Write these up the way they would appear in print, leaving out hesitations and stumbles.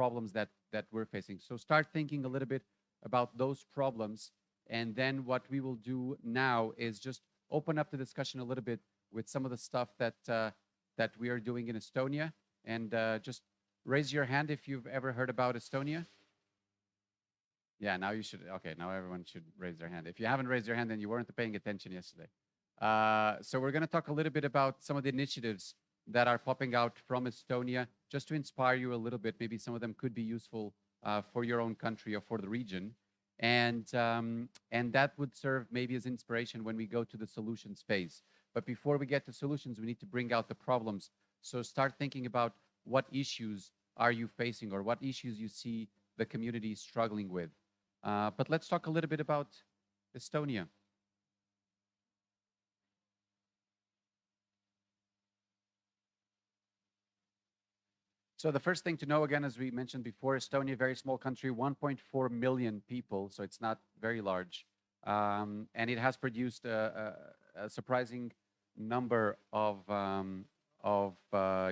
problems that we're facing. So start thinking a little bit about those problems. And then what we will do now is just open up the discussion a little bit with some of the stuff that we are doing in Estonia. And just raise your hand if you've ever heard about Estonia. Yeah, now you should. Okay, now everyone should raise their hand. If you haven't raised your hand, then you weren't paying attention yesterday. So we're going to talk a little bit about some of the initiatives that are popping out from Estonia, just to inspire you a little bit. Maybe some of them could be useful for your own country or for the region, and that would serve maybe as inspiration when we go to the solutions phase. But before we get to solutions, we need to bring out the problems. So start thinking about what issues are you facing, or what issues you see the community struggling with. But let's talk a little bit about Estonia. So the first thing to know, again, as we mentioned before, Estonia, very small country, 1.4 million people, so it's not very large. And it has produced a surprising number of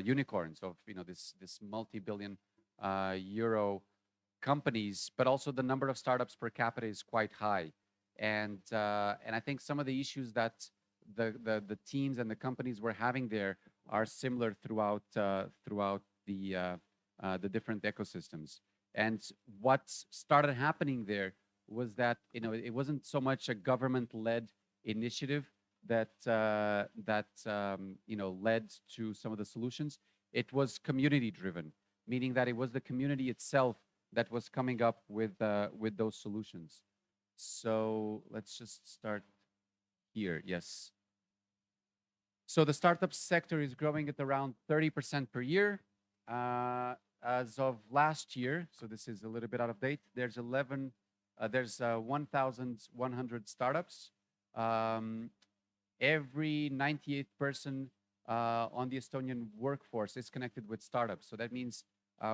unicorns, of this multi-billion euro companies, but also the number of startups per capita is quite high. And I think some of the issues that the teams and the companies were having there are similar throughout the different ecosystems. And what started happening there was that it wasn't so much a government-led initiative that led to some of the solutions. It was community-driven, meaning that it was the community itself that was coming up with those solutions. So let's just start here. Yes. So the startup sector is growing at around 30% per year. As of last year, so this is a little bit out of date, there's 1,100 startups. Every 98th person on the Estonian workforce is connected with startups. So that means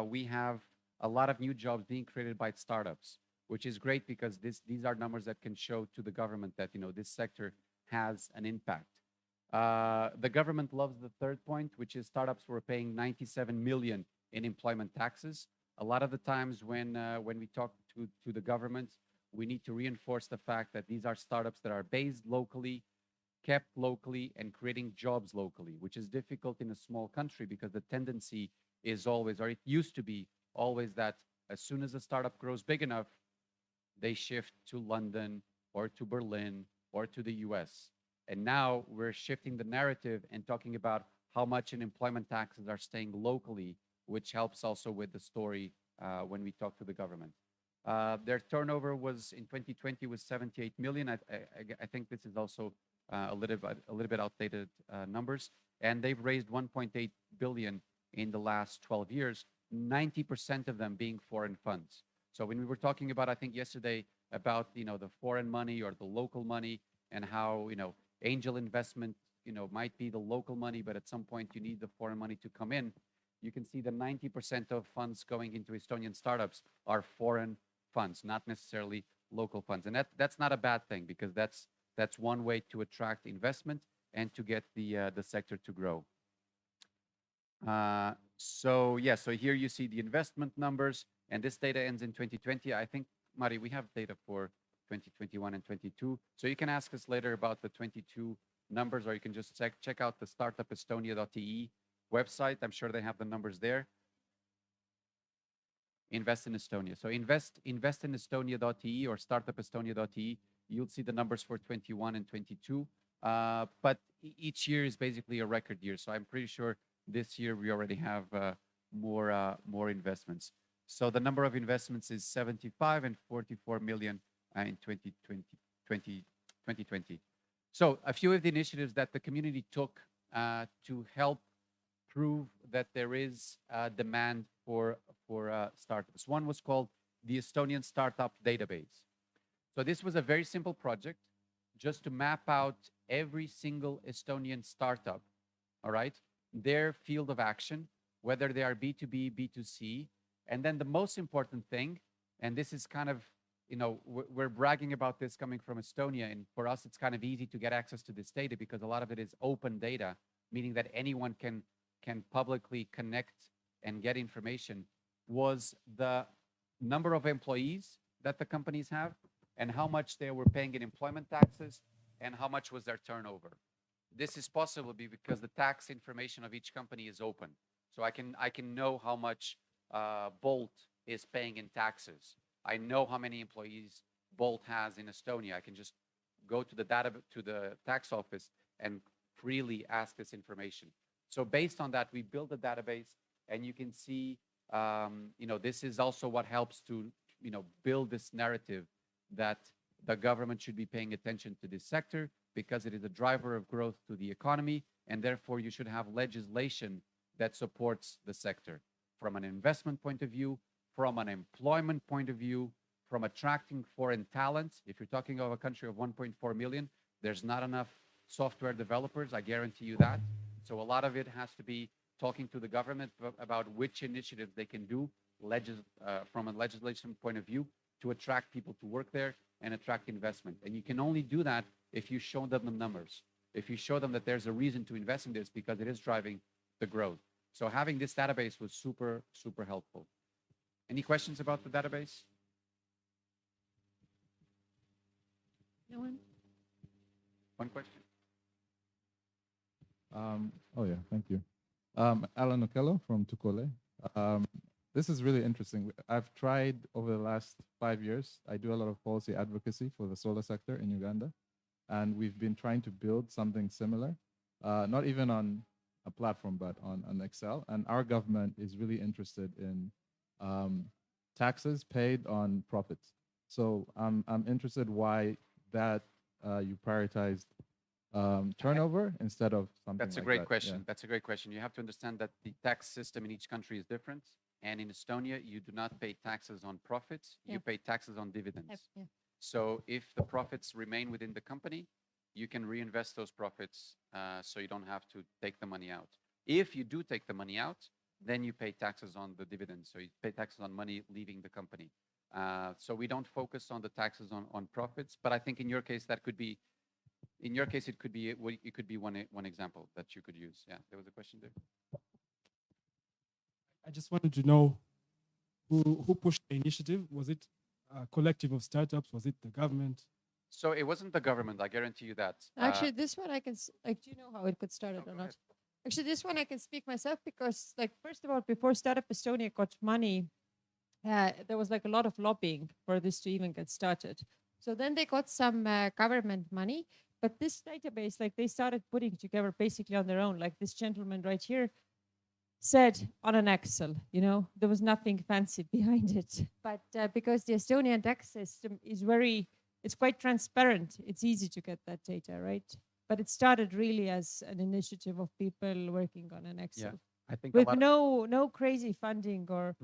we have a lot of new jobs being created by startups, which is great because these are numbers that can show to the government that this sector has an impact. The government loves the third point, which is startups were paying 97 million in employment taxes. A lot of the times when we talk to the government, we need to reinforce the fact that these are startups that are based locally, kept locally, and creating jobs locally, which is difficult in a small country because the tendency is always, or it used to be always, that as soon as a startup grows big enough, they shift to London or to Berlin or to the US. And now we're shifting the narrative and talking about how much in employment taxes are staying locally, which helps also with the story when we talk to the government. Their turnover was in 2020 was 78 million. I think this is also a little bit outdated numbers. And they've raised 1.8 billion in the last 12 years, 90% of them being foreign funds. So when we were talking about, I think yesterday, about the foreign money or the local money, and how angel investment might be the local money, but at some point you need the foreign money to come in. You can see that 90% of funds going into Estonian startups are foreign funds, not necessarily local funds. And that's not a bad thing, because that's one way to attract investment and to get the sector to grow. So here you see the investment numbers, and this data ends in 2020. I think, Mari, we have data for 2021 and 22. So you can ask us later about the 22 numbers, or you can just check out the startupestonia.ee website. I'm sure they have the numbers there. Invest in Estonia. So investinestonia.ee or startupestonia.ee. You'll see the numbers for 21 and 22. But each year is basically a record year. So I'm pretty sure this year we already have more investments. So the number of investments is 75 and 44 million in 2020. So a few of the initiatives that the community took to help prove that there is demand for startups. One was called the Estonian Startup Database. So this was a very simple project, just to map out every single Estonian startup, all right, their field of action, whether they are B2B, B2C. And then the most important thing, and this is kind of, we're bragging about this coming from Estonia, and for us, it's kind of easy to get access to this data because a lot of it is open data, meaning that anyone can publicly connect and get information. was the number of employees that the companies have and how much they were paying in employment taxes and how much was their turnover. This is possible because the tax information of each company is open. So I can know how much Bolt is paying in taxes. I know how many employees Bolt has in Estonia. I can just go to the tax office and freely ask this information. So based on that, we build a database, and you can see, this is also what helps to, build this narrative that the government should be paying attention to this sector because it is a driver of growth to the economy, and therefore you should have legislation that supports the sector from an investment point of view, from an employment point of view, from attracting foreign talent. If you're talking of a country of 1.4 million, there's not enough software developers, I guarantee you that. So a lot of it has to be talking to the government about which initiatives they can do from a legislation point of view to attract people to work there and attract investment. And you can only do that if you show them the numbers, if you show them that there's a reason to invest in this because it is driving the growth. So having this database was super, super helpful. Any questions about the database? No one? One question. Oh yeah, thank you. Alan Okello from Tukole. This is really interesting. I've tried over the last 5 years. I do a lot of policy advocacy for the solar sector in Uganda, and we've been trying to build something similar, not even on a platform, but on Excel. And our government is really interested in taxes paid on profits. So I'm interested why that you prioritized turnover instead of something That's a like great that. question. Yeah. That's a great question. You have to understand that the tax system in each country is different. And in Estonia, you do not pay taxes on profits. Yeah. You pay taxes on dividends. Yeah. So if the profits remain within the company, you can reinvest those profits so you don't have to take the money out. If you do take the money out, then you pay taxes on the dividends. So you pay taxes on money leaving the company. So we don't focus on the taxes on profits. But I think in your case, it could be one example that you could use. Yeah, there was a question there. I just wanted to know who pushed the initiative. Was it a collective of startups? Was it the government? So it wasn't the government, I guarantee you that. Actually, this one I can, do you know how it got started or not? Actually, this one I can speak myself because, first of all, before Startup Estonia got money, there was a lot of lobbying for this to even get started. So then they got some government money, but this database, they started putting together basically on their own. Like this gentleman right here said on an Excel, there was nothing fancy behind it. But because the Estonian tax system is it's quite transparent, it's easy to get that data, right? But it started really as an initiative of people working on an Excel. Yeah, I think with no crazy funding or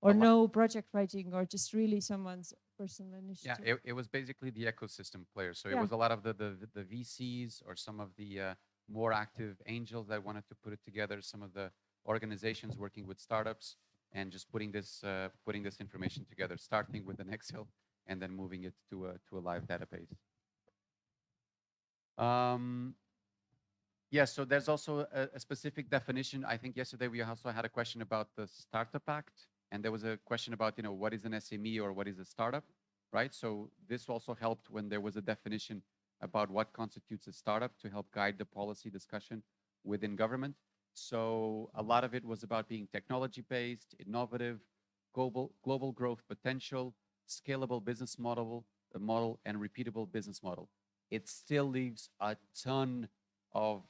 no project writing or just really someone's personal initiative. Yeah, it was basically the ecosystem players. So it was a lot of the VCs or some of the more active angels that wanted to put it together, some of the organizations working with startups and just putting this information together, starting with an Excel and then moving it to a live database. Yeah, so there's also a specific definition. I think yesterday we also had a question about the Startup Act, and there was a question about, what is an SME or what is a startup, right? So this also helped when there was a definition about what constitutes a startup to help guide the policy discussion within government. So a lot of it was about being technology-based, innovative, global growth potential, scalable business model, and repeatable business model. It still leaves a ton of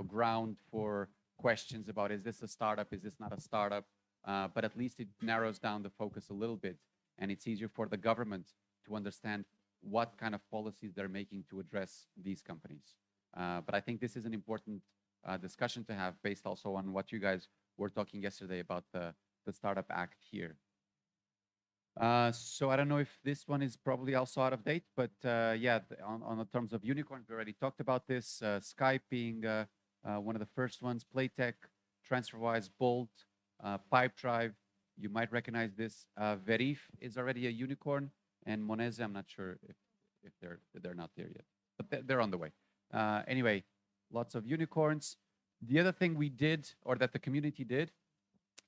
ground for questions about, is this a startup, is this not a startup? But at least it narrows down the focus a little bit, and it's easier for the government to understand what kind of policies they're making to address these companies. But I think this is an important discussion to have based also on what you guys were talking yesterday about the Startup Act here. So I don't know if this one is probably also out of date, but yeah, on the terms of unicorns, we already talked about this. Skype being one of the first ones, Playtech, TransferWise, Bolt, Pipedrive. You might recognize this. Verif is already a unicorn, and Monese, I'm not sure if they're not there yet, but they're on the way. Anyway, lots of unicorns. The other thing we did, or that the community did,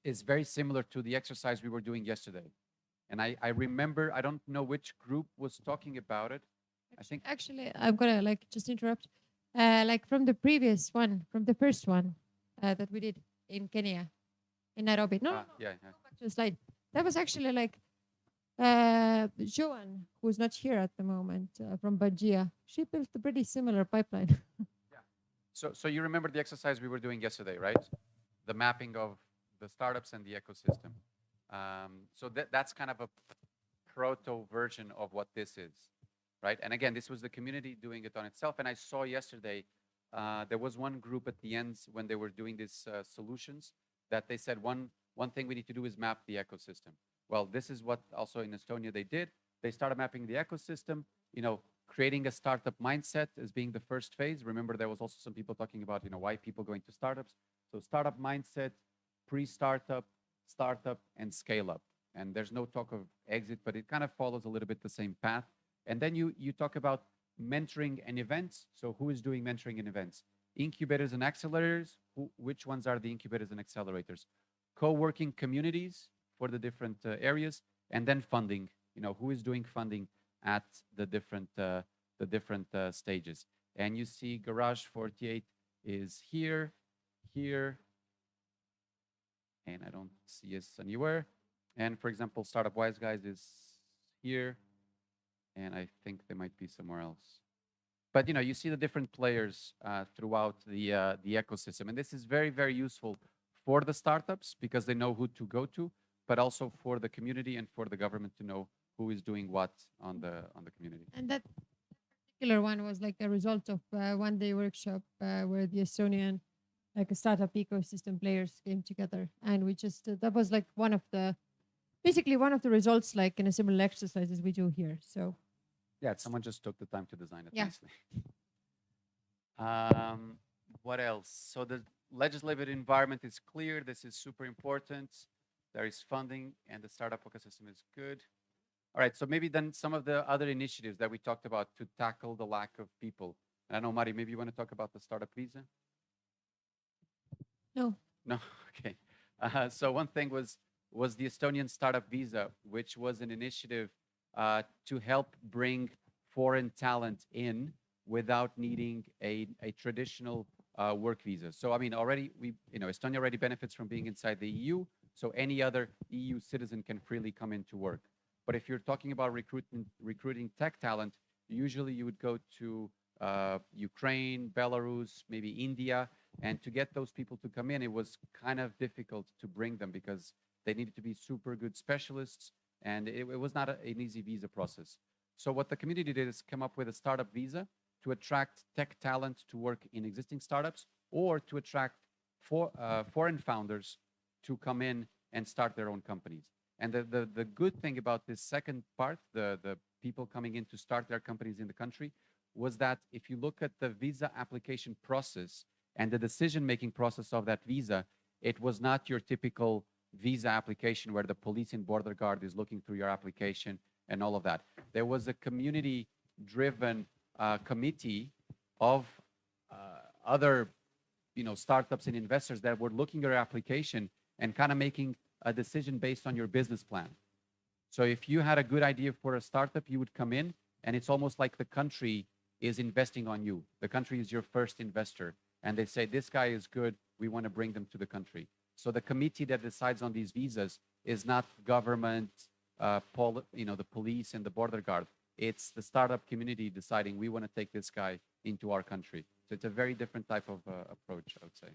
is very similar to the exercise we were doing yesterday. And I remember, I don't know which group was talking about it. I think Actually, I'm gonna like just interrupt. Like from the previous one, from the first one that we did in Kenya, in Nairobi. No, no, no, yeah, go back to the slide. That was actually like Joan, who's not here at the moment, from Banjia. She built a pretty similar pipeline. So you remember the exercise we were doing yesterday, right? The mapping of the startups and the ecosystem. So that's kind of a proto version of what this is, right? And again, this was the community doing it on itself. And I saw yesterday there was one group at the end when they were doing these solutions that they said one thing we need to do is map the ecosystem. Well, this is what also in Estonia they did. They started mapping the ecosystem, creating a startup mindset as being the first phase. Remember, there was also some people talking about, why people go into startups. So startup mindset, pre-startup, startup, and scale up. And there's no talk of exit, but it kind of follows a little bit the same path. And then you talk about mentoring and events. So who is doing mentoring and events? Incubators and accelerators. Which ones are the incubators and accelerators? Co-working communities for the different areas, and then funding. Who is doing funding at the different stages. And you see Garage 48 is here, and I don't see us anywhere. And for example, Startup Wise Guys is here, and I think they might be somewhere else. But you see the different players throughout the ecosystem, and this is very, very useful for the startups because they know who to go to, but also for the community and for the government to know who is doing what on the community. And that particular one was like a result of one day workshop where the Estonian like a startup ecosystem players came together, and we just that was like basically one of the results, like in a similar exercises we do here. So yeah, someone just took the time to design it Yeah. nicely. What else? So the legislative environment is clear. This is super important. There is funding, and the startup ecosystem is good. All right, so maybe then some of the other initiatives that we talked about to tackle the lack of people. And I know, Mari, maybe you want to talk about the startup visa? no, No, okay. So one thing was the Estonian startup visa, which was an initiative to help bring foreign talent in without needing a traditional work visa. So I mean, already Estonia already benefits from being inside the EU. So any other EU citizen can freely come in to work. But if you're talking about recruiting tech talent, usually you would go to Ukraine, Belarus, maybe India. And to get those people to come in, it was kind of difficult to bring them because they needed to be super good specialists. And it was not an easy visa process. So what the community did is come up with a startup visa to attract tech talent to work in existing startups or to attract foreign founders to come in and start their own companies. And the good thing about this second part, the people coming in to start their companies in the country, was that if you look at the visa application process and the decision-making process of that visa, it was not your typical visa application where the police and border guard is looking through your application and all of that. There was a community-driven committee of other startups and investors that were looking at your application and kind of making a decision based on your business plan. So if you had a good idea for a startup, you would come in, and it's almost like the country is investing on you. The country is your first investor, and they say, this guy is good, we want to bring them to the country. So the committee that decides on these visas is not government, the police and the border guard. It's the startup community deciding we want to take this guy into our country. So it's a very different type of approach, I would say.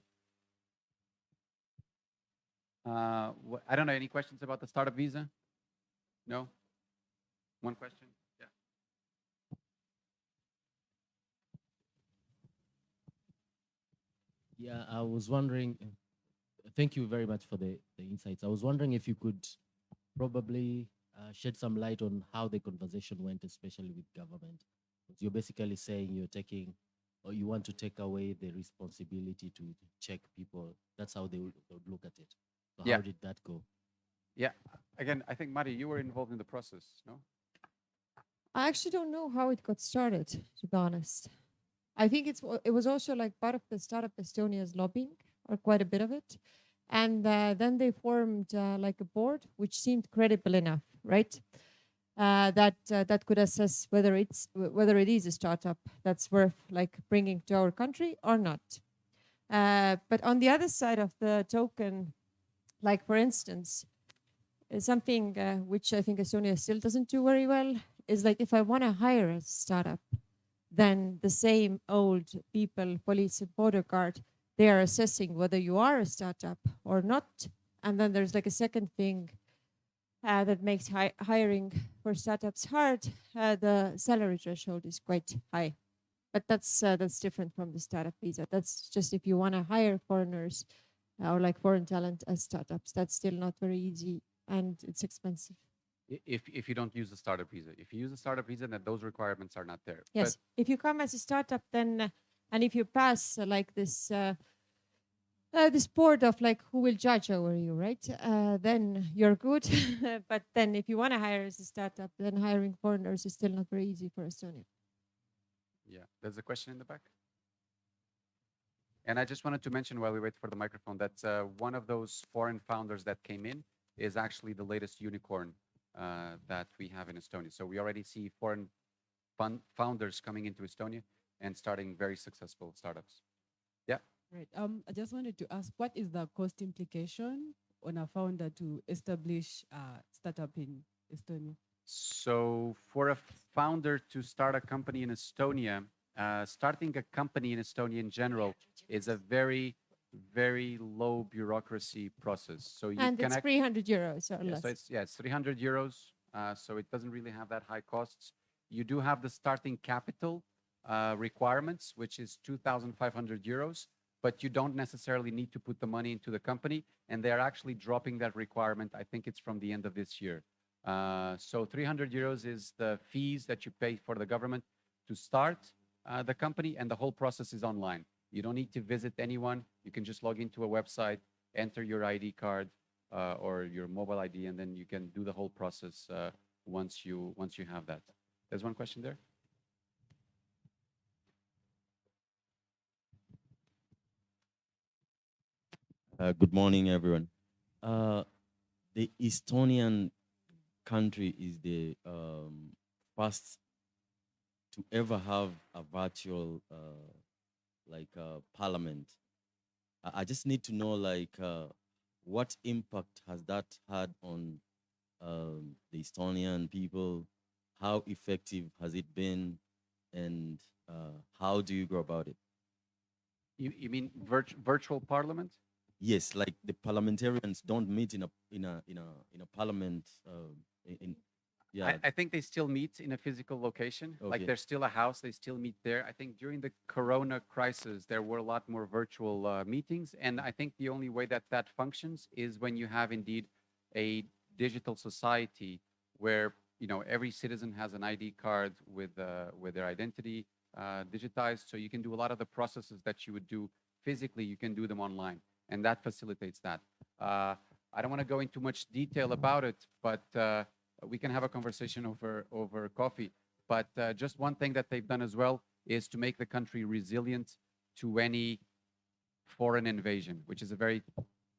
I don't know, any questions about the startup visa? No? One question? Yeah. Yeah, I was wondering, thank you very much for the insights. I was wondering if you could probably shed some light on how the conversation went, especially with government. Because you're basically saying you're taking, or you want to take away the responsibility to check people. That's how they would look at it. So Yeah. how did that go? Yeah. Again, I think, Mari, you were involved in the process, no? I actually don't know how it got started, to be honest. I think it was also like part of the Startup Estonia's lobbying, or quite a bit of it. And then they formed like a board, which seemed credible enough, right? That could assess whether whether it is a startup that's worth like bringing to our country or not. But on the other side of the token, like for instance, something which I think Estonia still doesn't do very well is like if I want to hire a startup, then the same old people, police and border guard, they are assessing whether you are a startup or not. And then there's like a second thing that makes hiring for startups hard. The salary threshold is quite high, but that's different from the startup visa. That's just if you want to hire foreigners or like foreign talent as startups. That's still not very easy and it's expensive. If you don't use the startup visa. If you use the startup visa, then those requirements are not there. Yes, if you come as a startup, then and if you pass like this board of like who will judge over you, right? Then you're good. But then if you want to hire as a startup, then hiring foreigners is still not very easy for Estonia. Yeah, there's a question in the back. And I just wanted to mention while we wait for the microphone that one of those foreign founders that came in is actually the latest unicorn that we have in Estonia. So we already see foreign founders coming into Estonia and starting very successful startups. Yeah. Right. I just wanted to ask, what is the cost implication on a founder to establish a startup in Estonia? So for a founder to start a company in Estonia, starting a company in Estonia in general is a very, very low bureaucracy process. So you And can it's 300 euros or less. so it's 300 euros. So it doesn't really have that high costs. You do have the starting capital requirements, which is 2,500 euros, but you don't necessarily need to put the money into the company. And they're actually dropping that requirement. I think it's from the end of this year. So 300 euros is the fees that you pay for the government to start the company, and the whole process is online. You don't need to visit anyone. You can just log into a website, enter your ID card or your mobile ID, and then you can do the whole process once you have that. There's one question there. Good morning, everyone. The Estonian country is the first to ever have a virtual parliament. I just need to know what impact has that had on the Estonian people? How effective has it been, and how do you go about it? You mean virtual parliament? Yes, like the parliamentarians don't meet in a parliament. Yeah, I think they still meet in a physical location. Like Okay. there's still a house, they still meet there. I think during the Corona crisis, there were a lot more virtual meetings. And I think the only way that that functions is when you have indeed a digital society where, you know, every citizen has an ID card with their identity digitized. So you can do a lot of the processes that you would do physically, you can do them online. And that facilitates that. I don't want to go into much detail about it, but we can have a conversation over coffee. But just one thing that they've done as well is to make the country resilient to any foreign invasion, which is a very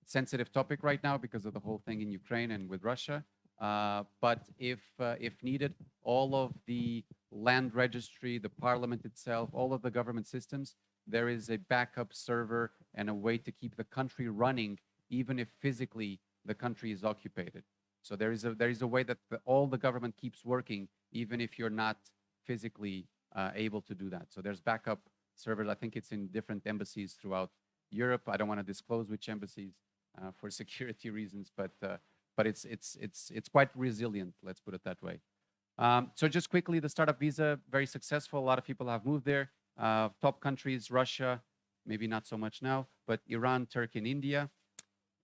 sensitive topic right now because of the whole thing in Ukraine and with Russia. But if needed, all of the land registry, the parliament itself, all of the government systems, there is a backup server and a way to keep the country running, even if physically the country is occupied. So there is a way that all the government keeps working, even if you're not physically able to do that. So there's backup servers. I think it's in different embassies throughout Europe. I don't want to disclose which embassies for security reasons, but it's quite resilient. Let's put it that way. So just quickly, the startup visa, very successful. A lot of people have moved there. Top countries, Russia, maybe not so much now, but Iran, Turkey, and India.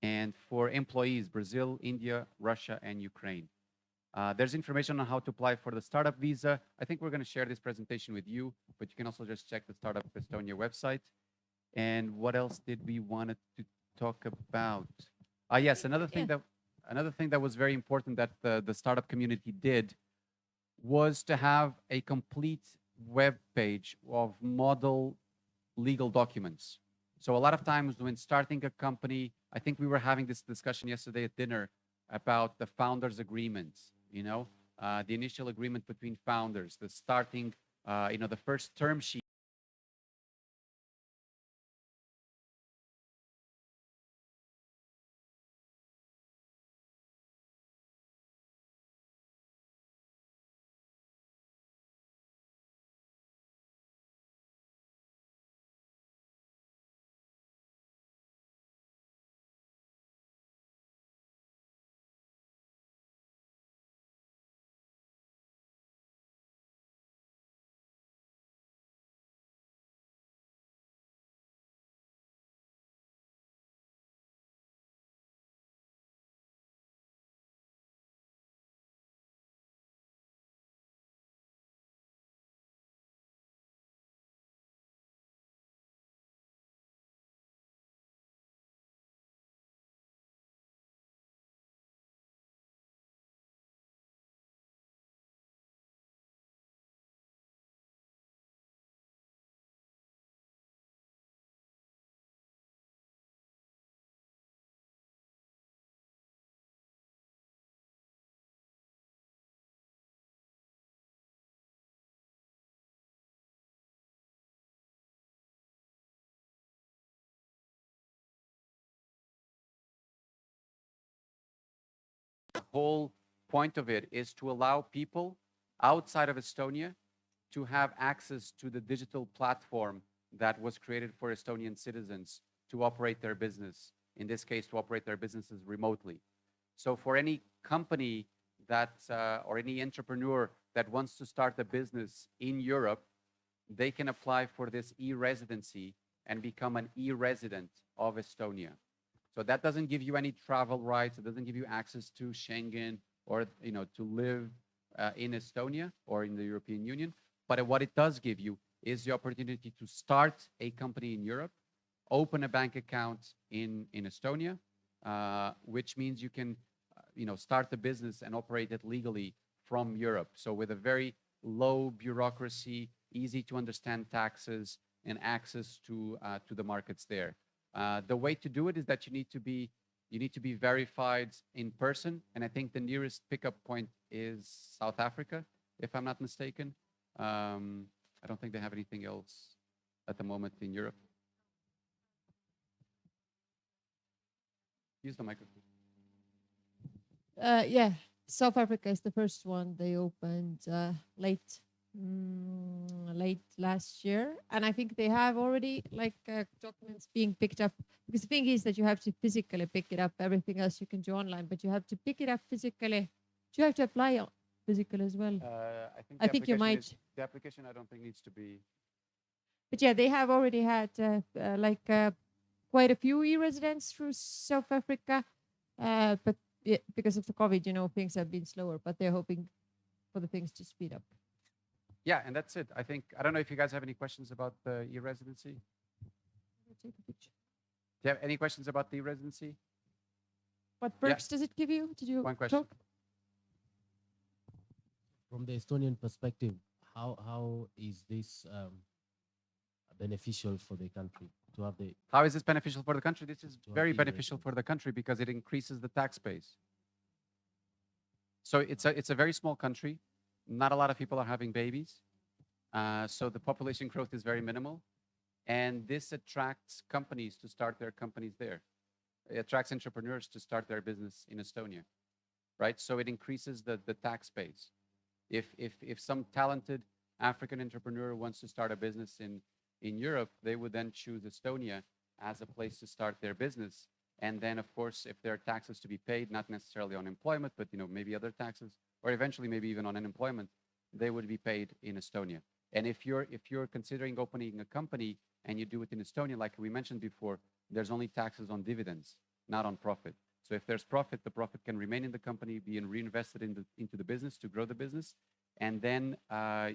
And for employees, Brazil, India, Russia, and Ukraine. There's information on how to apply for the startup visa. I think we're going to share this presentation with you, but you can also just check the Startup Estonia website. And what else did we want to talk about? Yes, another thing that was very important that the startup community did was to have a complete web page of model legal documents. So a lot of times when starting a company, I think we were having this discussion yesterday at dinner about the founders' agreements. The initial agreement between founders, the starting, the first term sheet. The whole point of it is to allow people outside of Estonia to have access to the digital platform that was created for Estonian citizens to operate their business, in this case, to operate their businesses remotely. So for any company or any entrepreneur that wants to start a business in Europe, they can apply for this e-residency and become an e-resident of Estonia. So that doesn't give you any travel rights. It doesn't give you access to Schengen or to live in Estonia or in the European Union. But what it does give you is the opportunity to start a company in Europe, open a bank account in Estonia, which means you can start a business and operate it legally from Europe. So with a very low bureaucracy, easy to understand taxes, and access to the markets there. The way to do it is that you need to be verified in person, and I think the nearest pickup point is South Africa, if I'm not mistaken. I don't think they have anything else at the moment in Europe. Use the microphone. Yeah, South Africa is the first one they opened late last year, and I think they have already documents being picked up, because the thing is that you have to physically pick it up. Everything else you can do online, but you have to pick it up physically. Do you have to apply physically as well? I think you might. The application I don't think needs to be. But yeah, they have already had quite a few e-residents through South Africa, but because of the COVID, things have been slower, but they're hoping for the things to speed up. Yeah, and that's it. I don't know if you guys have any questions about the e-residency. Take a picture. Do you have any questions about the e-residency? What perks does it give you? Did you One question. talk? From the Estonian perspective, how is this beneficial for the country to have the? How is this beneficial for the country? This is To have very the beneficial for the country because it increases the tax base. So it's a very small country. Not a lot of people are having babies. So the population growth is very minimal. And this attracts companies to start their companies there. It attracts entrepreneurs to start their business in Estonia, right? So it increases the tax base. If some talented African entrepreneur wants to start a business in Europe, they would then choose Estonia as a place to start their business. And then, of course, if there are taxes to be paid, not necessarily on employment, but maybe other taxes, or eventually maybe even on unemployment, they would be paid in Estonia. And if you're considering opening a company and you do it in Estonia, like we mentioned before, there's only taxes on dividends, not on profit. So if there's profit, the profit can remain in the company, being reinvested into the business to grow the business, and then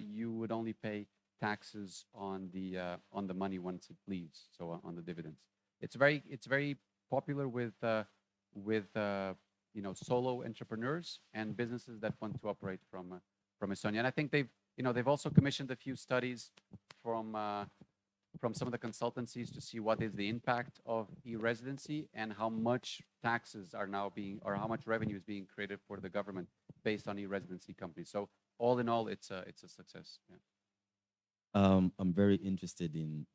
you would only pay taxes on the money once it leaves, so on the dividends. It's very popular with solo entrepreneurs and businesses that want to operate from Estonia. And I think they've also commissioned a few studies from from some of the consultancies to see what is the impact of e-residency and how much taxes are now being, or how much revenue is being created for the government based on e-residency companies. So all in all, it's a success. Yeah. I'm very interested in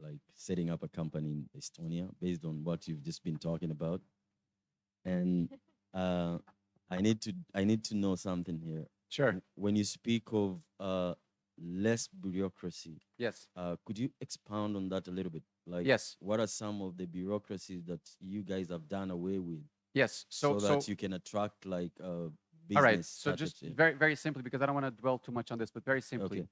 like setting up a company in Estonia based on what you've just been talking about, and I need to know something here. Sure. When you speak of less bureaucracy, Yes. could you expound on that a little bit? Like, Yes. what are some of the bureaucracies that you guys have done away with Yes. so that you can attract like business? All right. So startups? just Yeah. very simply, because I don't want to dwell too much on this, but very simply, Okay.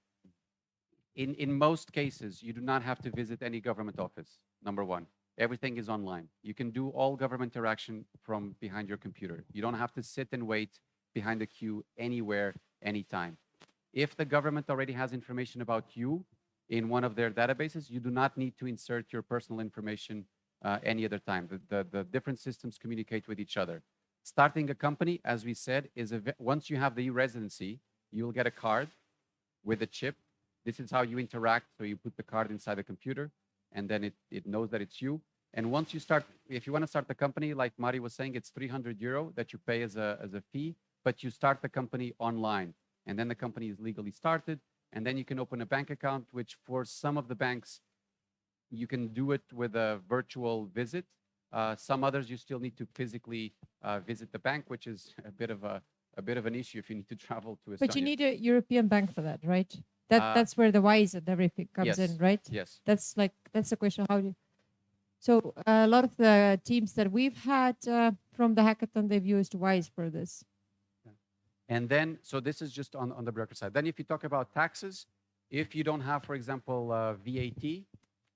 in most cases, you do not have to visit any government office. Number one, everything is online. You can do all government interaction from behind your computer. You don't have to sit and wait behind the queue anywhere, anytime. If the government already has information about you in one of their databases, you do not need to insert your personal information any other time. The different systems communicate with each other. Starting a company, as we said, is once you have the residency, you'll get a card with a chip. This is how you interact. So you put the card inside the computer, and then it knows that it's you. And once you start, if you want to start the company, like Mari was saying, it's 300 euro that you pay as a fee, but you start the company online. And then the company is legally started. And then you can open a bank account, which for some of the banks, you can do it with a virtual visit. Some others, you still need to physically visit the bank, which is a bit of an issue if you need to travel to Estonia. But you need a European bank for that, right? Uh, That's where the WISE and everything comes yes, in, right? Yes. That's the question. How do you, so a lot of the teams that we've had from the hackathon, they've used WISE for this. And then, so this is just on the broker side. Then if you talk about taxes, if you don't have, for example, VAT,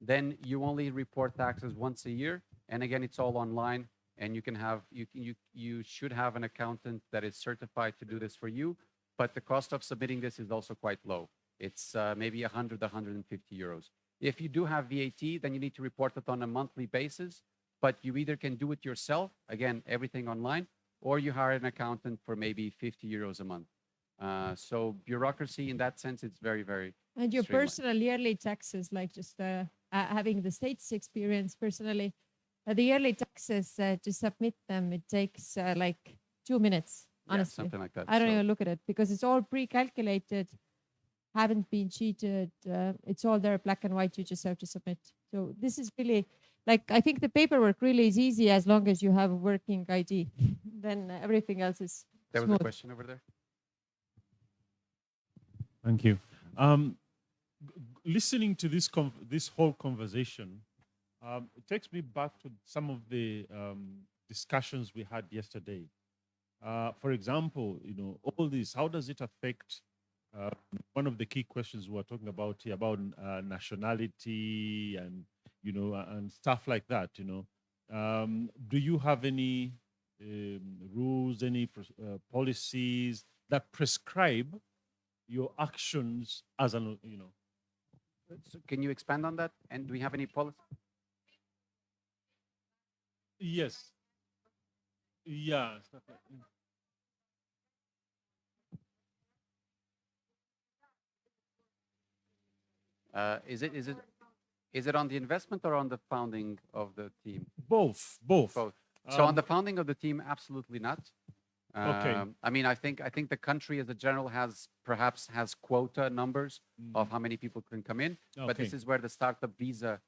then you only report taxes once a year. And again, it's all online, and you can have, you should have an accountant that is certified to do this for you. But the cost of submitting this is also quite low. It's maybe 100, 150 euros. If you do have VAT, then you need to report it on a monthly basis, but you either can do it yourself, again, everything online, or you hire an accountant for maybe 50 euros a month. So bureaucracy in that sense, it's very And your streamlined. personal yearly taxes, like just having the States experience personally, the yearly taxes to submit them, it takes like 2 minutes, honestly. Yeah, something like that. I don't So- even look at it because it's all pre-calculated, haven't been cheated. It's all there, black and white. You just have to submit. So this is really, like, I think the paperwork really is easy as long as you have a working ID. Then everything else is There was smooth. a question over there. Thank you. Listening to this whole conversation, it takes me back to some of the discussions we had yesterday. For example, all this, how does it affect one of the key questions we were talking about here about nationality and and stuff like that? Do you have any rules, any policies that prescribe your actions as an So can you expand on that? And do we have any policy? Yes. Yeah. Stuff like, Is it on the investment or on the founding of the team? both. Both. So on Um, the founding of the team, absolutely not. Okay. I mean, I think the country as a general perhaps has quota numbers of how many people can come in, but this Okay. is where the startup visa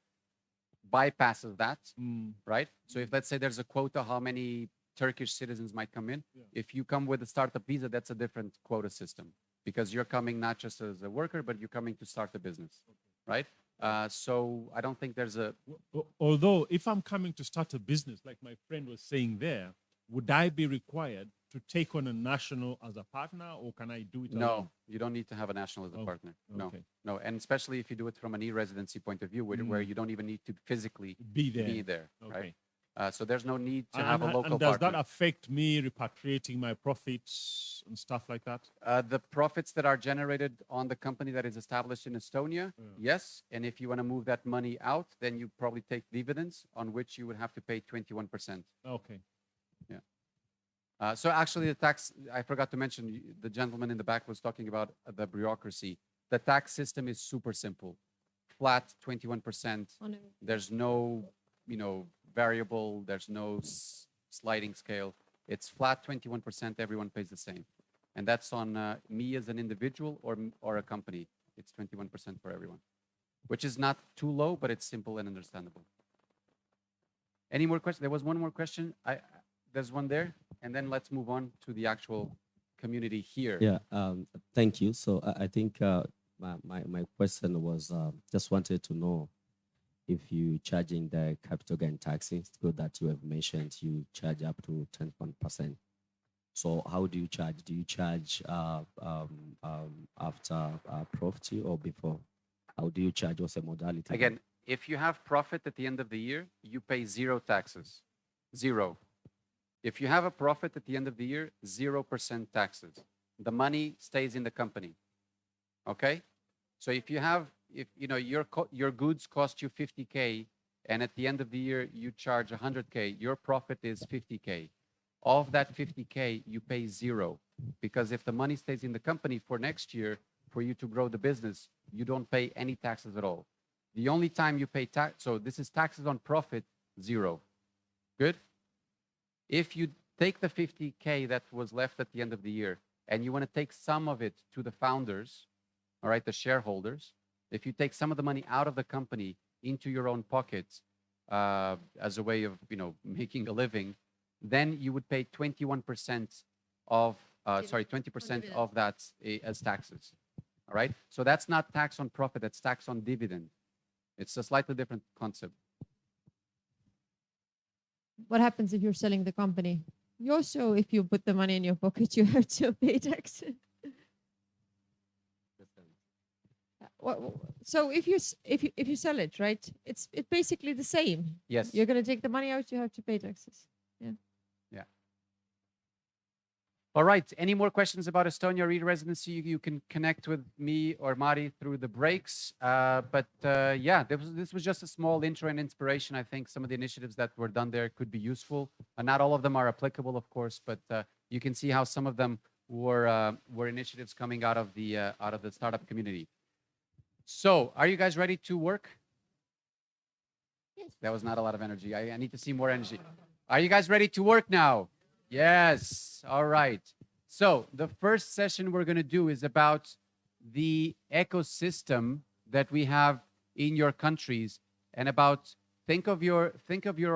bypasses that, Mm, right? So if let's say there's a quota, how many Turkish citizens might come in? Yeah. If you come with a startup visa, that's a different quota system because you're coming not just as a worker, but you're coming to start a business, right? So I don't think there's a although, if I'm coming to start a business, like my friend was saying there, would I be required to take on a national as a partner, or can I do it no. alone? You don't need to have a national as a Oh, partner. No, okay. no, and especially if you do it from an e-residency point of view, where you don't even need to physically Be there. be there, Okay. right? So there's no need to And- have a and- local and does partner. that affect me repatriating my profits and stuff like that? The profits that are generated on the company that is established in Estonia, yes. And if you want to move that money out, then you probably take dividends on which you would have to pay 21%. Okay. So actually the tax, I forgot to mention, the gentleman in the back was talking about the bureaucracy. The tax system is super simple. flat 21%. On a- There's no, variable. There's no sliding scale. It's flat 21%. Everyone pays the same, and that's on me as an individual or a company. It's 21% for everyone, which is not too low, but it's simple and understandable. Any more questions? There was one more question. There's one there, and then let's move on to the actual community here. Yeah, thank you. So I think my question was just wanted to know if you charging the capital gain taxes, good that you have mentioned you charge up to 10%. So how do you charge? Do you charge after profit or before? How do you charge? What's the modality? Again, if you have profit at the end of the year, you pay 0 taxes. 0. If you have a profit at the end of the year, 0% taxes. The money stays in the company. Okay? So if your goods cost you 50K, and at the end of the year you charge 100K, your profit is 50K. Of that 50K, you pay 0, because if the money stays in the company for next year, for you to grow the business, you don't pay any taxes at all. The only time you pay tax, so this is taxes on profit, 0. Good? If you take the 50K that was left at the end of the year, and you want to take some of it to the founders, all right, the shareholders, if you take some of the money out of the company into your own pockets as a way of, making a living, then you would pay 21% of, 20% of that as taxes. All right? So that's not tax on profit, that's tax on dividend. It's a slightly different concept. What happens if you're selling the company? You also, if you put the money in your pocket, you have to pay tax. So if you sell it, right? It's basically the same. Yes. You're going to take the money out, you have to pay taxes. Yeah. Yeah. All right. Any more questions about Estonia re-residency? You can connect with me or Mari through the breaks. Yeah, this was just a small intro and inspiration. I think some of the initiatives that were done there could be useful. Not all of them are applicable, of course, but you can see how some of them were initiatives coming out of the startup community. So, are you guys ready to work? Yes. That was not a lot of energy. I need to see more energy. Are you guys ready to work now? Yes. All right. So, the first session we're going to do is about the ecosystem that we have in your countries, and about think of your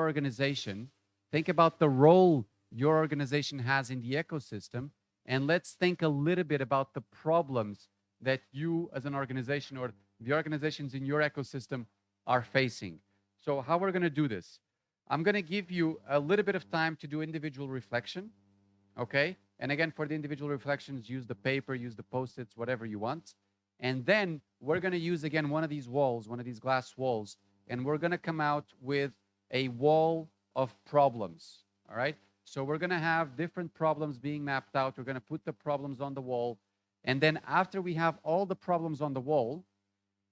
organization, think about the role your organization has in the ecosystem, and let's think a little bit about the problems that you as an organization or the organizations in your ecosystem are facing. So how we're going to do this? I'm going to give you a little bit of time to do individual reflection, okay? And again, for the individual reflections, use the paper, use the Post-its, whatever you want. And then we're going to use, again, one of these walls, one of these glass walls, and we're going to come out with a wall of problems, all right? So we're going to have different problems being mapped out. We're going to put the problems on the wall. And then after we have all the problems on the wall,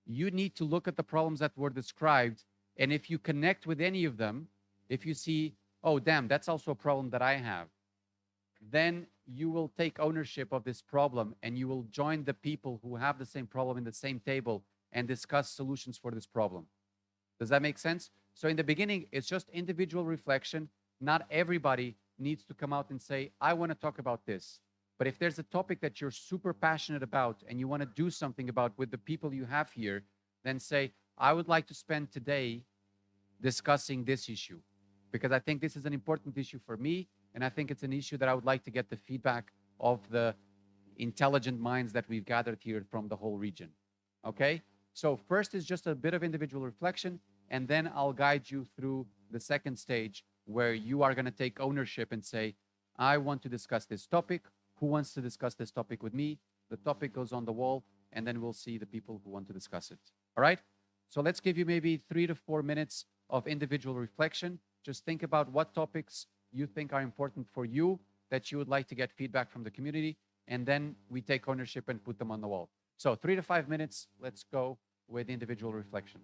you need to look at the problems that were described. And if you connect with any of them, if you see, oh, damn, that's also a problem that I have, then you will take ownership of this problem and you will join the people who have the same problem in the same table and discuss solutions for this problem. Does that make sense? So in the beginning, it's just individual reflection. Not everybody needs to come out and say, I want to talk about this. But if there's a topic that you're super passionate about and you want to do something about with the people you have here, then say, I would like to spend today discussing this issue, because I think this is an important issue for me, and I think it's an issue that I would like to get the feedback of the intelligent minds that we've gathered here from the whole region. Okay? So first is just a bit of individual reflection, and then I'll guide you through the second stage where you are going to take ownership and say, I want to discuss this topic. Who wants to discuss this topic with me? The topic goes on the wall, and then we'll see the people who want to discuss it. All right? So let's give you maybe 3 to 4 minutes of individual reflection. Just think about what topics you think are important for you, that you would like to get feedback from the community, and then we take ownership and put them on the wall. So 3 to 5 minutes, let's go with individual reflection.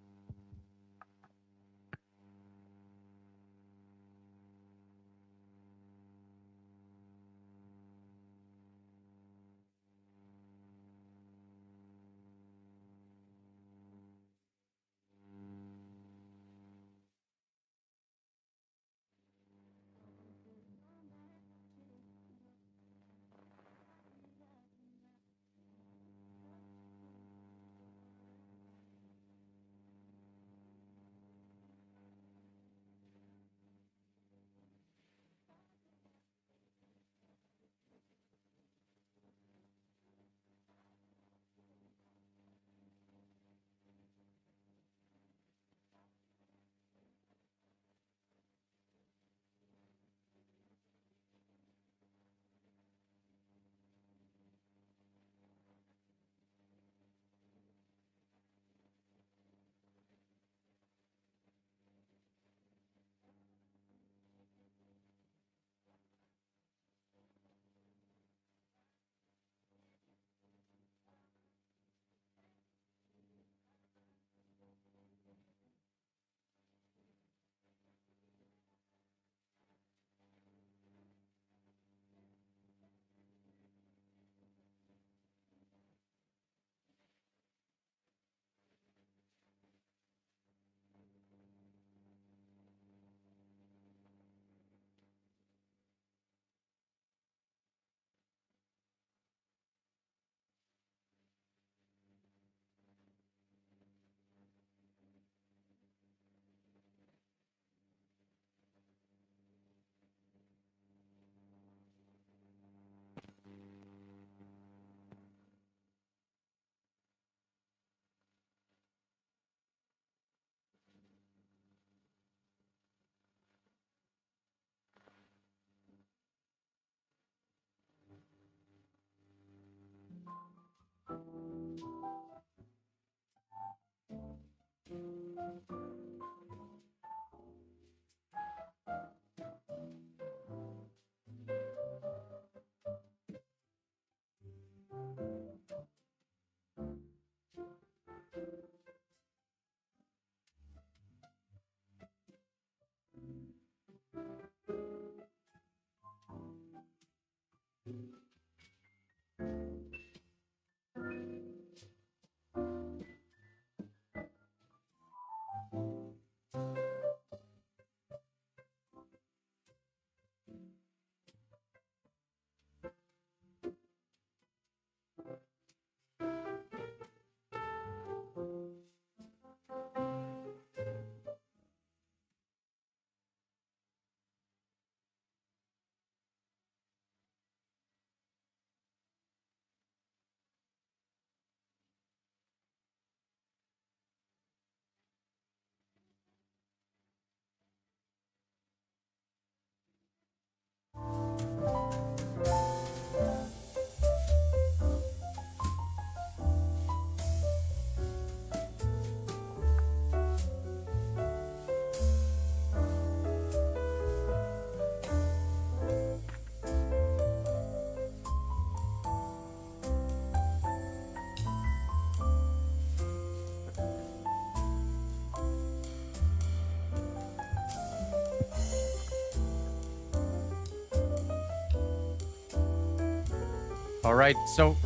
All right. So,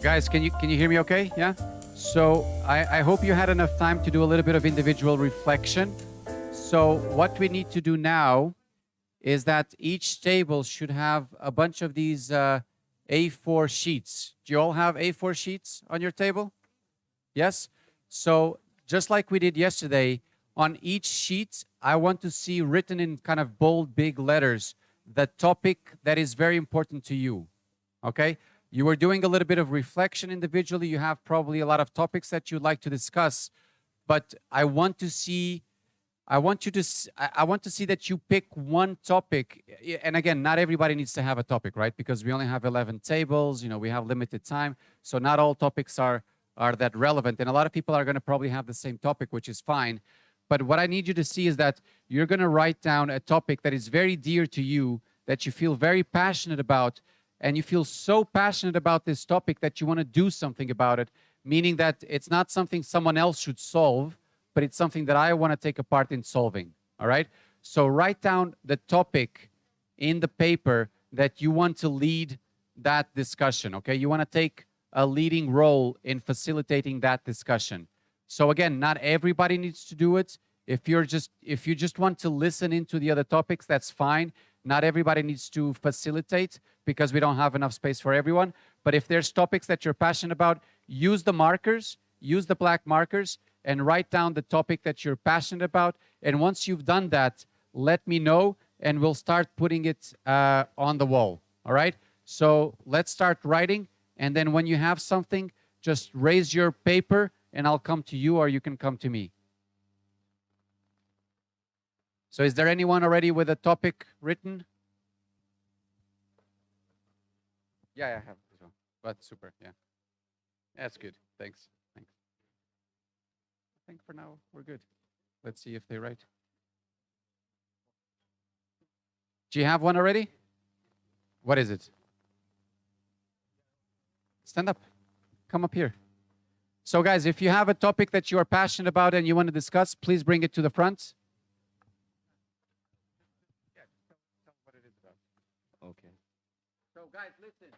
guys, can you hear me okay? Yeah? So, I hope you had enough time to do a little bit of individual reflection. So, what we need to do now is that each table should have a bunch of these A4 sheets. Do you all have A4 sheets on your table? Yes? So, just like we did yesterday, on each sheet, I want to see written in kind of bold, big letters the topic that is very important to you. Okay? You were doing a little bit of reflection individually. You have probably a lot of topics that you'd like to discuss, but I want to see I want to see that you pick one topic. And again, not everybody needs to have a topic, right? Because we only have 11 tables, we have limited time. So not all topics are that relevant. And a lot of people are going to probably have the same topic, which is fine. But what I need you to see is that you're going to write down a topic that is very dear to you, that you feel very passionate about, and you feel so passionate about this topic that you want to do something about it, meaning that it's not something someone else should solve, but it's something that I want to take a part in solving, all right? So write down the topic in the paper that you want to lead that discussion, okay? You want to take a leading role in facilitating that discussion. So again, not everybody needs to do it. If you just want to listen into the other topics, that's fine. Not everybody needs to facilitate because we don't have enough space for everyone. But if there's topics that you're passionate about, use the markers, use the black markers, and write down the topic that you're passionate about. And once you've done that, let me know, and we'll start putting it on the wall, all right? So let's start writing, and then when you have something, just raise your paper, and I'll come to you, or you can come to me. So is there anyone already with a topic written? Yeah, I have as well. But super, yeah. That's good. Thanks. I think for now we're good. Let's see if they write. Do you have one already? What is it? Stand up. Come up here. So guys, if you have a topic that you are passionate about and you want to discuss, please bring it to the front. Yeah, tell what it is about. Okay. So guys, listen.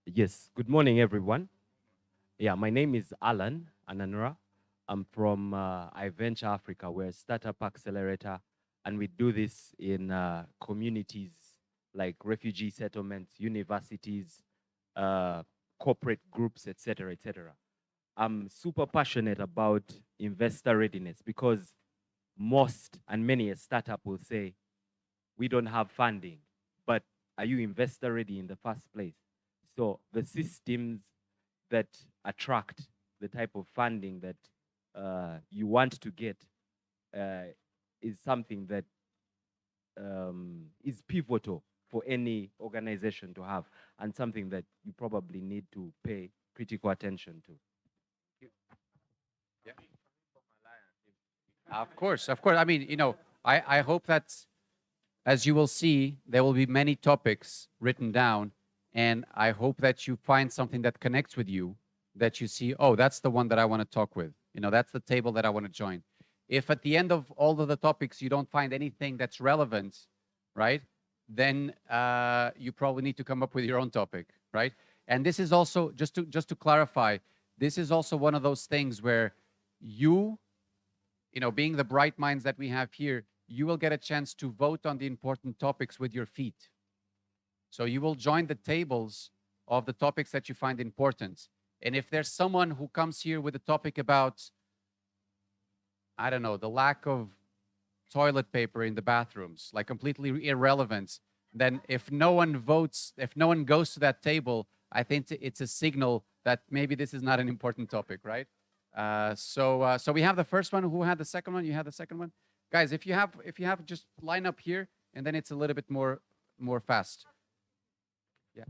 Yes. Good morning, everyone. Yeah, my name is Alan Ananura. I'm from iVenture Africa. We're a startup accelerator, and we do this in communities like refugee settlements, universities, corporate groups, etc., etc. I'm super passionate about investor readiness because most and many a startup will say, we don't have funding, but are you investor ready in the first place? So the systems that attract the type of funding that you want to get is something that is pivotal for any organization to have, and something that you probably need to pay critical attention to. Yeah. Of course. I mean, I hope that, as you will see, there will be many topics written down, and I hope that you find something that connects with you, that you see, oh, that's the one that I want to talk with. That's the table that I want to join. If at the end of all of the topics you don't find anything that's relevant, right? then you probably need to come up with your own topic, right? And this is also, just to clarify, this is also one of those things where you being the bright minds that we have here, you will get a chance to vote on the important topics with your feet. So you will join the tables of the topics that you find important. And if there's someone who comes here with a topic about, I don't know, the lack of toilet paper in the bathrooms, like completely irrelevant, then if no one votes, if no one goes to that table, I think it's a signal that maybe this is not an important topic, right? So we have the first one. Who had the second one? You had the second one, guys. If you have, just line up here, and then it's a little bit more fast. Yeah.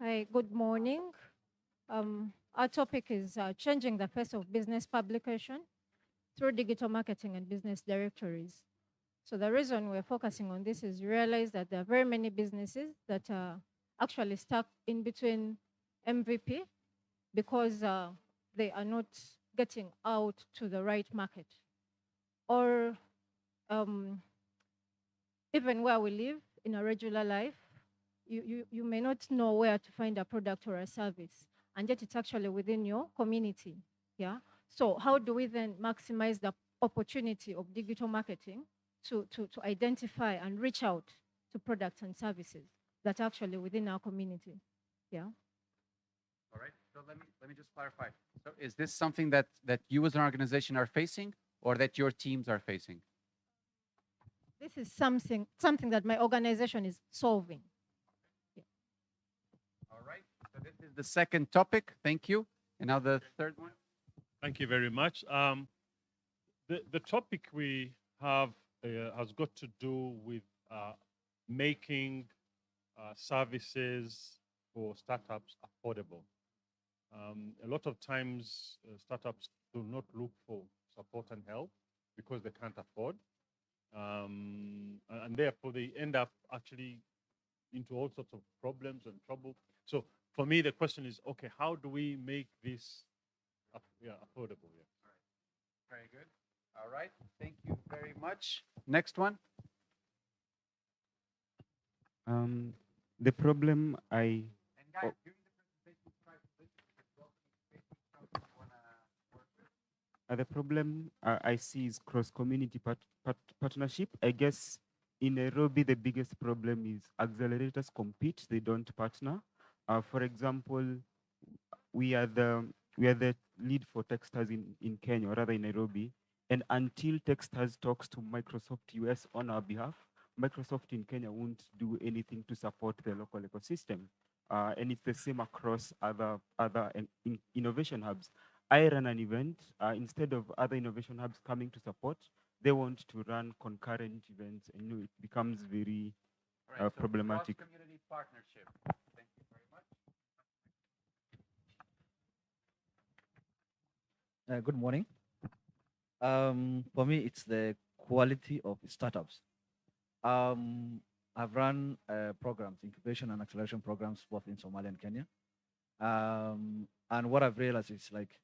Hi, good morning. Our topic is changing the face of business publication through digital marketing and business directories. So the reason we're focusing on this is realize that there are very many businesses that are actually stuck in between MVP because they are not getting out to the right market. Or even where we live in a regular life, you may not know where to find a product or a service, and yet it's actually within your community. Yeah. So how do we then maximize the opportunity of digital marketing to identify and reach out to products and services that are actually within our community? Yeah. All right. So let me just clarify. So is this something that you as an organization are facing, or that your teams are facing? This is something that my organization is solving. Yeah. All right. So this is the second topic. Thank you. And now the third one. Thank you very much. The topic we have has got to do with making services for startups affordable. A lot of times, startups do not look for support and help because they can't afford. And therefore, they end up actually into all sorts of problems and trouble. So for me, the question is, okay, how do we make this affordable? Yeah. Very good. All right. Thank you very much. Next one. The problem I And guys, during the presentation, try to listen as well. the problem I see is cross-community partnership. I guess in Nairobi, the biggest problem is accelerators compete; they don't partner. For example, we are the lead for Techstars in Kenya, or rather in Nairobi. And until Techstars talks to Microsoft US on our behalf, Microsoft in Kenya won't do anything to support the local ecosystem. And it's the same across other innovation hubs. I ran an event, instead of other innovation hubs coming to support, they want to run concurrent events, and it becomes very All right, problematic. Cross-community partnership. Thank you very much. Good morning. For me, it's the quality of startups. I've run programs, incubation and acceleration programs, both in Somalia and Kenya. And what I've realized is, like,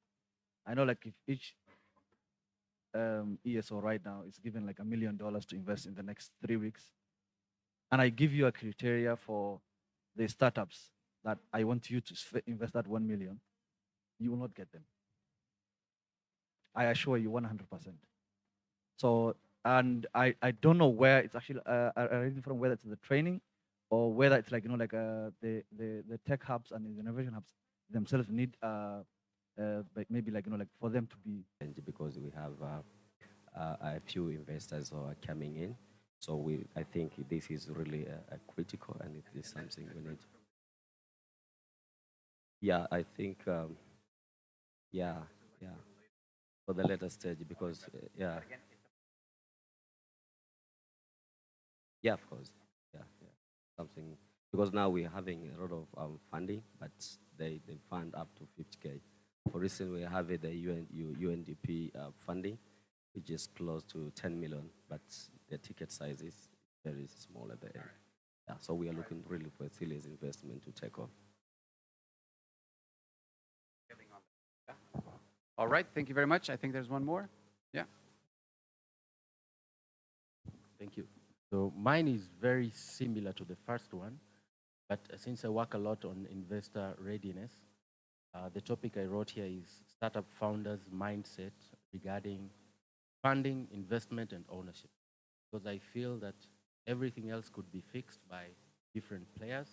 I know, like, if each ESO right now is given like $1 million to invest in the next 3 weeks, and I give you a criteria for the startups that I want you to invest that 1 million, you will not get them. I assure you 100%. So, and I don't know where it's actually arising from, whether it's the training or whether it's like, like the tech hubs and the innovation hubs themselves need maybe like, like for them to be. Because we have a few investors who are coming in. So I think this is really critical, and it is something we need. Yeah, I think, yeah. For the later stage, because, yeah. Yeah, of course. Yeah. Something, because now we're having a lot of funding, but they fund up to 50K. For instance, we have the UNDP funding, which is close to 10 million, but the ticket size is very small at the end. Yeah, so we are looking really for a serious investment to take off. All right, thank you very much. I think there's one more. Yeah. Thank you. So mine is very similar to the first one, but since I work a lot on investor readiness, the topic I wrote here is startup founders' mindset regarding funding, investment, and ownership. Because I feel that everything else could be fixed by different players,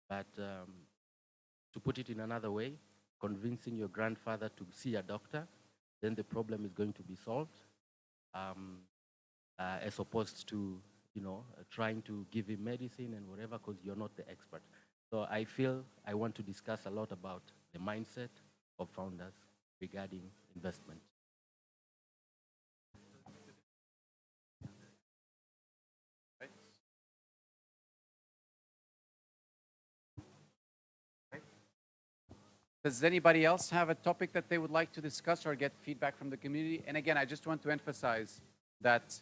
but to put it in another way, convincing your grandfather to see a doctor, then the problem is going to be solved, as opposed to trying to give him medicine and whatever because you're not the expert. So I feel I want to discuss a lot about the mindset of founders regarding investment. Does anybody else have a topic that they would like to discuss or get feedback from the community? And again, I just want to emphasize that,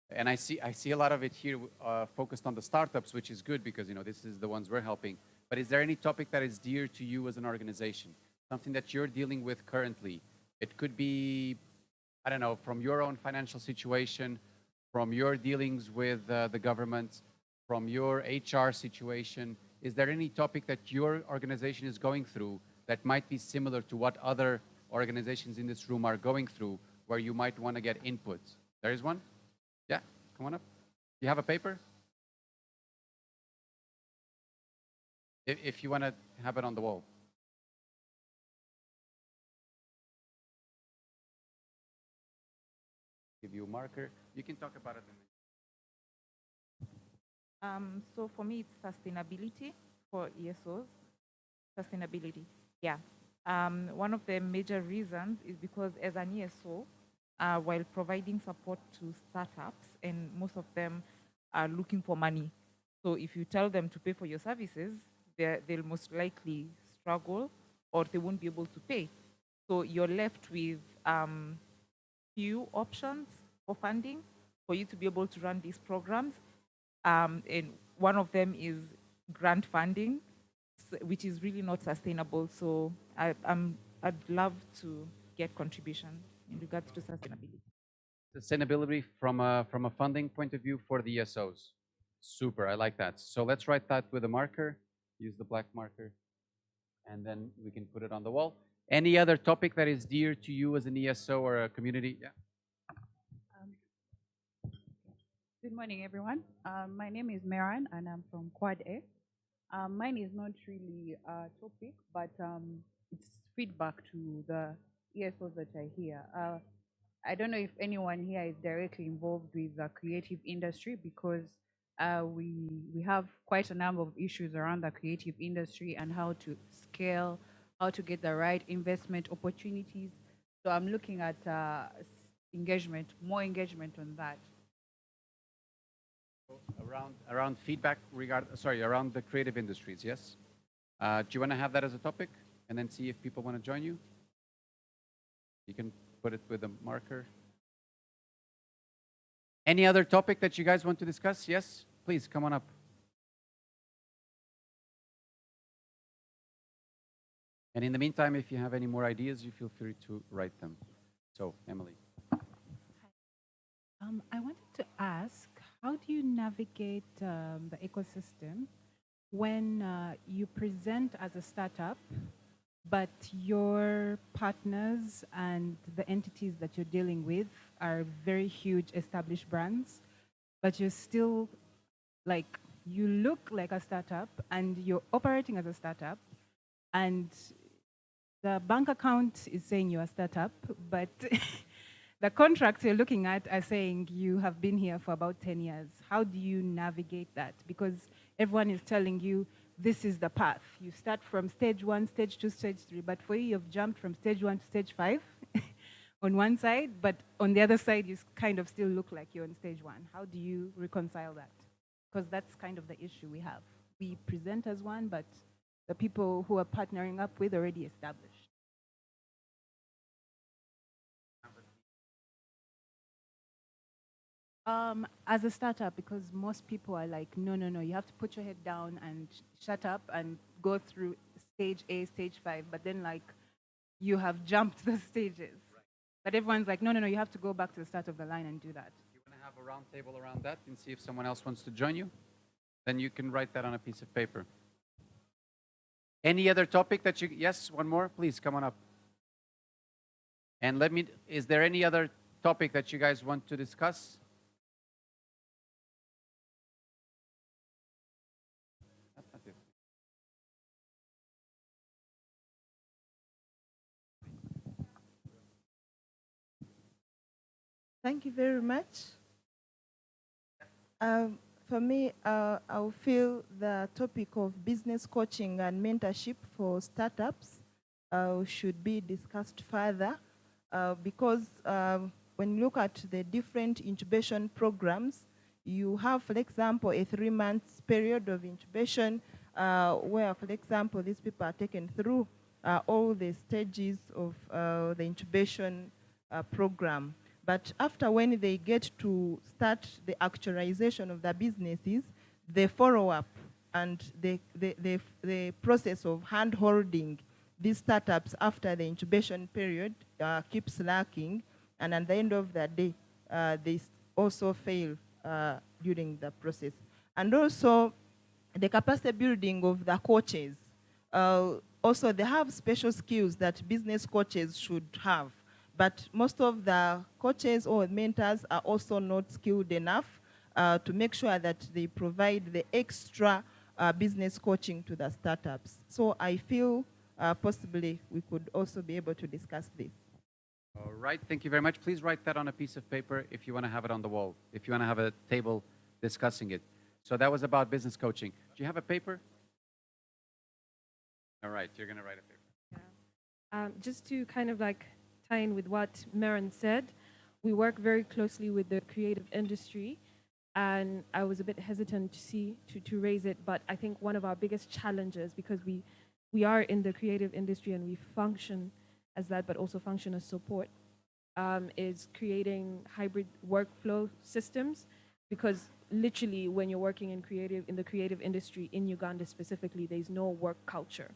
and I see a lot of it here focused on the startups, which is good because this is the ones we're helping. But is there any topic that is dear to you as an organization? Something that you're dealing with currently? It could be, I don't know, from your own financial situation, from your dealings with the government, from your HR situation. Is there any topic that your organization is going through that might be similar to what other organizations in this room are going through, where you might want to get input? There is one? Yeah, come on up. You have a paper? If you want to have it on the wall. Give you a marker. You can talk about it. So for me, it's sustainability for ESOs. Sustainability, yeah. One of the major reasons is because as an ESO, while providing support to startups, and most of them are looking for money. So if you tell them to pay for your services, they'll most likely struggle or they won't be able to pay. So you're left with few options for funding for you to be able to run these programs. And one of them is grant funding, which is really not sustainable. So I'd love to get contribution in regards to sustainability. Sustainability from a funding point of view for the ESOs. Super, I like that. So let's write that with a marker. Use the black marker, and then we can put it on the wall. Any other topic that is dear to you as an ESO or a community? Yeah. Good morning, everyone. My name is Meran, and I'm from Quad A. Mine is not really a topic, but it's feedback to the ESOs that are here. I don't know if anyone here is directly involved with the creative industry because we have quite a number of issues around the creative industry and how to scale, how to get the right investment opportunities. So I'm looking at more engagement on that. Around feedback around the creative industries, yes? Do you want to have that as a topic and then see if people want to join you? You can put it with a marker. Any other topic that you guys want to discuss? Yes, please come on up. And in the meantime, if you have any more ideas, you feel free to write them. So, Emily. I wanted to ask, how do you navigate the ecosystem when you present as a startup, but your partners and the entities that you're dealing with are very huge established brands, but you're still you look like a startup and you're operating as a startup, and the bank account is saying you're a startup, but the contracts you're looking at are saying you have been here for about 10 years. How do you navigate that? Because everyone is telling you this is the path. You start from stage 1, stage 2, stage 3, but for you, you've jumped from stage 1 to stage 5 on one side, but on the other side, you kind of still look like you're on stage 1. How do you reconcile that? Because that's kind of the issue we have. We present as one, but the people who are partnering up with already established. As a startup, because most people are like, no, you have to put your head down and shut up and go through stage A, stage 5. But then you have jumped the stages. But everyone's like, no, no, no, you have to go back to the start of the line and do that. You want to have a round table around that and see if someone else wants to join you? Then you can write that on a piece of paper. Any other topic that you, yes, one more, please come on up. And is there any other topic that you guys want to discuss? Thank you very much. For me, I feel the topic of business coaching and mentorship for startups should be discussed further because when you look at the different incubation programs, you have, for example, a 3-month period of incubation where, for example, these people are taken through all the stages of the incubation program. But after when they get to start the actualization of their businesses, the follow-up and the process of hand-holding these startups after the incubation period keeps lacking. And at the end of the day, they also fail during the process. And also, the capacity building of the coaches. Also, they have special skills that business coaches should have. But most of the coaches or mentors are also not skilled enough to make sure that they provide the extra business coaching to the startups. So I feel possibly we could also be able to discuss this. All right, thank you very much. Please write that on a piece of paper if you want to have it on the wall, if you want to have a table discussing it. So that was about business coaching. Do you have a paper? All right, you're going to write a paper. Yeah. Just to kind of like tie in with what Maren said, we work very closely with the creative industry, and I was a bit hesitant to raise it, but I think one of our biggest challenges, because we are in the creative industry and we function as that, but also function as support, is creating hybrid workflow systems, because literally when you're working in the creative industry in Uganda specifically, there's no work culture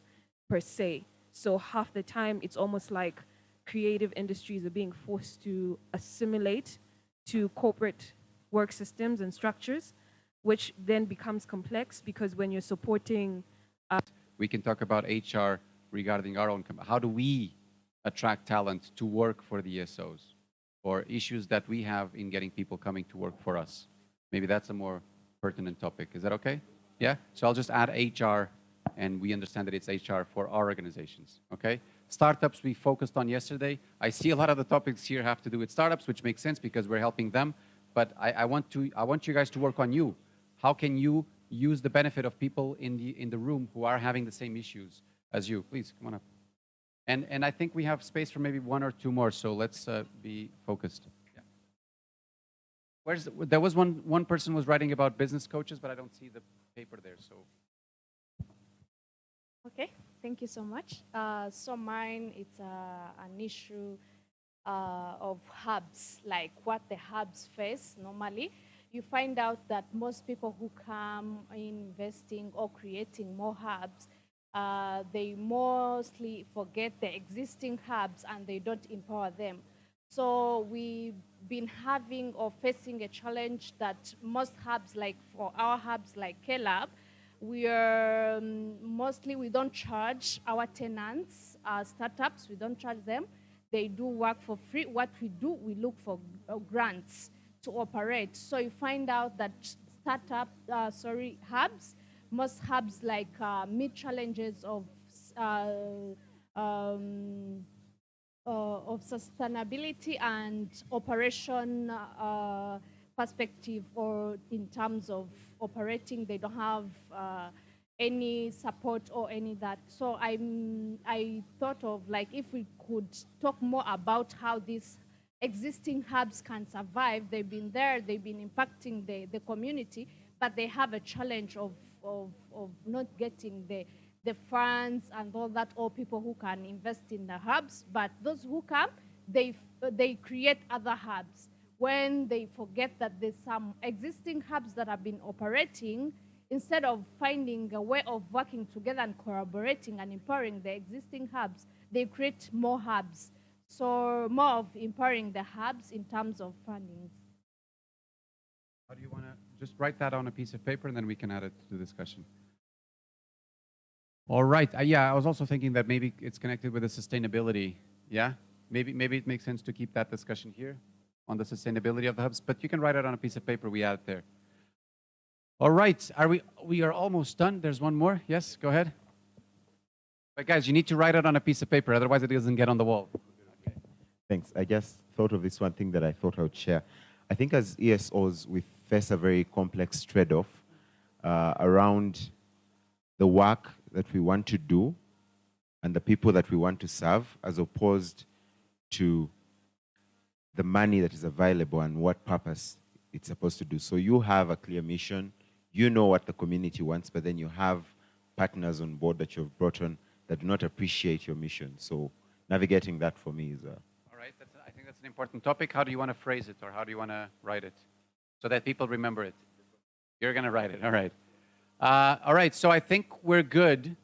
per se. So half the time it's almost like creative industries are being forced to assimilate to corporate work systems and structures, which then becomes complex because when you're supporting... We can talk about HR regarding our own company. How do we attract talent to work for the ESOs, or issues that we have in getting people coming to work for us? Maybe that's a more pertinent topic. Is that okay? Yeah? So I'll just add HR, and we understand that it's HR for our organizations, okay? Startups we focused on yesterday. I see a lot of the topics here have to do with startups, which makes sense because we're helping them. But I want you guys to work on you. How can you use the benefit of people in the room who are having the same issues as you? Please come on up. And I think we have space for maybe 1 or 2 more. So let's be focused. Yeah. There was one person was writing about business coaches, but I don't see the paper there. So. Okay, thank you so much. So mine, it's an issue of hubs, like what the hubs face normally. You find out that most people who come investing or creating more hubs, they mostly forget the existing hubs and they don't empower them. So we've been having or facing a challenge that most hubs, like for our hubs like KLab, we are mostly, we don't charge our tenants, startups, we don't charge them. They do work for free. What we do, we look for grants to operate. So you find out that hubs, most hubs like meet challenges of sustainability and operation perspective, or in terms of operating, they don't have any support or any that. So I thought of like if we could talk more about how these existing hubs can survive. They've been there, they've been impacting the community, but they have a challenge of not getting the funds and all that, or people who can invest in the hubs. But those who come, they create other hubs when they forget that there's some existing hubs that have been operating. instead of finding a way of working together and collaborating and empowering the existing hubs, they create more hubs. So more of empowering the hubs in terms of funding. How do you want to just write that on a piece of paper and then we can add it to the discussion? All right. Yeah, I was also thinking that maybe it's connected with the sustainability. Yeah, maybe it makes sense to keep that discussion here on the sustainability of the hubs, but you can write it on a piece of paper. We add it there. All right. We are almost done. There's one more. Yes, go ahead. But guys, you need to write it on a piece of paper, otherwise it doesn't get on the wall. Thanks. I just thought of this one thing that I thought I would share. I think as ESOs, we face a very complex trade-off around the work that we want to do and the people that we want to serve, as opposed to the money that is available and what purpose it's supposed to do. So you have a clear mission, you know what the community wants, but then you have partners on board that you've brought on that do not appreciate your mission. So navigating that for me is All right, I think that's an important topic. How do you want to phrase it, or how do you want to write it so that people remember it? You're going to write it. All right. All right, so I think we're good.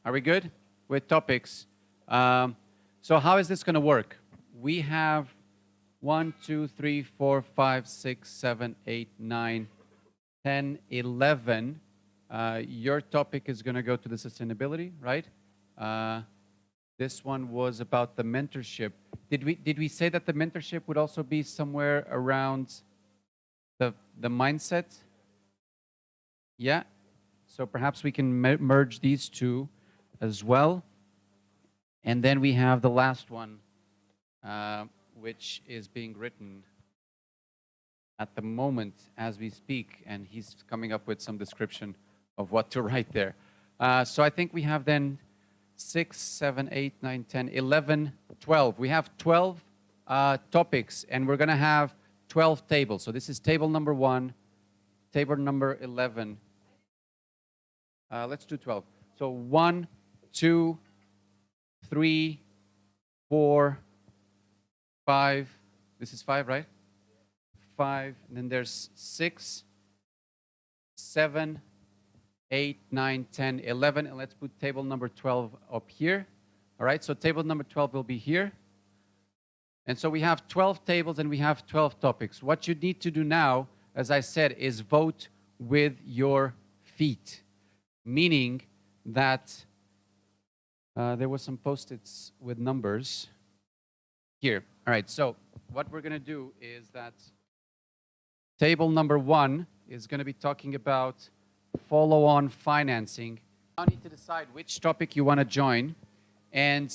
Are we good with topics? So how is this going to work? We have 1, 2, 3, 4, 5, 6, 7, 8, 9, 10, 11. Your topic is going to go to the sustainability, right? This one was about the mentorship. Did we say that the mentorship would also be somewhere around the mindset? Yeah. So perhaps we can merge these two as well. And then we have the last one, which is being written at the moment as we speak, and he's coming up with some description of what to write there. So I think we have then 6, 7, 8, 9, 10, 11, 12. We have 12 topics, and we're going to have 12 tables. So this is table number 1, table number 11. Let's do 12. So 1, 2, 3, 4, 5. This is 5, right? 5. And then there's 6, 7, 8, 9, 10, 11. And let's put table number 12 up here. All right, so table number 12 will be here. And so we have 12 tables and we have 12 topics. What you need to do now, as I said, is vote with your feet. Meaning that there was some post-its with numbers here. All right, so what we're going to do is that table number 1 is going to be talking about follow-on financing. You need to decide which topic you want to join, and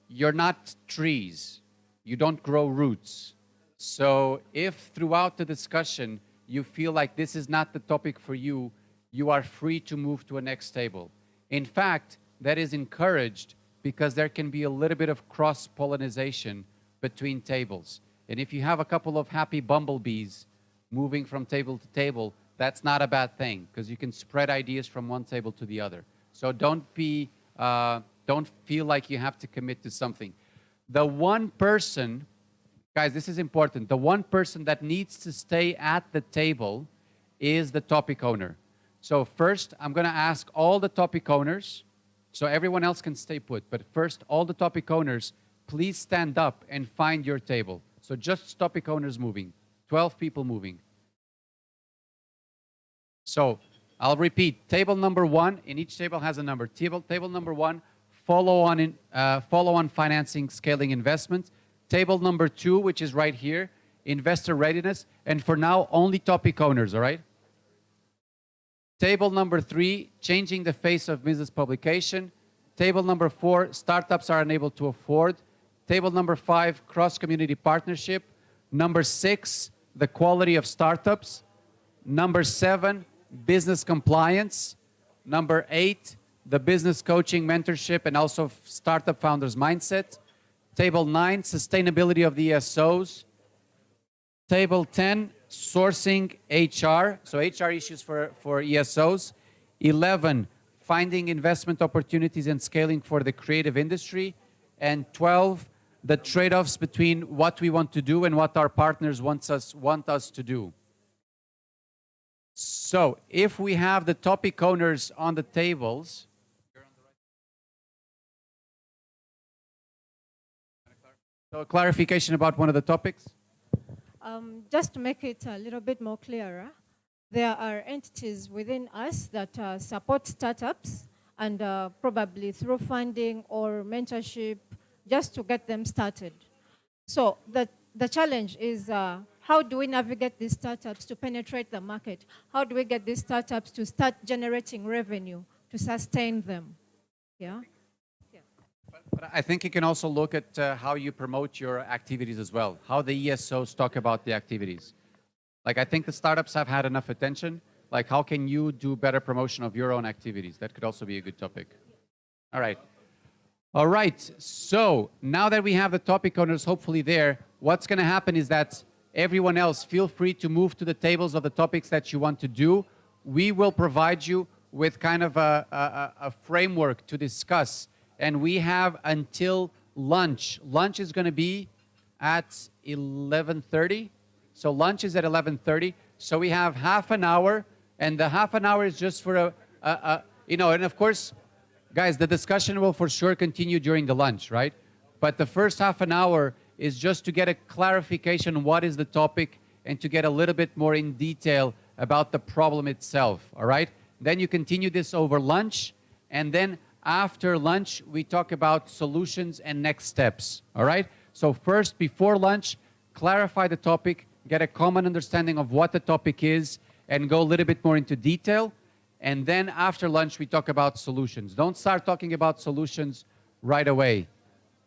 you're not trees. You don't grow roots. So if throughout the discussion you feel like this is not the topic for you, you are free to move to a next table. In fact, that is encouraged because there can be a little bit of cross-pollination between tables. And if you have a couple of happy bumblebees moving from table to table, that's not a bad thing because you can spread ideas from one table to the other. So don't feel like you have to commit to something. The one person, guys, this is important, the one person that needs to stay at the table is the topic owner. So first, I'm going to ask all the topic owners, so everyone else can stay put, but first, all the topic owners, please stand up and find your table. So just topic owners moving, 12 people moving. So I'll repeat, table number 1, in each table has a number. Table number 1, follow-on financing, scaling investment. Table number 2, which is right here, investor readiness. And for now, only topic owners, all right? Table number 3, changing the face of business publication. Table number 4, startups are unable to afford. Table number 5, cross-community partnership. Number 6, the quality of startups. Number 7, business compliance. Number 8, the business coaching, mentorship, and also startup founders mindset. Table 9, sustainability of the ESOs. Table 10, sourcing HR, so HR issues for ESOs. 11, finding investment opportunities and scaling for the creative industry. And 12, the trade-offs between what we want to do and what our partners want us to do. So if we have the topic owners on the tables, so a clarification about one of the topics. Just to make it a little bit more clearer, there are entities within us that support startups and probably through funding or mentorship just to get them started. So the challenge is how do we navigate these startups to penetrate the market? How do we get these startups to start generating revenue to sustain them? Yeah. But I think you can also look at how you promote your activities as well, how the ESOs talk about the activities. Like, I think the startups have had enough attention. Like, how can you do better promotion of your own activities? That could also be a good topic. All right. All right. So now that we have the topic owners hopefully there, what's going to happen is that everyone else, feel free to move to the tables of the topics that you want to do. We will provide you with kind of a framework to discuss. And we have until lunch. Lunch is going to be at 11:30. So lunch is at 11:30. So we have half an hour, and the half an hour is just for and of course, guys, the discussion will for sure continue during the lunch, right? But the first half an hour is just to get a clarification on what is the topic and to get a little bit more in detail about the problem itself, all right? Then you continue this over lunch, and then after lunch, we talk about solutions and next steps, all right? So first, before lunch, clarify the topic, get a common understanding of what the topic is, and go a little bit more into detail. And then after lunch, we talk about solutions. Don't start talking about solutions right away,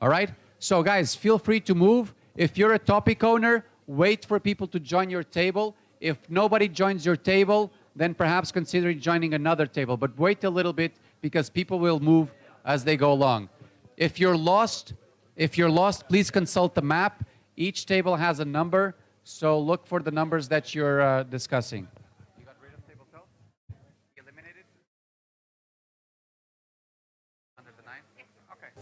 all right? So guys, feel free to move. If you're a topic owner, wait for people to join your table. If nobody joins your table, then perhaps consider joining another table. But wait a little bit, because people will move as they go along. If you're lost, please consult the map. Each table has a number, so look for the numbers that you're discussing. You got rid of table 12? Eliminated? Under the 9? Okay.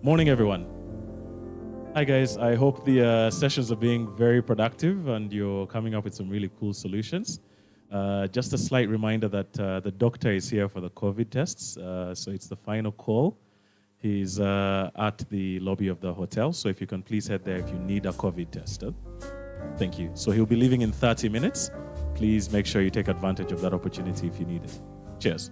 Morning, everyone. Hi, guys. I hope the sessions are being very productive and you're coming up with some really cool solutions. Just a slight reminder that the doctor is here for the COVID tests. So it's the final call. He's at the lobby of the hotel. So if you can please head there if you need a COVID test. Thank you. So he'll be leaving in 30 minutes. Please make sure you take advantage of that opportunity if you need it. Cheers.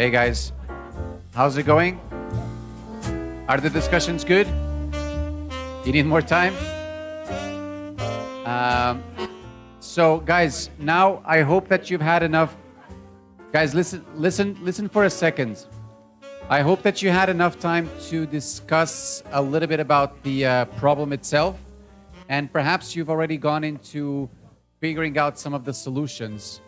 Hey guys, how's it going? Are the discussions good? You need more time? So guys, now I hope that you've had enough. Guys, listen for a second. I hope that you had enough time to discuss a little bit about the problem itself, and perhaps you've already gone into figuring out some of the solutions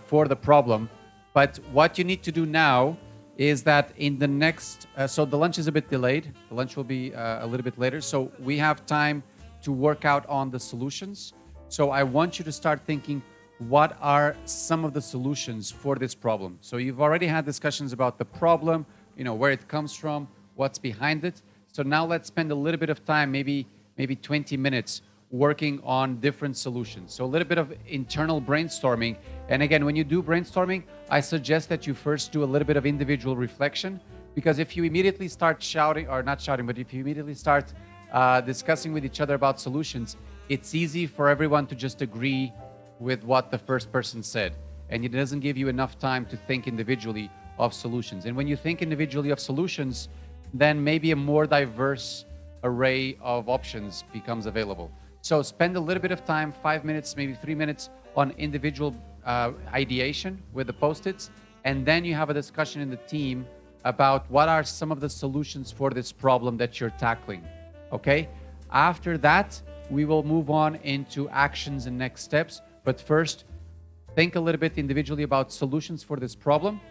for the problem. But what you need to do now is that in the next, so the lunch is a bit delayed. The lunch will be a little bit later. So we have time to work out on the solutions. So I want you to start thinking, what are some of the solutions for this problem? So you've already had discussions about the problem, where it comes from, what's behind it. So now let's spend a little bit of time, maybe 20 minutes, working on different solutions. So a little bit of internal brainstorming. And again, when you do brainstorming, I suggest that you first do a little bit of individual reflection, because if you immediately start shouting, or not shouting, but if you immediately start discussing with each other about solutions, it's easy for everyone to just agree with what the first person said. And it doesn't give you enough time to think individually of solutions. And when you think individually of solutions, then maybe a more diverse array of options becomes available. So spend a little bit of time, 5 minutes, maybe 3 minutes, on individual ideation with the Post-its. And then you have a discussion in the team about what are some of the solutions for this problem that you're tackling. Okay? After that, we will move on into actions and next steps. But first, think a little bit individually about solutions for this problem,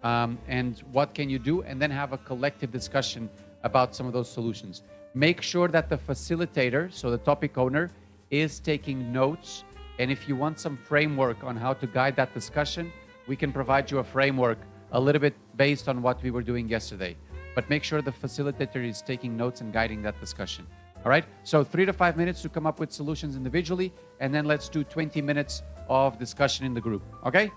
and what can you do, and then have a collective discussion about some of those solutions. Make sure that the facilitator, so the topic owner, is taking notes. And if you want some framework on how to guide that discussion, we can provide you a framework a little bit based on what we were doing yesterday. But make sure the facilitator is taking notes and guiding that discussion. All right? So 3 to 5 minutes to come up with solutions individually, and then let's do 20 minutes of discussion in the group. Okay?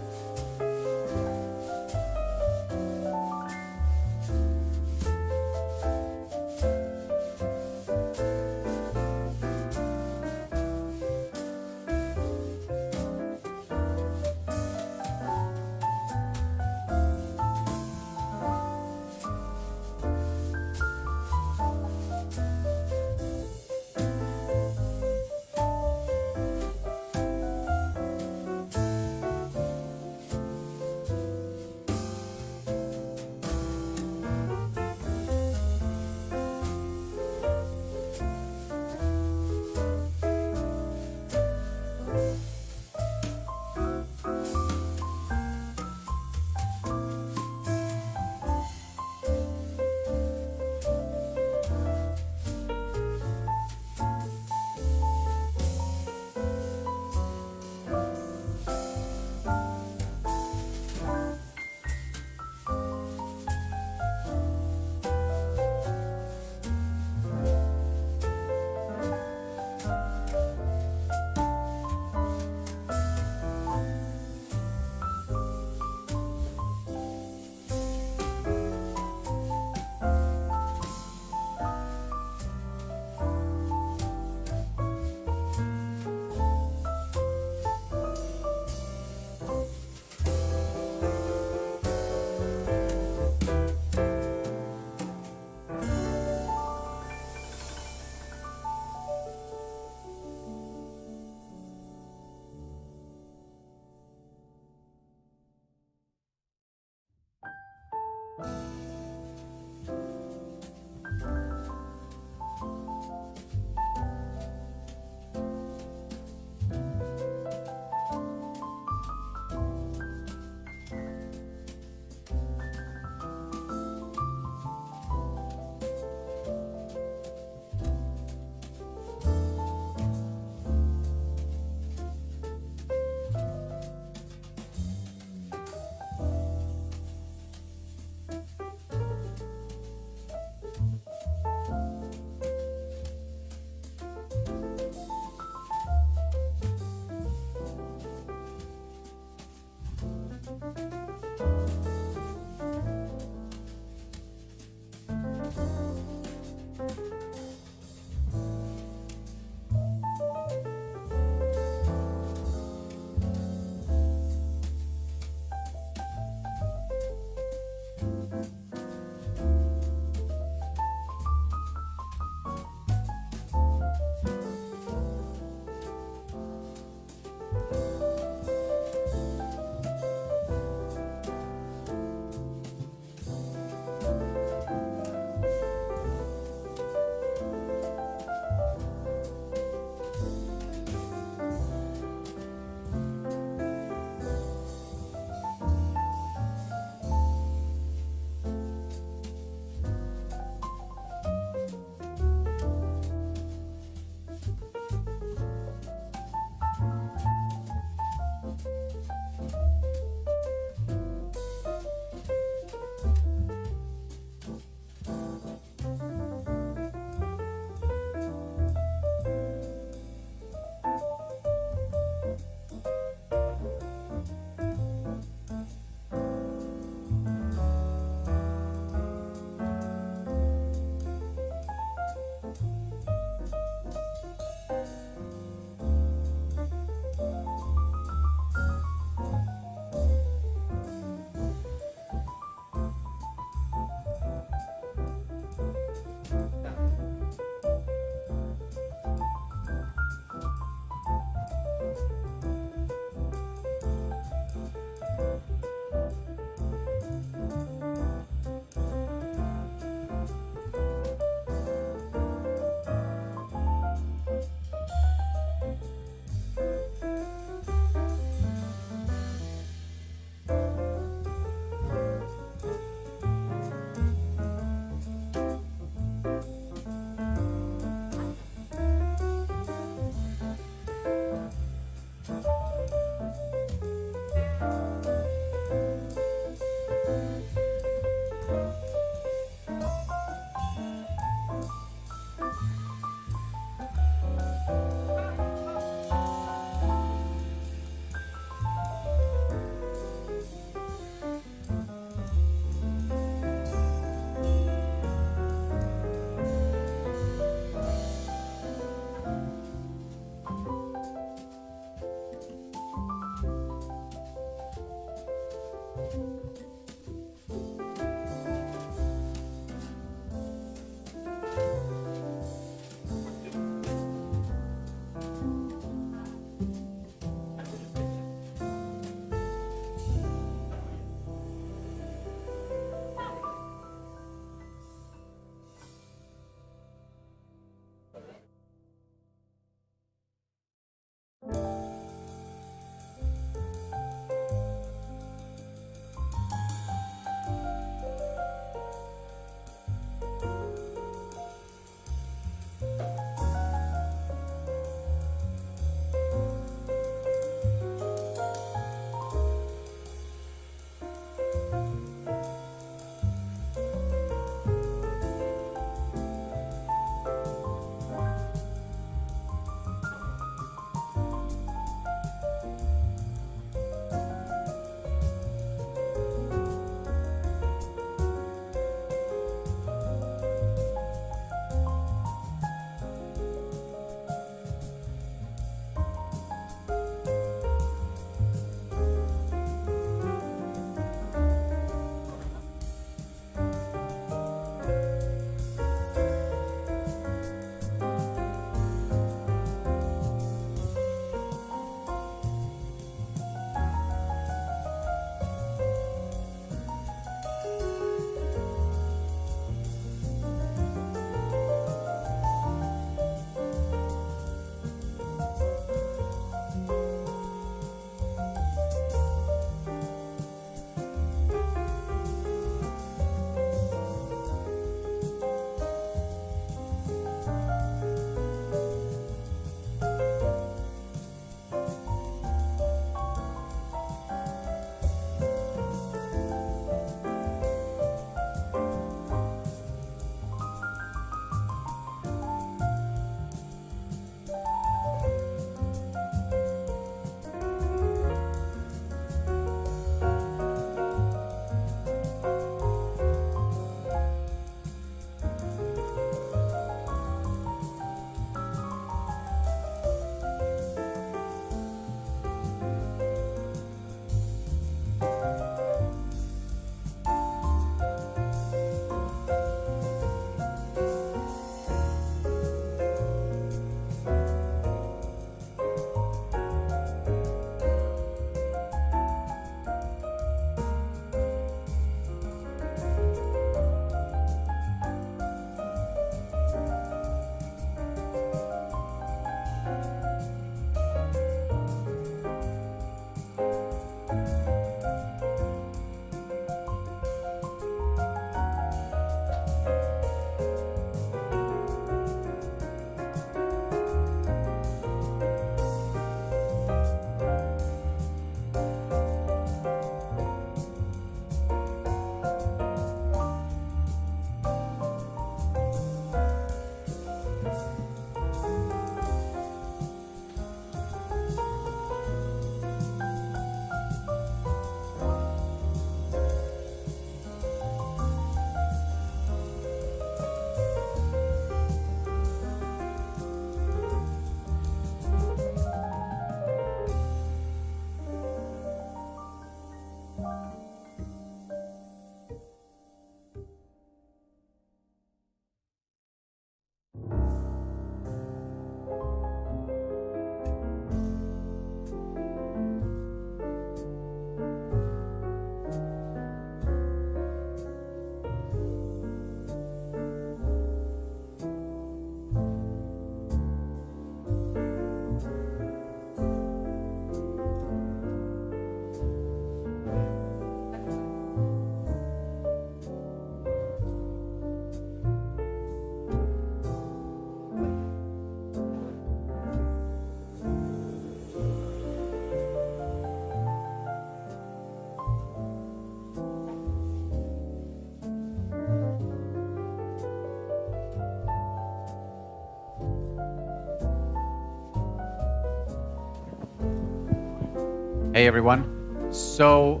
Hey everyone. So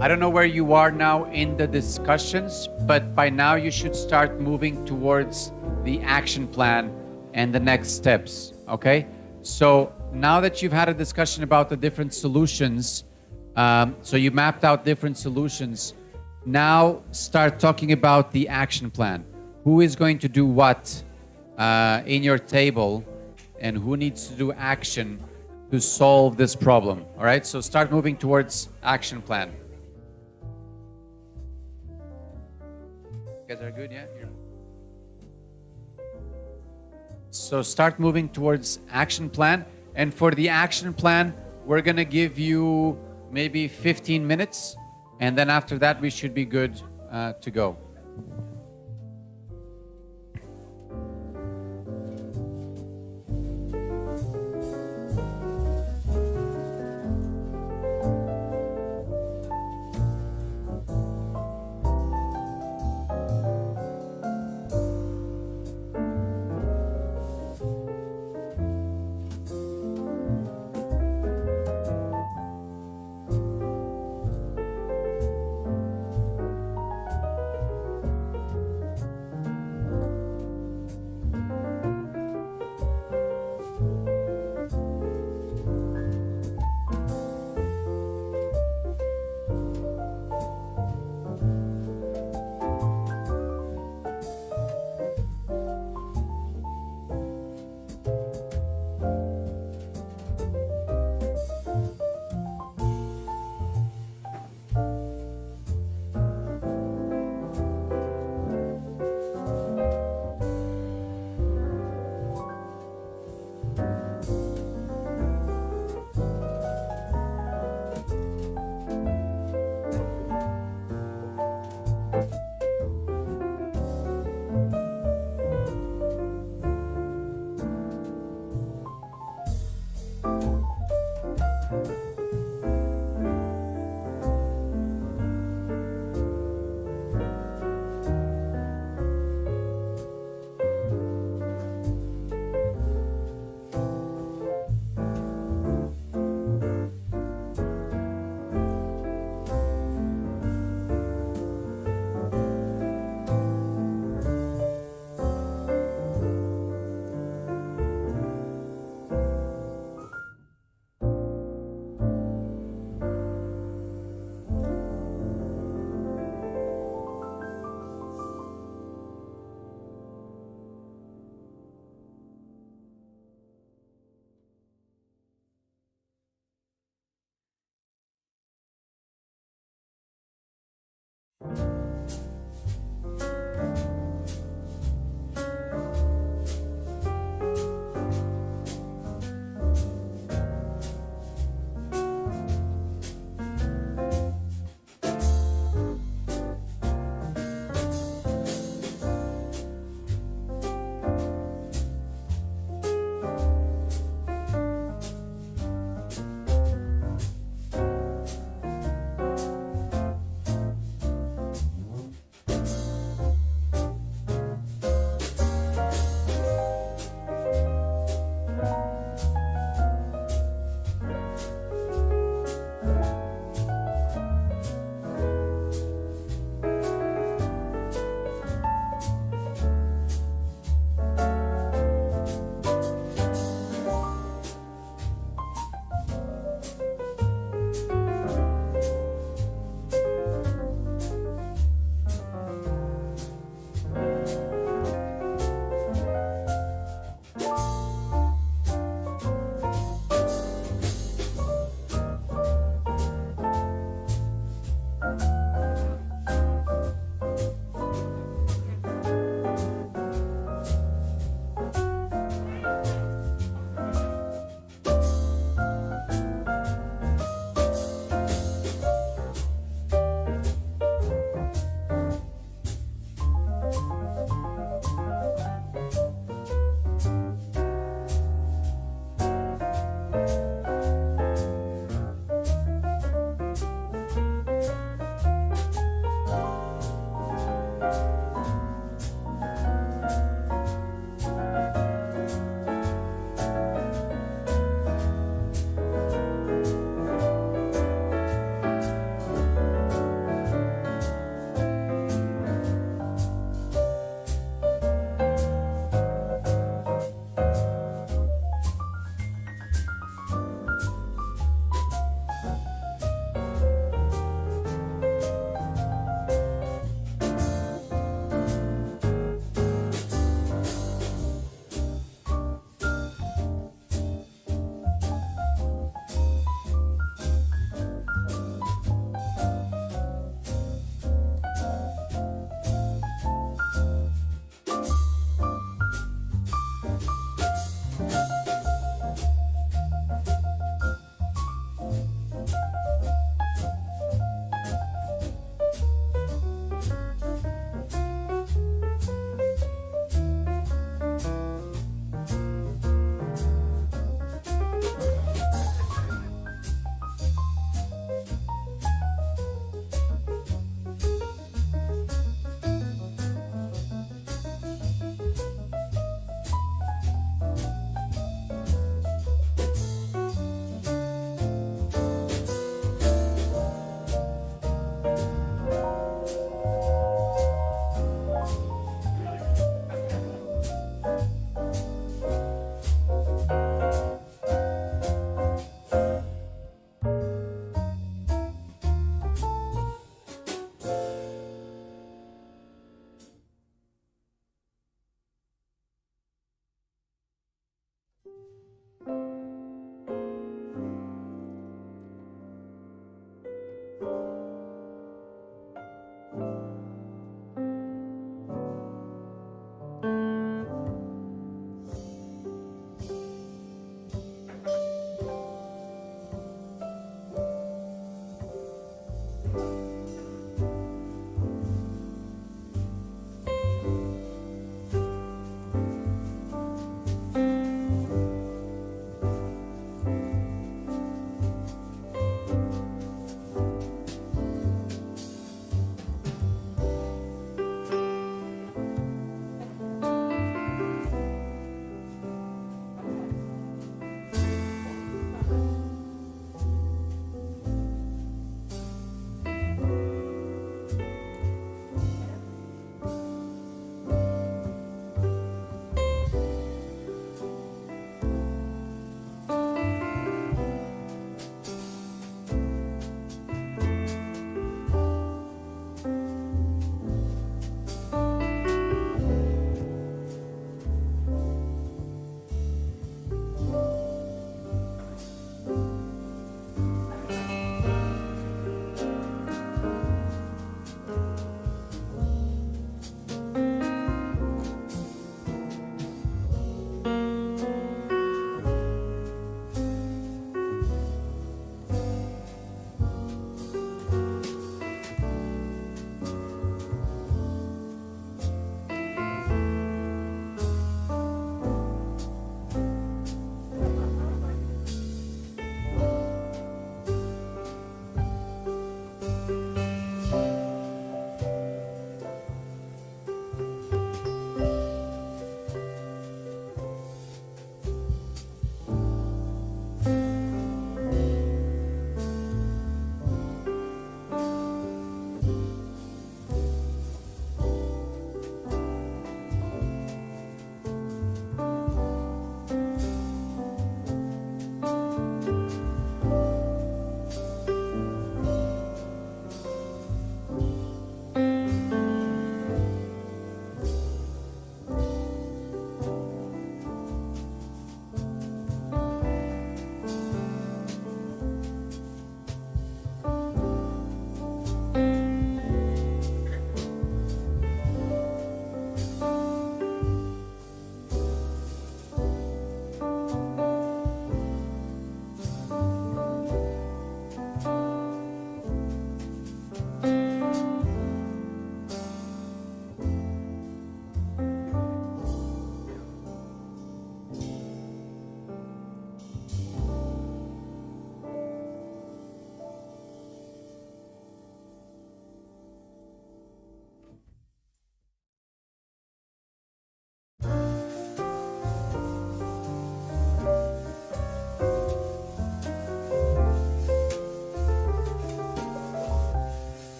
I don't know where you are now in the discussions, but by now you should start moving towards the action plan and the next steps. Okay? So now that you've had a discussion about the different solutions, so you mapped out different solutions, now start talking about the action plan. Who is going to do what in your table, and who needs to do action to solve this problem? All right, so start moving towards action plan. You guys are good, yeah? So start moving towards action plan. And for the action plan, we're gonna give you maybe 15 minutes. And then after that, we should be good to go.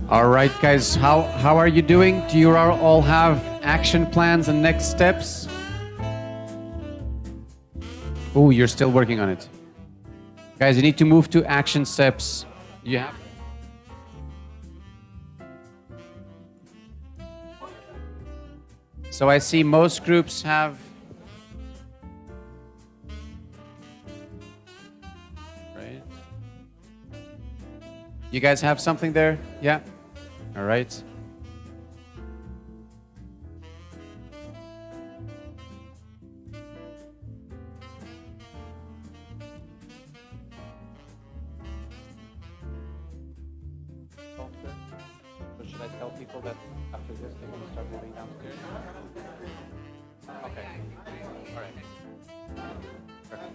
All right, guys, how are you doing? Do you all have action plans and next steps? Oh, you're still working on it. Guys, you need to move to action steps. You have. So I see most groups have. Right. You guys have something there? Yeah. All right. So should I tell people that after this they can start moving downstairs? Okay. All right. Perfect.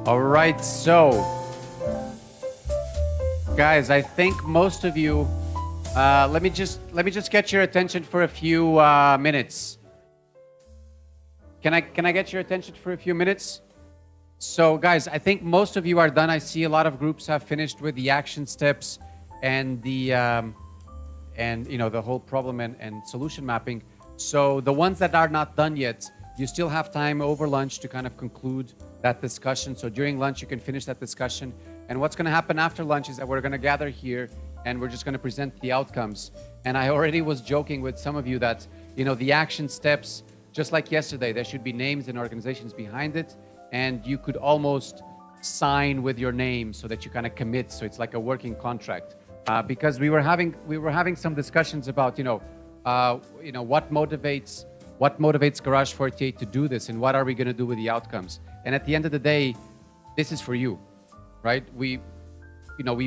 All right, so guys, I think most of you. Let me just get your attention for a few minutes. Can I get your attention for a few minutes? So guys, I think most of you are done. I see a lot of groups have finished with the action steps and the the whole problem and solution mapping. So the ones that are not done yet, you still have time over lunch to kind of conclude that discussion. So during lunch, you can finish that discussion. And what's going to happen after lunch is that we're going to gather here and we're just going to present the outcomes. And I already was joking with some of you that, the action steps, just like yesterday, there should be names and organizations behind it. And you could almost sign with your name so that you kind of commit. So it's like a working contract. Because we were having some discussions about what motivates Garage 48 to do this, and what are we going to do with the outcomes. And at the end of the day, this is for you, right? We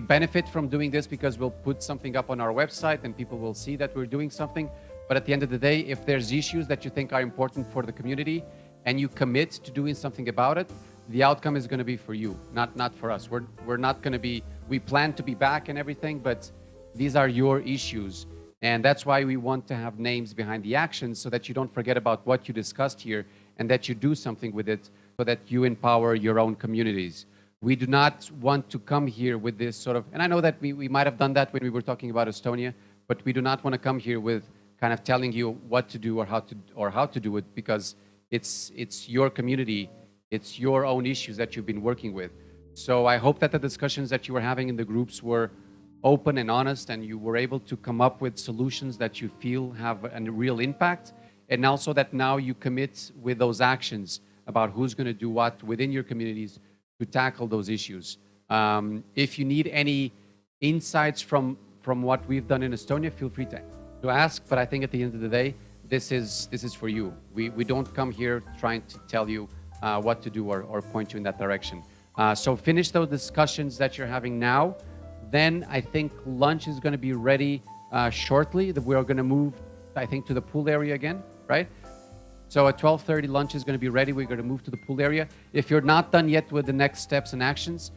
benefit from doing this because we'll put something up on our website and people will see that we're doing something. But at the end of the day, if there's issues that you think are important for the community and you commit to doing something about it, the outcome is going to be for you, not for us. We're not going to be. We plan to be back and everything, but these are your issues. And that's why we want to have names behind the actions so that you don't forget about what you discussed here and that you do something with it so that you empower your own communities. We do not want to come here with this sort of, and I know that we might have done that when we were talking about Estonia, but we do not want to come here with kind of telling you what to do or how to do it, because it's your community, it's your own issues that you've been working with. So I hope that the discussions that you were having in the groups were open and honest, and you were able to come up with solutions that you feel have a real impact, and also that now you commit with those actions about who's going to do what within your communities to tackle those issues. If you need any insights from what we've done in Estonia, feel free to ask, but I think at the end of the day, this is for you. We don't come here trying to tell you what to do or point you in that direction. So finish those discussions that you're having now. Then I think lunch is going to be ready shortly. We're going to move, I think, to the pool area again, right? So at 12:30, lunch is going to be ready. We're going to move to the pool area. If you're not done yet with the next steps and actions,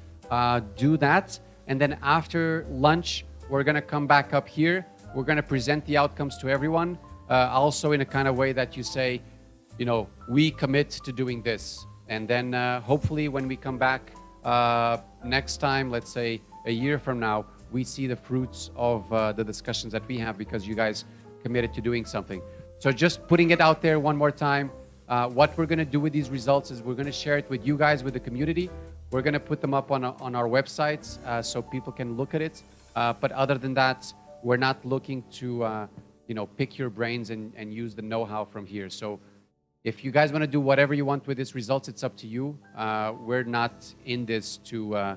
do that. And then after lunch, we're going to come back up here. We're going to present the outcomes to everyone, also in a kind of way that you say, we commit to doing this. And then hopefully when we come back next time, let's say a year from now, we see the fruits of the discussions that we have because you guys committed to doing something. So just putting it out there one more time, what we're going to do with these results is we're going to share it with you guys, with the community. We're going to put them up on our websites so people can look at it. But other than that, we're not looking to pick your brains and use the know-how from here. So if you guys want to do whatever you want with these results, it's up to you. We're not in this to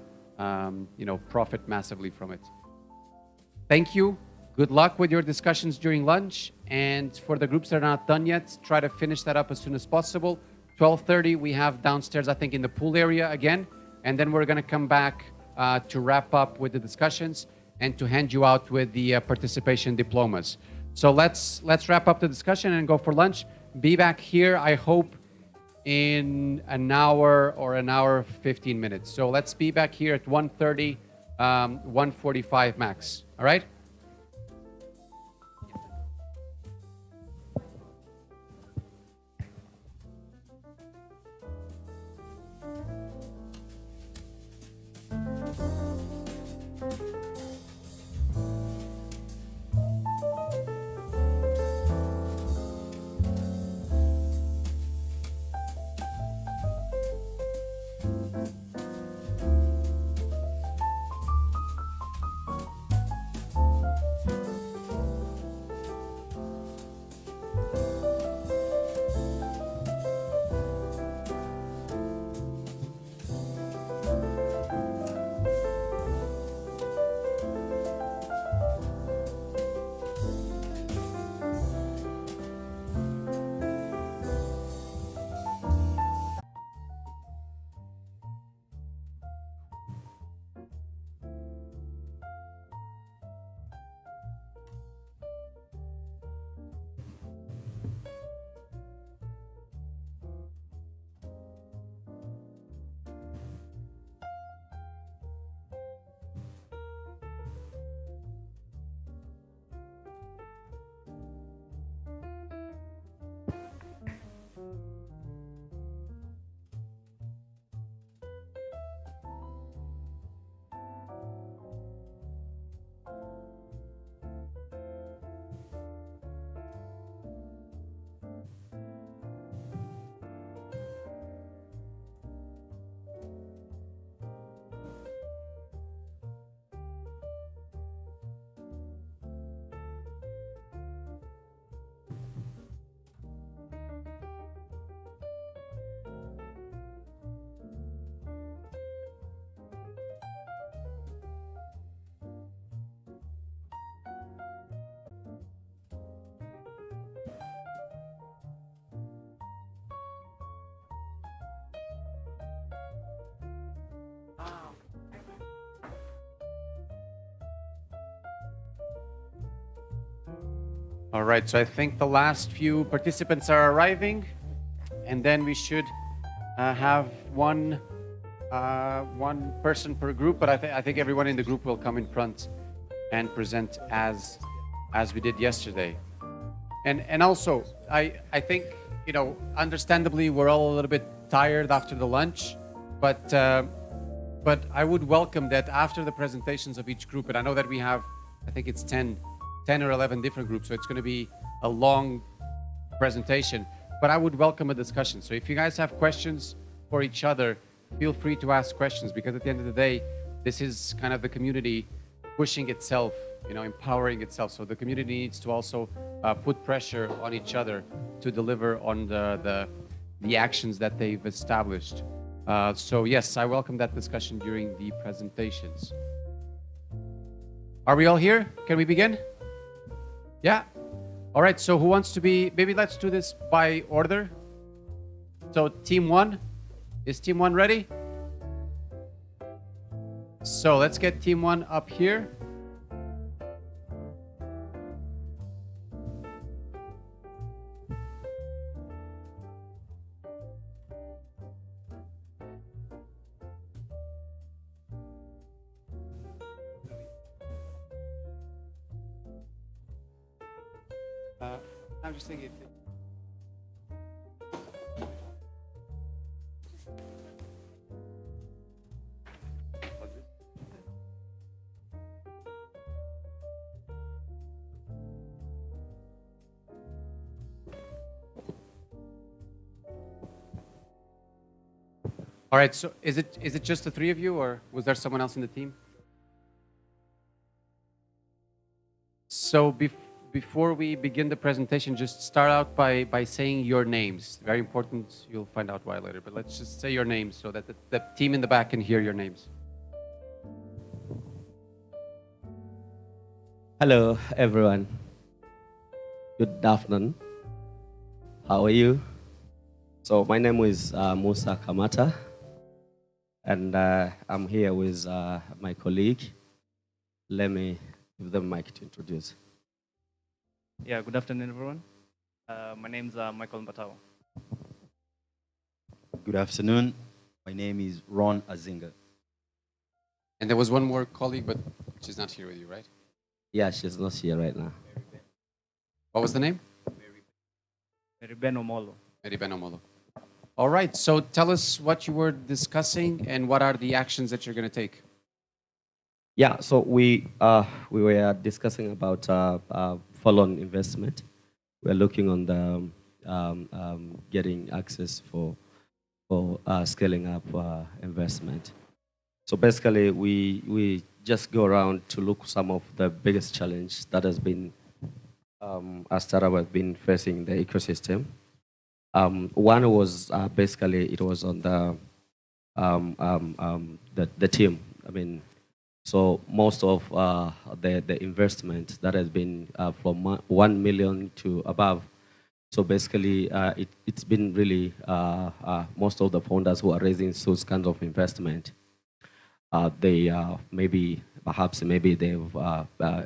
profit massively from it. Thank you. Good luck with your discussions during lunch. And for the groups that are not done yet, try to finish that up as soon as possible. 12:30, we have downstairs, I think, in the pool area again. And then we're going to come back to wrap up with the discussions and to hand you out with the participation diplomas. So let's wrap up the discussion and go for lunch. Be back here, I hope, in an hour or an hour 15 minutes. So let's be back here at 1:30, 1:45 max. All right? All right, so I think the last few participants are arriving, and then we should have one person per group, but I think everyone in the group will come in front and present as we did yesterday. And also, I think, you know, understandably, we're all a little bit tired after the lunch, but I would welcome that after the presentations of each group, and I know that we have, I think it's 10 or 11 different groups, so it's going to be a long presentation, but I would welcome a discussion. So if you guys have questions for each other, feel free to ask questions, because at the end of the day, this is kind of the community pushing itself, you know, empowering itself. So the community needs to also put pressure on each other to deliver on the actions that they've established. So yes, I welcome that discussion during the presentations. Are we all here? Can we begin? Yeah? All right, so who wants to be, maybe let's do this by order. So team one, is team one ready? So let's get team one up here. I'm just thinking. All right, so is it just the three of you, or was there someone else in the team? So before we begin the presentation, just start out by saying your names. Very important, you'll find out why later, but let's just say your names so that the team in the back can hear your names. Hello, everyone. Good afternoon. How are you? So my name is Musa Kamata, and I'm here with my colleague. Let me give them mic to introduce. Yeah, good afternoon, everyone. My name is Michael Mbatao. Good afternoon. My name is Ron Azinga. And there was one more colleague, but she's not here with you, right? Yeah, she's not here right now. What was the name? Meriben Omolo. Meriben Omolo. All right, so tell us what you were discussing and what are the actions that you're going to take. Yeah, so we were discussing about follow-on investment. We're looking on the getting access for scaling up investment. So basically, we just go around to look some of the biggest challenge that has been a startup has been facing the ecosystem. One was basically it was on the team. I mean, so most of the investment that has been from 1 million to above. So basically, it's been really most of the founders who are raising those kinds of investment. They maybe they've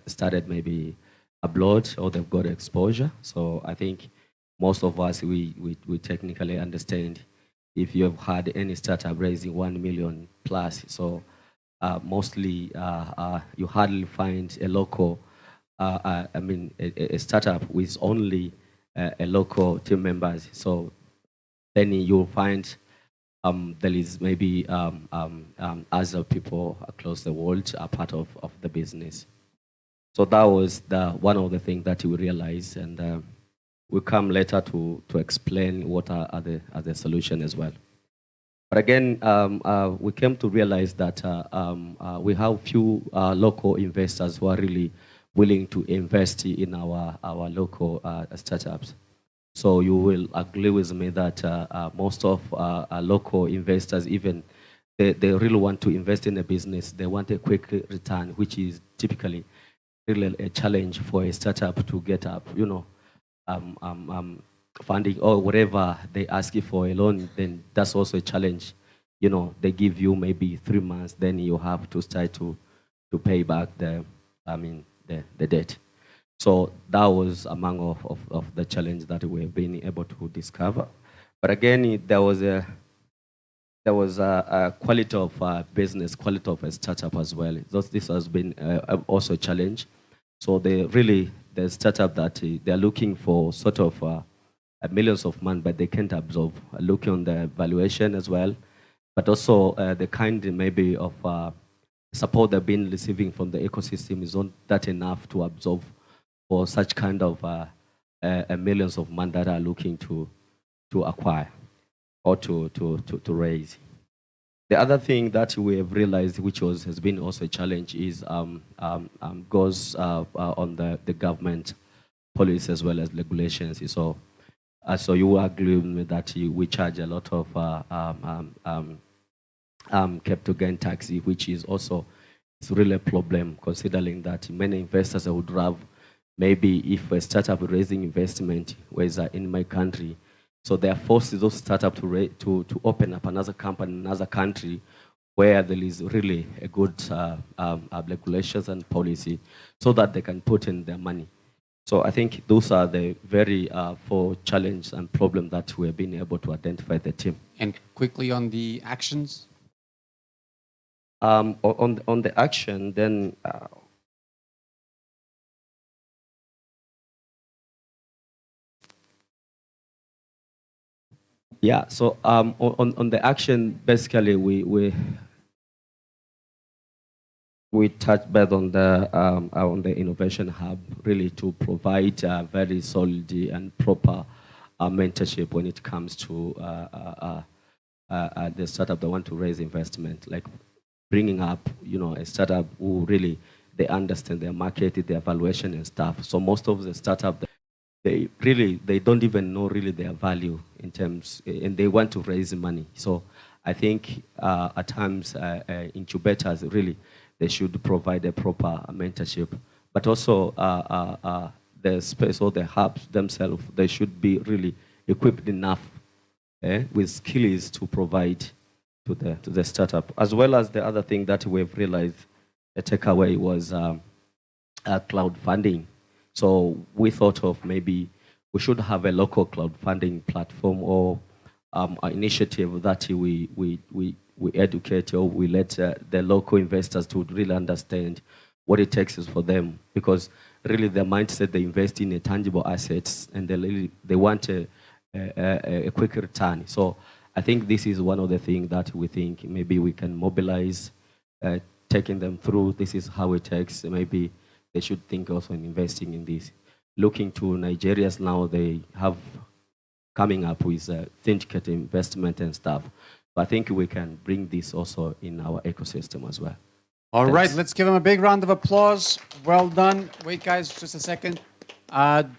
started maybe abroad or they've got exposure. So I think most of us we technically understand if you have had any startup raising 1 million plus. So mostly you hardly find a local, a startup with only a local team members. So then you'll find there is maybe other people across the world are part of the business. So that was one of the things that we realized, and we'll come later to explain what are the solution as well. But again, we came to realize that we have few local investors who are really willing to invest in our local startups. So you will agree with me that most of local investors, even they really want to invest in a business. They want a quick return, which is typically really a challenge for a startup to get up, funding or whatever they ask you for a loan, then that's also a challenge. They give you maybe 3 months, then you have to start to pay back the debt. So that was among of the challenge that we've been able to discover. But again, there was a quality of business, quality of a startup as well. This has been also a challenge. So the startup that they're looking for sort of millions of money, but they can't absorb. Looking on the valuation as well, but also the kind maybe of support they've been receiving from the ecosystem is not that enough to absorb for such kind of millions of money that are looking to acquire or to raise. The other thing that we have realized, which has been also a challenge, is goes on the government policy as well as regulations. So you agree with me that we charge a lot of capital gain tax, which is also it's really a problem, considering that many investors would have maybe if a startup raising investment, whereas in my country, so they are forced those startups to open up another company in another country where there is really a good regulations and policy so that they can put in their money. So I think those are the very four challenges and problems that we have been able to identify the team. And quickly on the actions. On the action, then yeah. So on the action, basically we touch base on the innovation hub, really to provide very solid and proper mentorship when it comes to the startup that want to raise investment, like bringing up a startup who really they understand their market, their valuation and stuff. So most of the startup they don't even know really their value in terms, and they want to raise money. So I think at times incubators really they should provide a proper mentorship, but also the space or the hubs themselves, they should be really equipped enough with skills to provide to the startup, as well as the other thing that we've realized a takeaway was crowdfunding. So we thought of maybe we should have a local crowdfunding platform or an initiative that we educate or we let the local investors to really understand what it takes is for them, because really their mindset, they invest in tangible assets and they want a quick return. So I think this is one of the things that we think maybe we can mobilize, taking them through. This is how it takes. Maybe they should think also in investing in this. Looking to Nigerians now, they have coming up with syndicate investment and stuff. But I think we can bring this also in our ecosystem as well. All Thanks. right, let's give them a big round of applause. Well done. Wait, guys, just a second.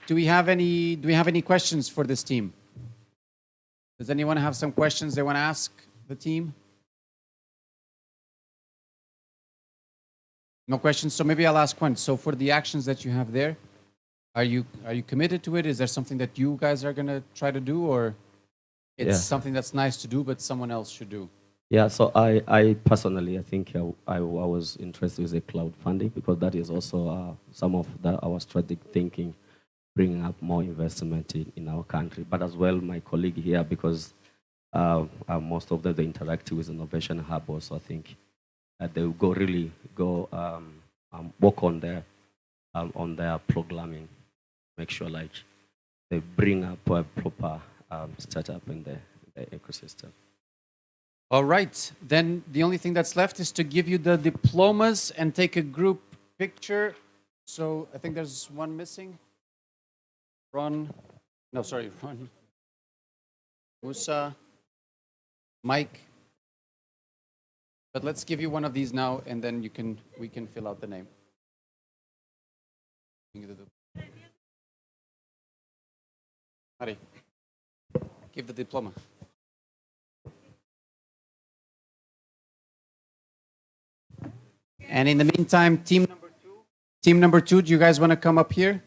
Do we have any questions for this team? Does anyone have some questions they want to ask the team? No questions. So maybe I'll ask one. So for the actions that you have there, are you committed to it? Is there something that you guys are gonna try to do, or it's something that's nice to do but someone else should do? Yeah, so I personally, I think I was interested with the crowdfunding because that is also some of our strategic thinking, bringing up more investment in our country. But as well, my colleague here, because most of them they interact with Innovation Hub also, I think they will really work on their programming, make sure like they bring up a proper startup in the ecosystem. All right, then the only thing that's left is to give you the diplomas and take a group picture. So I think there's one missing. Ron, Musa, Mike. But let's give you one of these now, and then we can fill out the name. Hari, give the diploma. And in the meantime, team number two, do you guys want to come up here?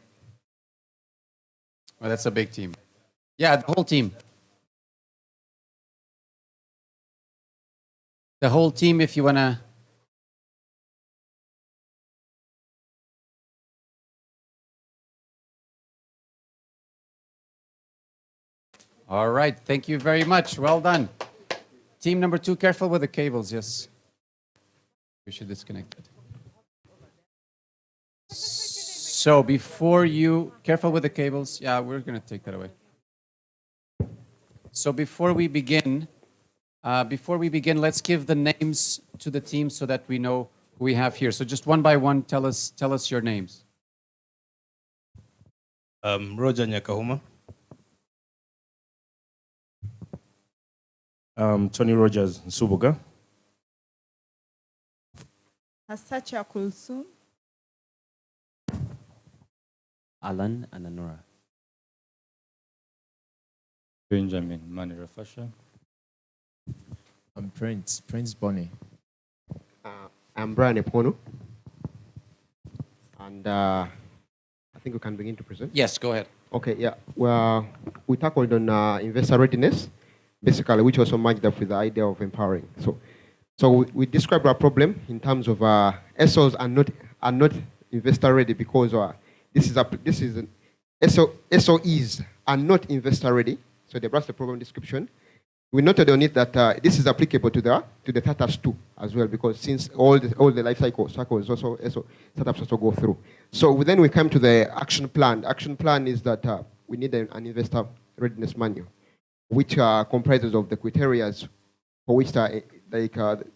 Well, that's a big team. Yeah, the whole team. The whole team, if you want to. All right, thank you very much. Well done. Team number 2, careful with the cables, yes. We should disconnect it. So before you, careful with the cables. Yeah, we're going to take that away. So before we begin, let's give the names to the team so that we know who we have here. So just one by one, tell us your names. Roger Nyakahuma. Tony Rogers Nsubuga. Hasacha Kulsum. Alan and Anura. Benjamin Manirafasha. I'm Prince Bonnie. I'm Brian Epono. And I think we can begin to present. Yes, go ahead. Okay, yeah. Well, we tackled on investor readiness, basically, which also matched up with the idea of empowering. So we described our problem in terms of SOs are not investor ready because SOEs are not investor ready. So they brought the problem description. We noted on it that this is applicable to the startups too as well, because since all the life cycles also startups also go through. So we come to the action plan. The action plan is that we need an investor readiness manual, which comprises of the criteria for which the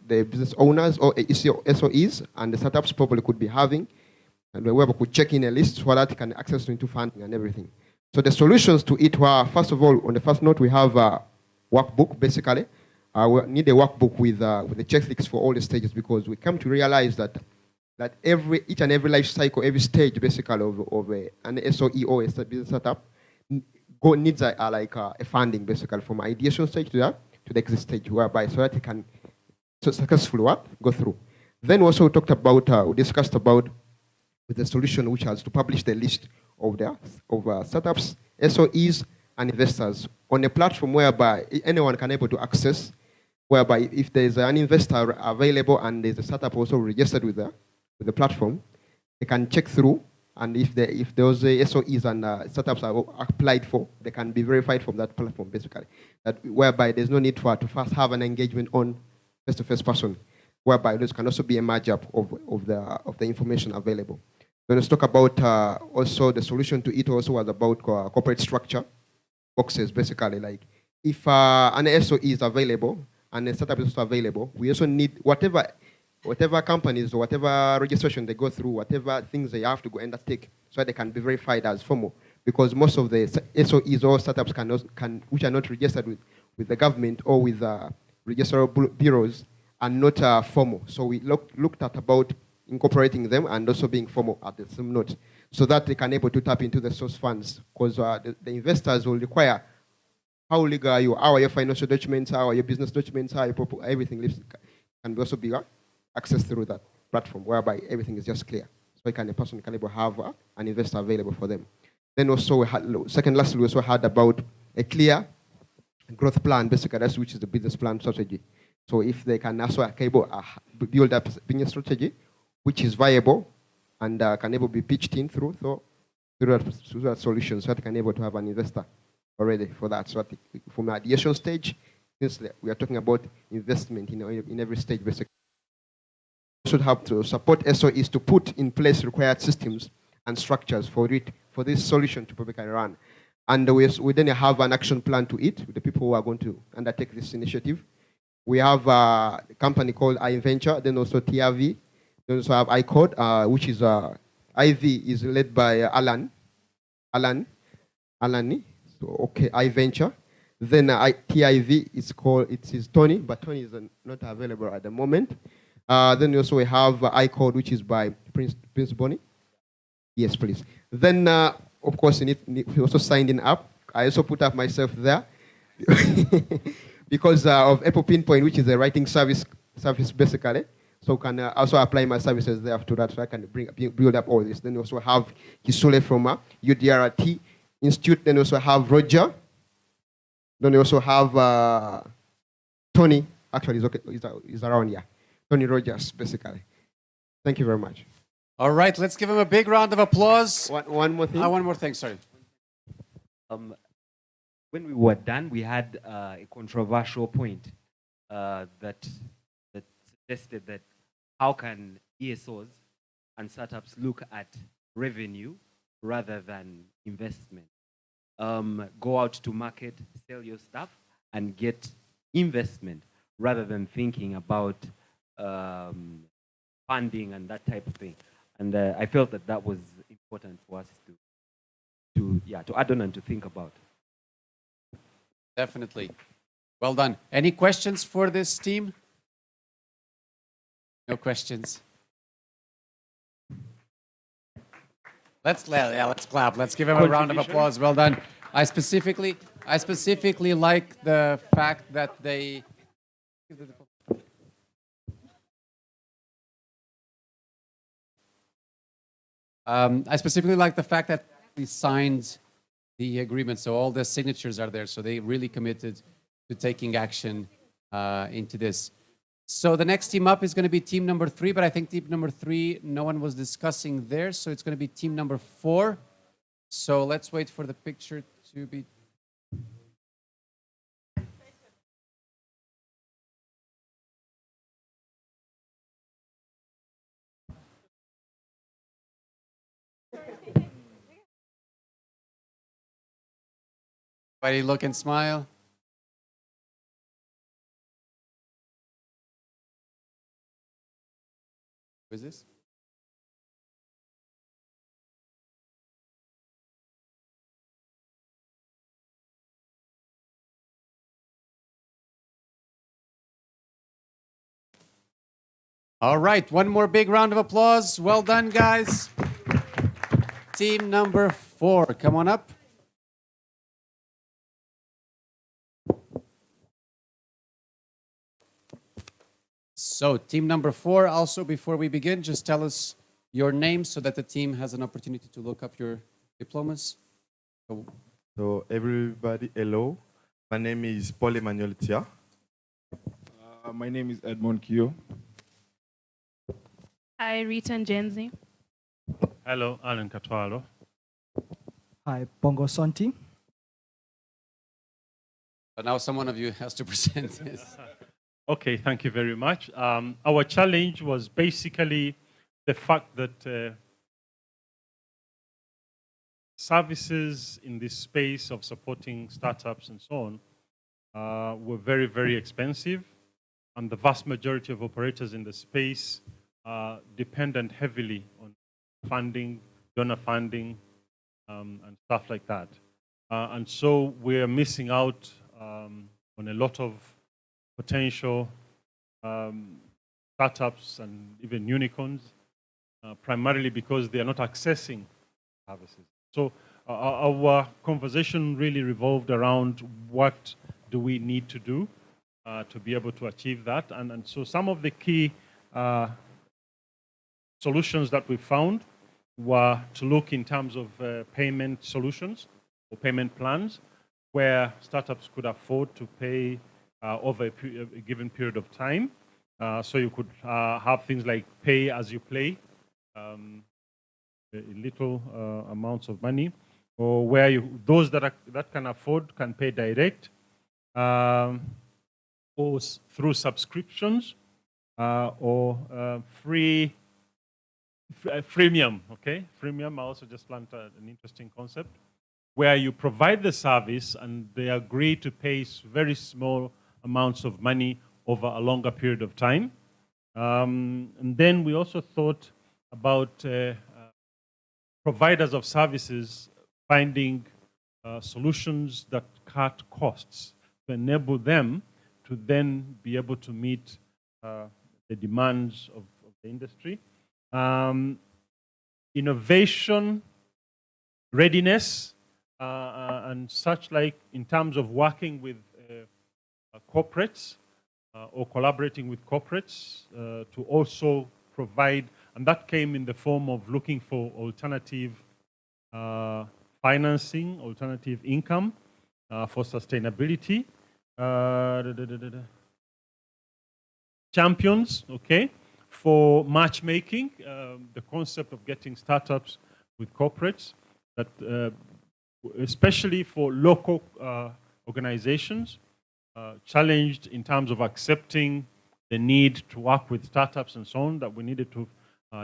business owners or SOEs and the startups probably could be having, and we could check in a list so that can access into funding and everything. So the solutions to it were, first of all, on the first note, we have a workbook, basically. We need a workbook with the checklists for all the stages, because we come to realize that each and every life cycle, every stage, basically, of an SOE or a business startup needs a funding, basically, from ideation stage to the exit stage, whereby so that it can successfully go through. Then also we discussed about with the solution, which has to publish the list of startups, SOEs, and investors on a platform whereby anyone can able to access, whereby if there's an investor available and there's a startup also registered with the platform, they can check through, and if those SOEs and startups are applied for, they can be verified from that platform, basically. Whereby there's no need to first have an engagement on face-to-face person, whereby this can also be a merge up of the information available. Then let's talk about also the solution to it also was about corporate structure boxes, basically. Like if an SOE is available and a startup is also available, we also need whatever companies or whatever registration they go through, whatever things they have to go undertake, so they can be verified as formal. Because most of the SOEs or startups which are not registered with the government or with registrar bureaus are not formal. So we looked at about incorporating them and also being formal at the same note, so that they can able to tap into the source funds, because the investors will require how legal are you, how are your financial documents, how are your business documents, how everything can also be accessed through that platform, whereby everything is just clear. So a person can able have an investor available for them. Then also we had, lastly, we also had about a clear growth plan, basically, that's which is the business plan strategy. So if they can also build up a business strategy which is viable and can able be pitched in through that solution, so that can able to have an investor already for that. So that from the ideation stage, since we are talking about investment in every stage, basically, we should have to support SOEs to put in place required systems and structures for this solution to probably run. And we then have an action plan to it with the people who are going to undertake this initiative. We have a company called iVenture, then also TRV. Then also have iCode, which is IV is led by Alani. So okay, iVenture. Then TIV is Tony, but Tony is not available at the moment. Then also we have iCode, which is by Prince Bonnie. Yes, please. Then of course we also signed in up. I also put up myself there because of Apple Pinpoint, which is a writing service basically. So can also apply my services there after that, so I can build up all this. Then we also have Kisule from UDRT Institute. Then we also have Roger. Then we also have Tony. Actually, he's around here. Tony Rogers, basically. Thank you very much. All right, let's give him a big round of applause. One more thing. One more thing, sorry. when we were done, we had a controversial point that suggested that how can ESOs and startups look at revenue rather than investment? Go out to market, sell your stuff, and get investment rather than thinking about funding and that type of thing. And I felt that that was important for us to add on and to think about. Definitely. Well done. Any questions for this team? No questions. Let's clap. Let's give him a round of applause. Well done. I specifically like the fact that they I specifically like the fact that they signed the agreement, so all the signatures are there. So they really committed to taking action into this. So the next team up is going to be team number 3, but I think team number 3, no one was discussing there. So it's going to be team number 4. So let's wait for the picture to be. Everybody look and smile. Who is this? All right, one more big round of applause. Well done, guys. Team number 4, come on up. So team number 4, also before we begin, just tell us your name so that the team has an opportunity to look up your diplomas. So everybody, hello. My name is Paul Emmanuel Tia. My name is Edmond Kyo. Hi, Rita Njenzi. Hello, Alan Katwalo. Hi, Pongo Sonti. So now someone of you has to present this. Okay, thank you very much. Our challenge was basically the fact that services in this space of supporting startups and so on were very, very expensive. And the vast majority of operators in the space are dependent heavily on funding, donor funding, and stuff like that. And so we're missing out on a lot of potential startups and even unicorns, primarily because they are not accessing services. So our conversation really revolved around what do we need to do to be able to achieve that. And so some of the key solutions that we found were to look in terms of payment solutions or payment plans where startups could afford to pay over a given period of time. So you could have things like pay as you play, little amounts of money, or where those that can afford can pay direct, or through subscriptions, or freemium. Okay, freemium. I also just learned an interesting concept where you provide the service and they agree to pay very small amounts of money over a longer period of time. And then we also thought about providers of services finding solutions that cut costs to enable them to then be able to meet the demands of the industry. Innovation, readiness, and such like in terms of working with corporates or collaborating with corporates to also provide, and that came in the form of looking for alternative financing, alternative income for sustainability. Champions, okay, for matchmaking, the concept of getting startups with corporates, that especially for local organizations, challenged in terms of accepting the need to work with startups and so on, that we needed to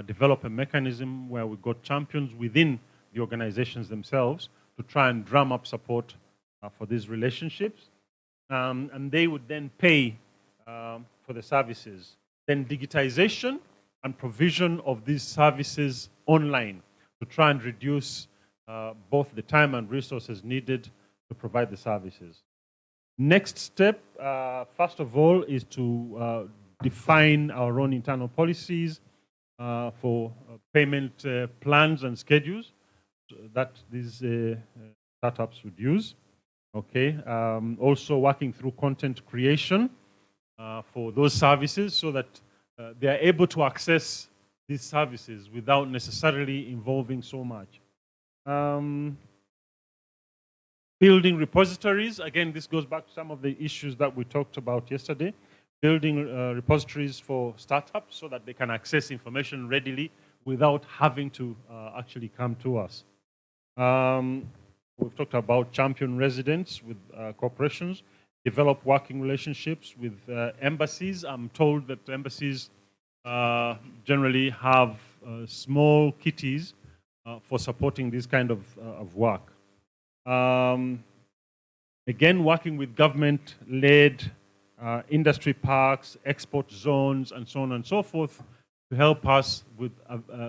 develop a mechanism where we got champions within the organizations themselves to try and drum up support for these relationships. And they would then pay for the services. Then digitization and provision of these services online to try and reduce both the time and resources needed to provide the services. Next step, first of all, is to define our own internal policies for payment plans and schedules that these startups would use. Okay. Also working through content creation for those services so that they are able to access these services without necessarily involving so much. Building repositories. Again, this goes back to some of the issues that we talked about yesterday. Building repositories for startups so that they can access information readily without having to actually come to us. We've talked about champion residents with corporations, develop working relationships with embassies. I'm told that embassies generally have small kitties for supporting this kind of work. Again, working with government-led industry parks, export zones, and so on and so forth to help us with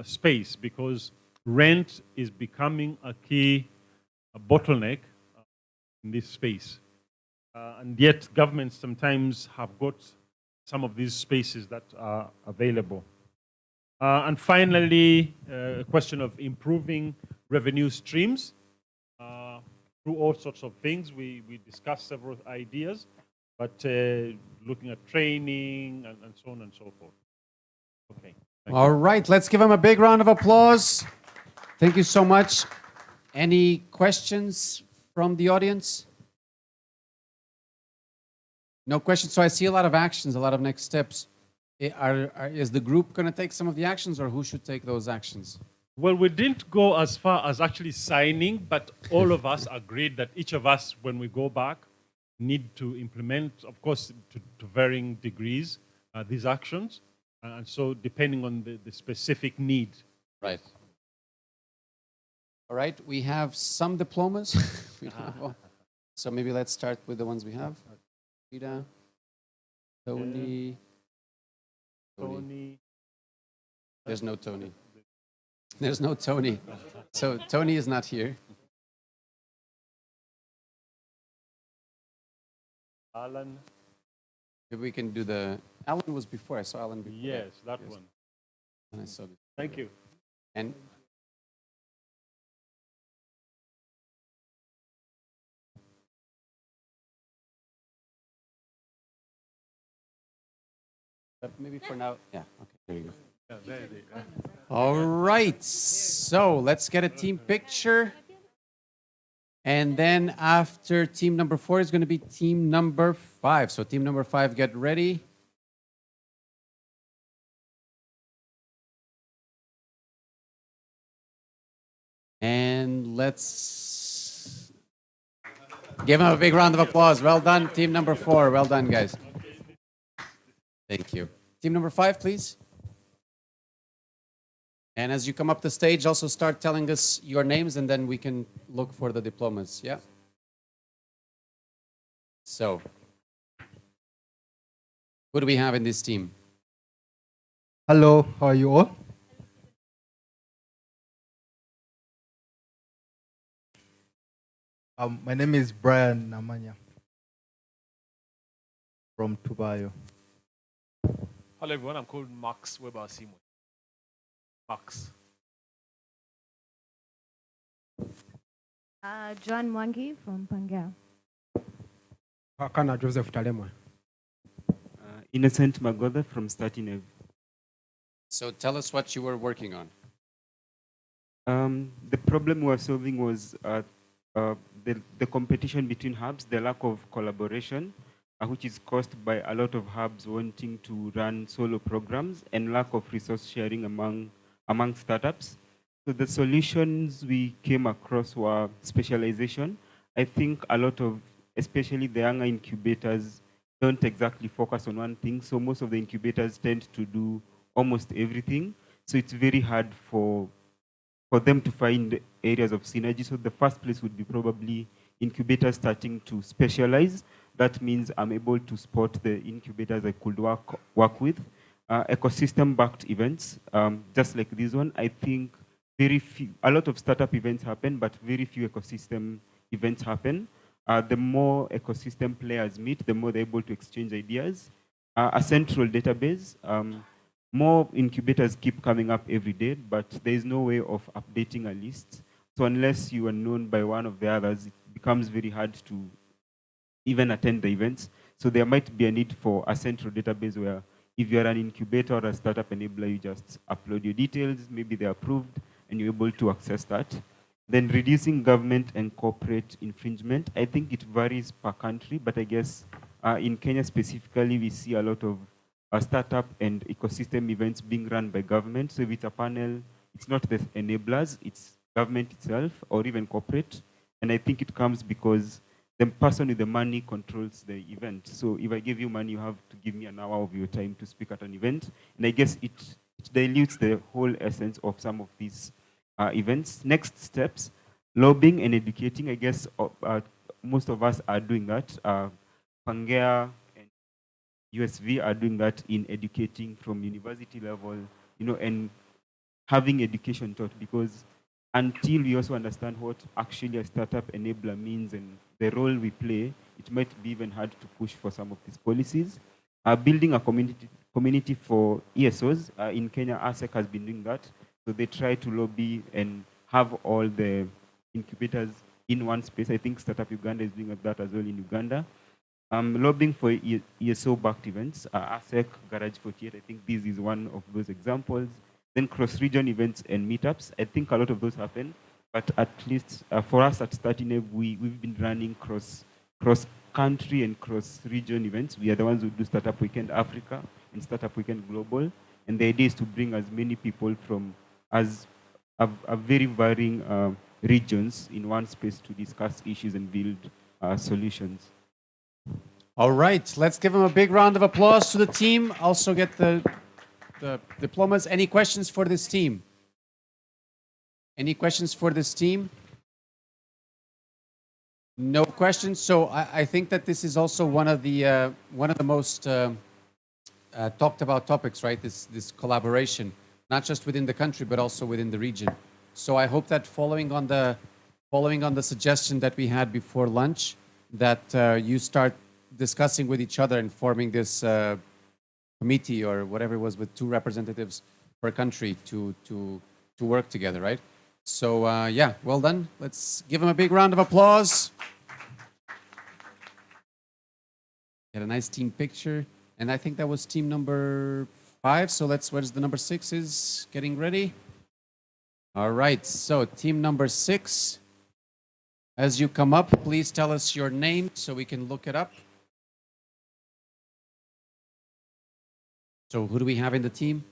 space, because rent is becoming a key bottleneck in this space. And yet governments sometimes have got some of these spaces that are available. And finally, a question of improving revenue streams through all sorts of things. We discussed several ideas, but looking at training and so on and so forth. Okay. All right, let's give them a big round of applause. Thank you so much. Any questions from the audience? No questions. So I see a lot of actions, a lot of next steps. Is the group going to take some of the actions, or who should take those actions? Well, we didn't go as far as actually signing, but all of us agreed that each of us, when we go back, need to implement, of course, to varying degrees, these actions. And so depending on the specific need. Right. All right, we have some diplomas. We don't have all. So maybe let's start with the ones we have. Rita, Tony. Tony. There's no Tony. There's no Tony. So Tony is not here. Alan. Maybe we can do the... Alan was before. I saw Alan before. Yes, that one. And I saw this. Thank you. And maybe for now, yeah, okay, there you go. Yeah, there it is. All right, so let's get a team picture. And then after team number 4 is going to be team number 5. So team number 5, get ready. And let's give them a big round of applause. Well done, team number 4. Well done, guys. Thank you. Team number 5, please. And as you come up the stage, also start telling us your names, and then we can look for the diplomas. Yeah? So, who do we have in this team? Hello, how are you all? My name is Brian Namanya from Tubayo. Hello everyone, I'm called Max Weber Simon. Max. Joan Mwangi from Pangea. Hakana Joseph Talemwe. Innocent Magoda from Statinev. So tell us what you were working on. The problem we were solving was the competition between hubs, the lack of collaboration, which is caused by a lot of hubs wanting to run solo programs, and lack of resource sharing among startups. So the solutions we came across were specialization. I think a lot of especially the younger incubators, don't exactly focus on one thing. So most of the incubators tend to do almost everything. So it's very hard for them to find areas of synergy. So the first place would be probably incubators starting to specialize. That means I'm able to spot the incubators I could work with. Ecosystem-backed events, just like this one. I think a lot of startup events happen, but very few ecosystem events happen. The more ecosystem players meet, the more they're able to exchange ideas. A central database. More incubators keep coming up every day, but there is no way of updating a list. So unless you are known by one of the others, it becomes very hard to even attend the events. So there might be a need for a central database where if you're an incubator or a startup enabler, you just upload your details, maybe they're approved, and you're able to access that. Then reducing government and corporate infringement. I think it varies per country, but I guess in Kenya specifically, we see a lot of startup and ecosystem events being run by government. So if it's a panel, it's not the enablers, it's government itself or even corporate. And I think it comes because the person with the money controls the event. So if I give you money, you have to give me an hour of your time to speak at an event. And I guess it dilutes the whole essence of some of these events. Next steps, lobbying and educating. I guess most of us are doing that. Pangea and USV are doing that in educating from university level, and having education taught, because until we also understand what actually a startup enabler means and the role we play, it might be even hard to push for some of these policies. Building a community for ESOs. In Kenya, ASEC has been doing that. So they try to lobby and have all the incubators in one space. I think Startup Uganda is doing that as well in Uganda. Lobbying for ESO-backed events. ASEC, Garage 48, I think this is one of those examples. Then cross-region events and meetups. I think a lot of those happen, but at least for us at Startineb, we've been running cross-country and cross-region events. We are the ones who do Startup Weekend Africa and Startup Weekend Global. And the idea is to bring as many people from a very varying regions in one space to discuss issues and build solutions. All right, let's give them a big round of applause to the team. Also get the diplomas. Any questions for this team? Any questions for this team? No questions. So I think that this is also one of the most talked about topics, right? This collaboration, not just within the country but also within the region. So I hope that following on the suggestion that we had before lunch, that you start discussing with each other and forming this committee or whatever it was with 2 representatives per country to work together, right? So yeah, well done. Let's give them a big round of applause. Get a nice team picture. And I think that was team number 5. So where's the number 6 is getting ready. All right, so team number 6. As you come up, please tell us your name so we can look it up. So who do we have in the team?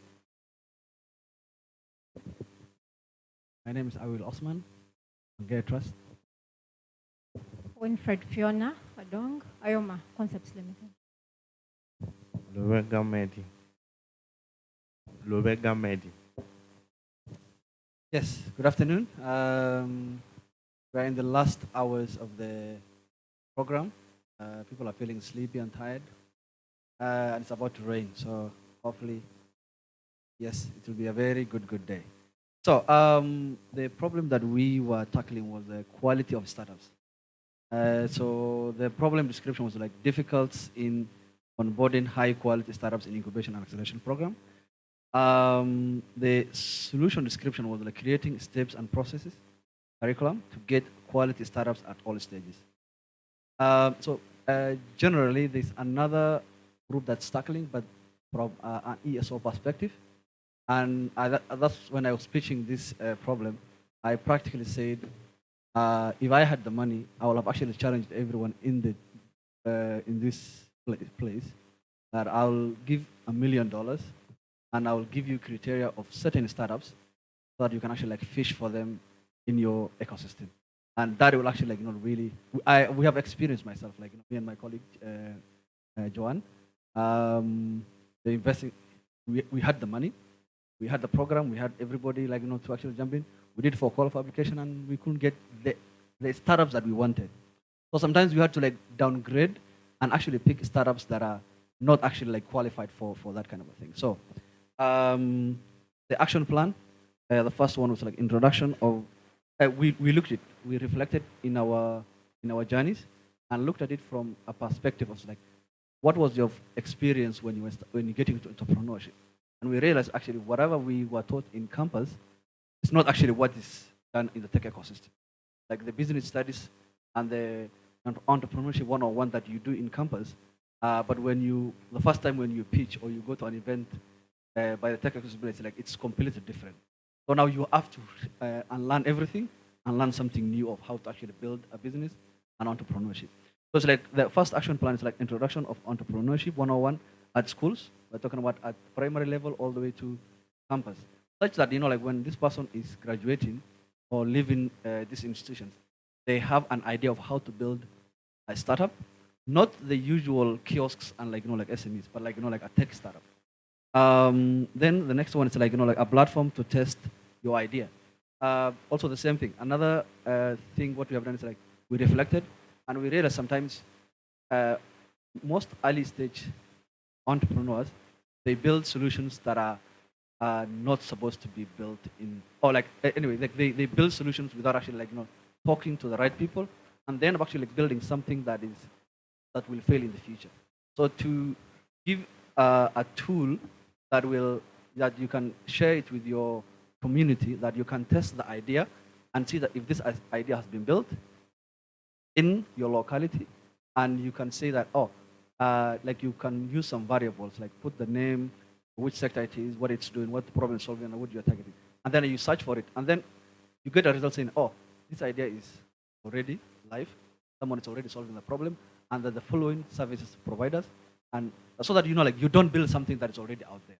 My name is Awil Osman, Gay Trust. Winfred Fiona Adong, Ayoma Concepts Limited. Lobega Medi. Yes, good afternoon. We're in the last hours of the program. People are feeling sleepy and tired. And it's about to rain, so hopefully, yes, it will be a very good day. So the problem that we were tackling was the quality of startups. So the problem description was like difficult in onboarding high quality startups in incubation and acceleration program. The solution description was like creating steps and processes, curriculum to get quality startups at all stages. Generally, there's another group that's tackling, but from an ESO perspective. And that's when I was pitching this problem, I practically said, if I had the money, I would have actually challenged everyone in this place that I'll give $1 million and I will give you criteria of certain startups so that you can actually like fish for them in your ecosystem. and that will actually really. We have experienced myself, me and my colleague Joanne. The investing, we had the money, we had the program, we had everybody to actually jump in. We did for call for application, and we couldn't get the startups that we wanted. So sometimes we had to downgrade and actually pick startups that are not actually qualified for that kind of a thing. So the action plan, the first one was introduction of. We looked at it, we reflected in our journeys, and looked at it from a perspective of what was your experience when you get into entrepreneurship, and we realized actually whatever we were taught in campus is not actually what is done in the tech ecosystem. Like the business studies and the entrepreneurship 101 that you do in campus, but the first time when you pitch or you go to an event by the tech ecosystem, it's completely different. So now you have to unlearn everything and learn something new of how to actually build a business and entrepreneurship. So it's the first action plan is introduction of entrepreneurship 101 at schools. We're talking about at primary level all the way to campus. Such that, when this person is graduating or leaving these institutions, they have an idea of how to build a startup, not the usual kiosks and SMEs, but a tech startup. Then the next one is a platform to test your idea. Also the same thing. Another thing what we have done is we reflected and we realized sometimes most early stage entrepreneurs, they build solutions that are not supposed to be built in, or anyway, they build solutions without actually talking to the right people, and then actually building something that will fail in the future. So to give a tool that you can share it with your community, that you can test the idea and see that if this idea has been built in your locality, and you can say that you can use some variables, put the name, which sector it is, what it's doing, what the problem is solving, and what you're targeting, and then you search for it, and then you get a result saying, this idea is already live, someone is already solving the problem, and that the following services providers, and so that you don't build something that is already out there.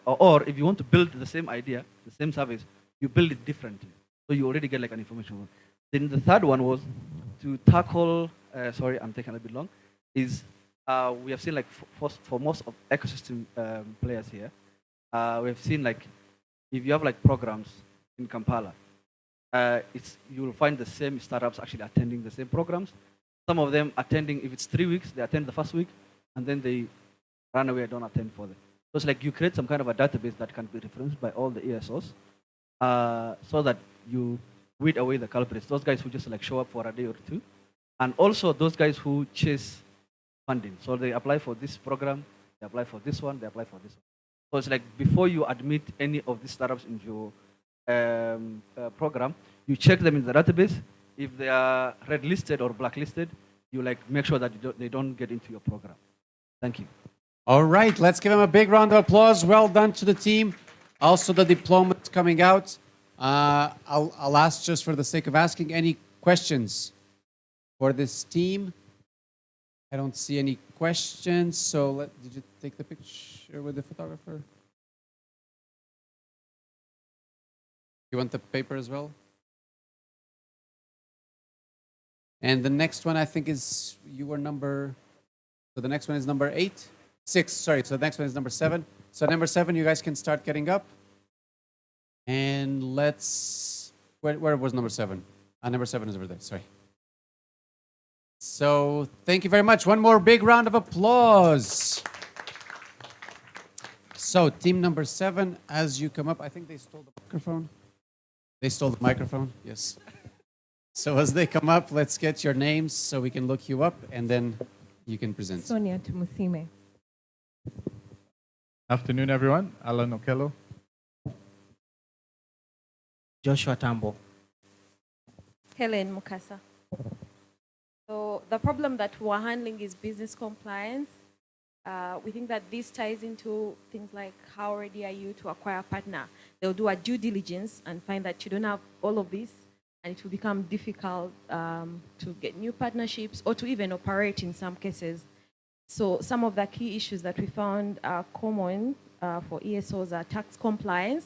Or if you want to build the same idea, the same service, you build it differently. So you already get an information. Then the third one was to tackle, sorry, I'm taking a bit long, is we have seen for most of ecosystem players here, we have seen if you have programs in Kampala, you will find the same startups actually attending the same programs. Some of them attending, if it's 3 weeks, they attend the first week, and then they run away and don't attend for them. So it's you create some kind of a database that can be referenced by all the ESOs, so that you weed away the culprits, those guys who just show up for a day or two, and also those guys who chase funding. So they apply for this program, they apply for this one, they apply for this one. So it's before you admit any of these startups into your program, you check them in the database. If they are red listed or blacklisted, you make sure that they don't get into your program. Thank you. All right, let's give them a big round of applause. Well done to the team. Also, the diploma's coming out. I'll ask, just for the sake of asking, any questions for this team? I don't see any questions. So did you take the picture with the photographer? You want the paper as well? And the next one, I think, is you were number. So the next one is number 6. Sorry. So the next one is number 7. So number 7, you guys can start getting up. And let's. Where was number 7? Number 7 is over there. Sorry. So thank you very much. One more big round of applause. So team number 7, as you come up, I think they stole the microphone. They stole the microphone. Yes. So as they come up, let's get your names so we can look you up, and then you can present. Sonia Tumusime. Afternoon, everyone. Alan Okello. Joshua Tambo. Helen Mukasa. So the problem that we're handling is business compliance. We think that this ties into things like how ready are you to acquire a partner. They'll do a due diligence and find that you don't have all of this, and it will become difficult to get new partnerships or to even operate in some cases. So some of the key issues that we found are common for ESOs are tax compliance,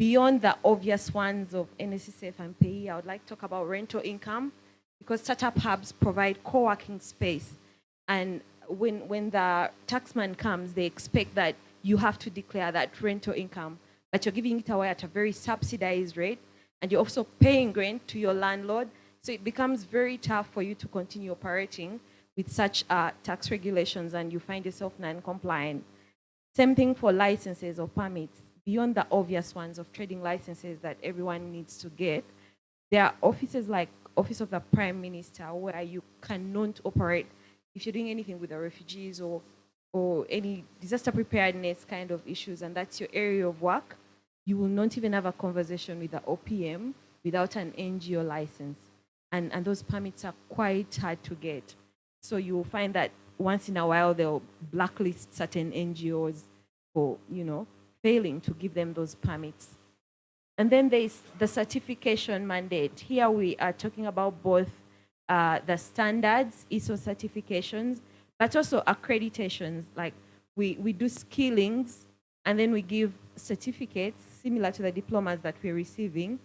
beyond the obvious ones of NSSF and PAYE, I would like to talk about rental income, because startup hubs provide co-working space. And when the taxman comes, they expect that you have to declare that rental income, but you're giving it away at a very subsidized rate, and you're also paying rent to your landlord. So it becomes very tough for you to continue operating with such tax regulations, and you find yourself non-compliant. Same thing for licenses or permits. Beyond the obvious ones of trading licenses that everyone needs to get, there are offices like Office of the Prime Minister where you cannot operate if you're doing anything with the refugees or any disaster preparedness kind of issues, and that's your area of work. You will not even have a conversation with the OPM without an NGO license. And those permits are quite hard to get. So you will find that once in a while they'll blacklist certain NGOs for, failing to give them those permits. And then there's the certification mandate. Here we are talking about both the standards, ISO certifications, but also accreditations. Like we do skillings, and then we give certificates similar to the diplomas that we're receiving.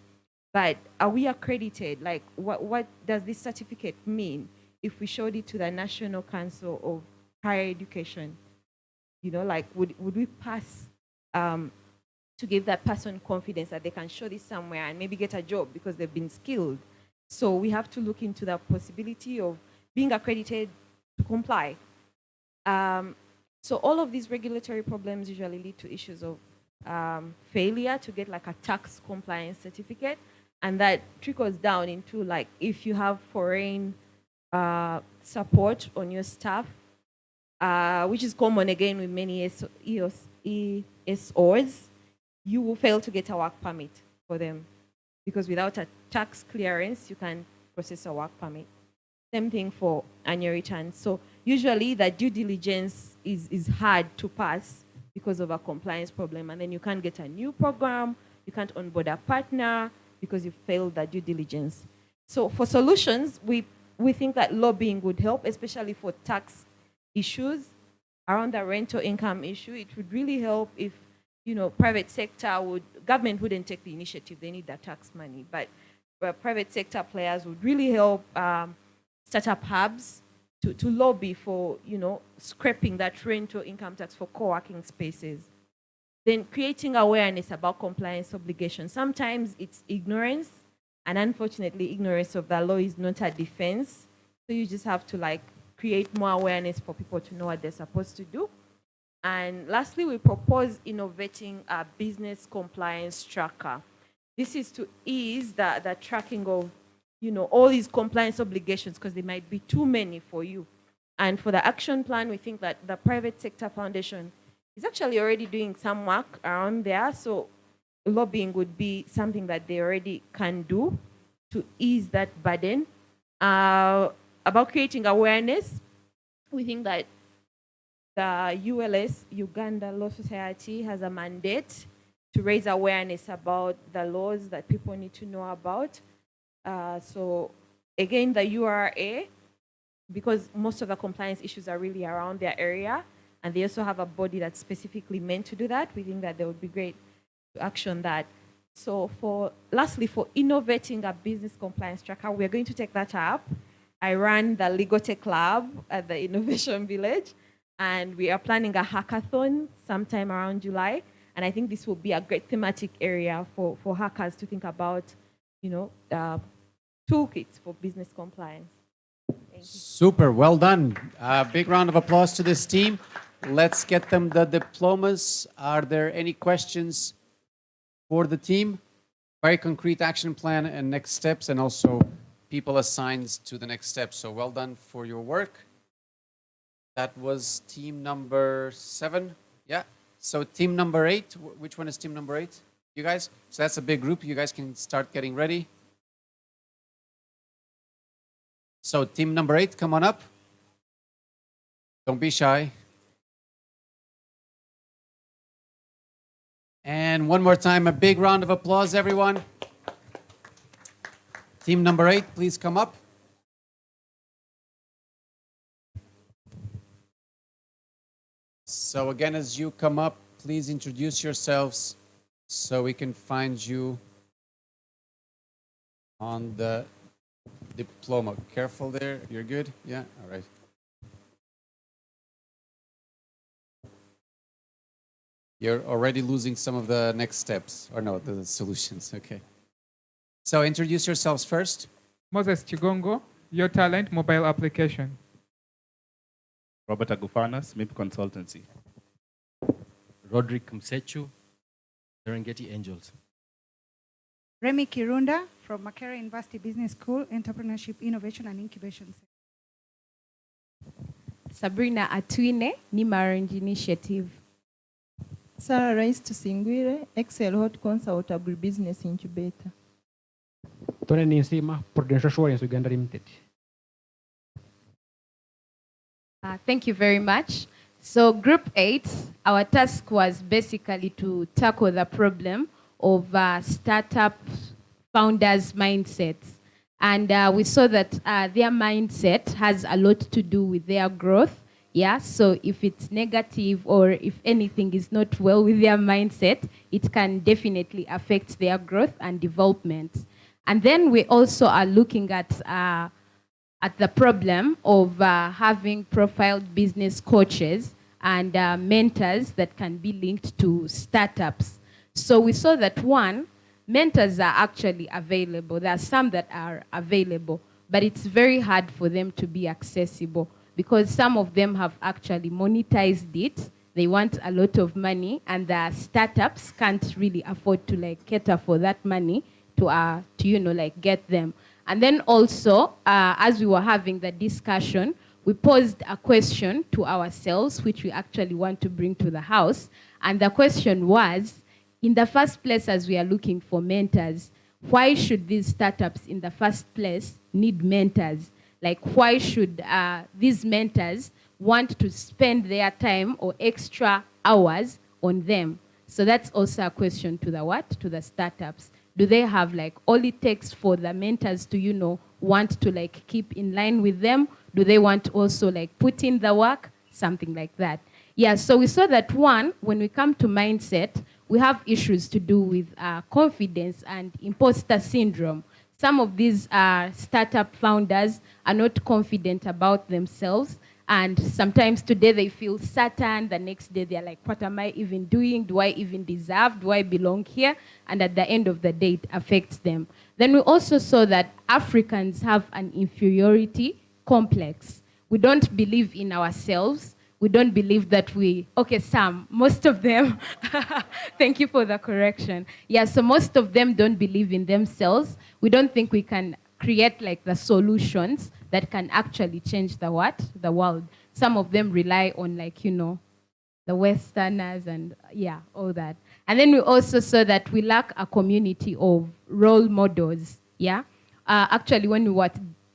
But are we accredited? Like what does this certificate mean if we showed it to the National Council of Higher Education? Like would we pass to give that person confidence that they can show this somewhere and maybe get a job because they've been skilled? So we have to look into the possibility of being accredited to comply. So all of these regulatory problems usually lead to issues of failure to get like a tax compliance certificate, and that trickles down into like if you have foreign support on your staff, which is common again with many ESOs, you will fail to get a work permit for them, because without a tax clearance, you can process a work permit. Same thing for annual returns. So usually the due diligence is hard to pass because of a compliance problem, and then you can't get a new program, you can't onboard a partner because you failed the due diligence. So for solutions, we think that lobbying would help, especially for tax issues around the rental income issue. It would really help if private sector government wouldn't take the initiative, they need the tax money, but private sector players would really help startup hubs to lobby for, scrapping that rental income tax for co-working spaces. Then creating awareness about compliance obligations. Sometimes it's ignorance, and unfortunately, ignorance of the law is not a defense. So you just have to create more awareness for people to know what they're supposed to do. And lastly, we propose innovating a business compliance tracker. This is to ease the tracking of, all these compliance obligations, because they might be too many for you. And for the action plan, we think that the Private Sector Foundation is actually already doing some work around there. So lobbying would be something that they already can do to ease that burden. About creating awareness, we think that the ULS, Uganda Law Society, has a mandate to raise awareness about the laws that people need to know about. So again, the URA, because most of the compliance issues are really around their area, and they also have a body that's specifically meant to do that, we think that they would be great to action that. So lastly, for innovating a business compliance tracker, we're going to take that up. I run the Legal Tech Lab at the Innovation Village, and we are planning a hackathon sometime around July. And I think this will be a great thematic area for hackers to think about, toolkits for business compliance. Thank you. Super, well done. Big round of applause to this team. Let's get them the diplomas. Are there any questions for the team? Very concrete action plan and next steps, and also people assigned to the next steps. So well done for your work. That was team number 7. Yeah. So team number 8. Which one is team number 8? You guys? So that's a big group. You guys can start getting ready. So team number 8, come on up. Don't be shy. And one more time, a big round of applause, everyone. Team number 8, please come up. So again, as you come up, please introduce yourselves So we can find you on the diploma. Careful there. You're good? Yeah? All right. You're already losing some of the next steps, or no, the solutions. Okay. So introduce yourselves first. Moses Chigongo, Your Talent mobile application. Robert Agufana, Smith Consultancy. Roderick Msechu, Serengeti Angels. Remy Kirunda from Makere University Business School, Entrepreneurship, Innovation and Incubation Center. Sabrina Atwine, Nimarange Initiative. Sarah Rice Tusingwire, Excel Hot Consult Agribusiness Incubator. Tony Ninsima, Prudential Assurance Uganda Limited. Thank you very much. So Group 8, our task was basically to tackle the problem of startup founders' mindsets. And we saw that their mindset has a lot to do with their growth. Yeah, so if it's negative or if anything is not well with their mindset, it can definitely affect their growth and development. And then we also are looking at the problem of having profiled business coaches and mentors that can be linked to startups. So we saw that one, mentors are actually available. There are some that are available, but it's very hard for them to be accessible because some of them have actually monetized it. They want a lot of money, and the startups can't really afford to cater for that money to get them. And then also, as we were having the discussion, we posed a question to ourselves, which we actually want to bring to the house. And the question was, in the first place, as we are looking for mentors, why should these startups in the first place need mentors? Like, why should these mentors want to spend their time or extra hours on them? So that's also a question to the what? To the startups. Do they have all it takes for the mentors to, want to keep in line with them? Do they want to also put in the work? Something like that. Yeah, so we saw that one, when we come to mindset, we have issues to do with confidence and imposter syndrome. Some of these startup founders are not confident about themselves. And sometimes today they feel certain, the next day they're like, what am I even doing? Do I even deserve? Do I belong here? And at the end of the day, it affects them. Then we also saw that Africans have an inferiority complex. We don't believe in ourselves. We don't believe that most of them, thank you for the correction. Yeah, so most of them don't believe in themselves. We don't think we can create the solutions that can actually change the world. Some of them rely on the Westerners and all that. And then we also saw that we lack a community of role models. Yeah, actually when we were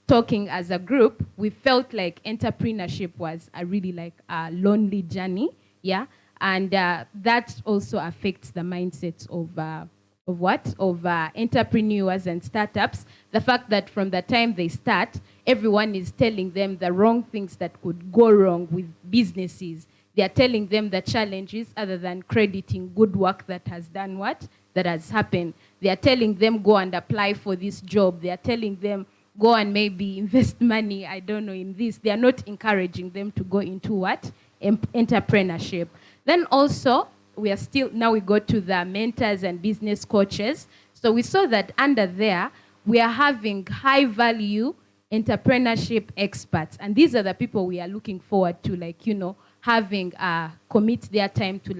talking as a group, we felt like entrepreneurship was a really a lonely journey. Yeah, and that also affects the mindsets of entrepreneurs and startups. The fact that from the time they start, everyone is telling them the wrong things that could go wrong with businesses. They are telling them the challenges other than crediting good work that has done that has happened. They are telling them go and apply for this job. They are telling them go and maybe invest money, in this. They are not encouraging them to go into entrepreneurship. Then also, now we go to the mentors and business coaches. So we saw that under there, we are having high value entrepreneurship experts. And these are the people we are looking forward to, having commit their time to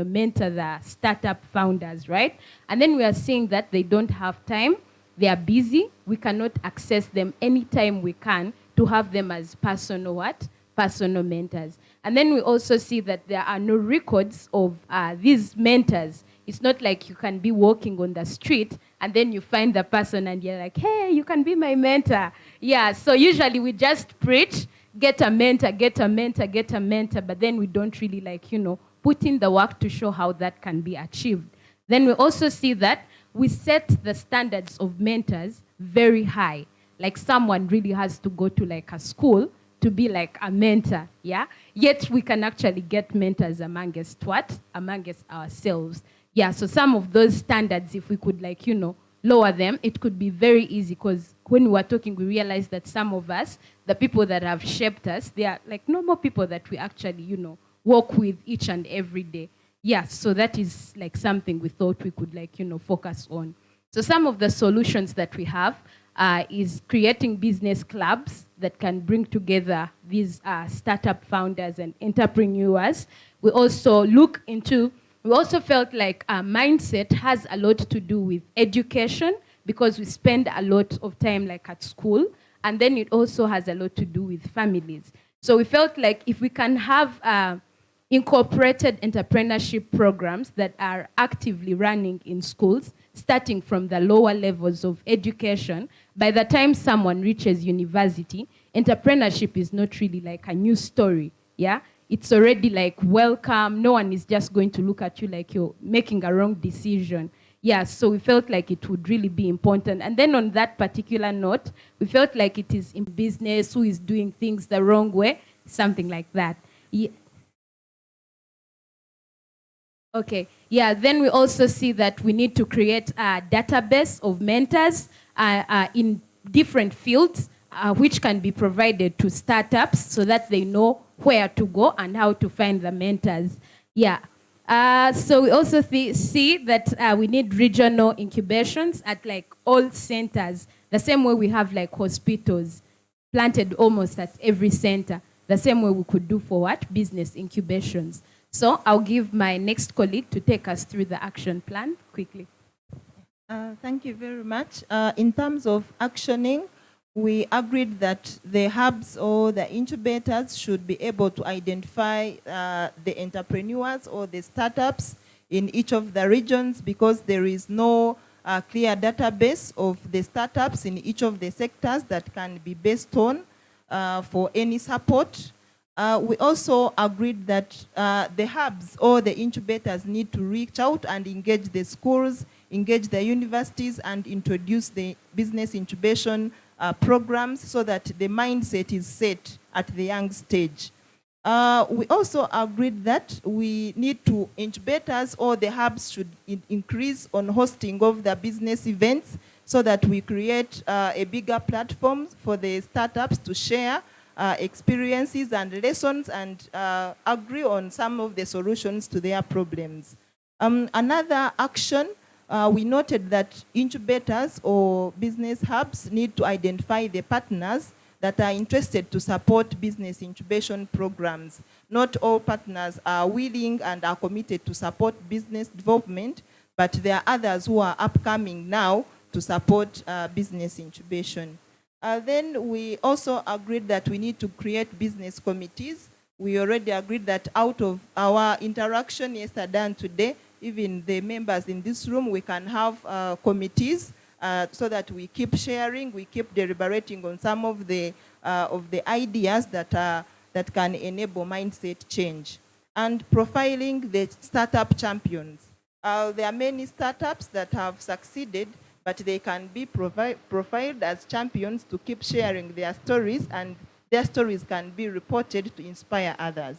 mentor the startup founders, right? And then we are seeing that they don't have time. They are busy. We cannot access them anytime we can to have them as personal mentors. And then we also see that there are no records of these mentors. It's not like you can be walking on the street and then you find the person and you're like, hey, you can be my mentor. Yeah, so usually we just preach, get a mentor, but then we don't really put in the work to show how that can be achieved. Then we also see that we set the standards of mentors very high. Like someone really has to go to a school to be a mentor, yeah? Yet we can actually get mentors amongst ourselves. Yeah, so some of those standards, if we could like, lower them, it could be very easy, because when we were talking, we realized that some of us, the people that have shaped us, they are like normal people that we actually, work with each and every day. Yeah, so that is like something we thought we could like, focus on. So some of the solutions that we have is creating business clubs that can bring together these startup founders and entrepreneurs. We also felt like our mindset has a lot to do with education, because we spend a lot of time like at school, and then it also has a lot to do with families. So we felt like if we can have incorporated entrepreneurship programs that are actively running in schools, starting from the lower levels of education, by the time someone reaches university, entrepreneurship is not really like a new story, yeah? It's already like welcome. No one is just going to look at you like you're making a wrong decision. Yeah, so we felt like it would really be important. And then on that particular note, we felt like it is in business, who is doing things the wrong way, something like that. Yeah. Okay, yeah, then we also see that we need to create a database of mentors in different fields, which can be provided to startups so that they know where to go and how to find the mentors. Yeah. So we also see that we need regional incubations at like all centers, the same way we have like hospitals planted almost at every center, the same way we could do for what? Business incubations. So I'll give my next colleague to take us through the action plan quickly. Thank you very much. In terms of actioning, we agreed that the hubs or the incubators should be able to identify the entrepreneurs or the startups in each of the regions, because there is no clear database of the startups in each of the sectors that can be based on for any support. We also agreed that the hubs or the incubators need to reach out and engage the schools, engage the universities, and introduce the business incubation programs so that the mindset is set at the young stage. We also agreed that we need to, incubators or the hubs should increase on hosting of the business events so that we create a bigger platform for the startups to share experiences and lessons and agree on some of the solutions to their problems. Another action, we noted that incubators or business hubs need to identify the partners that are interested to support business incubation programs. Not all partners are willing and are committed to support business development, but there are others who are upcoming now to support business incubation. Then we also agreed that we need to create business committees. We already agreed that out of our interaction yesterday and today, even the members in this room, we can have committees so that we keep sharing, we keep deliberating on some of the ideas that can enable mindset change. And profiling the startup champions. There are many startups that have succeeded, but they can be profiled as champions to keep sharing their stories, and their stories can be reported to inspire others.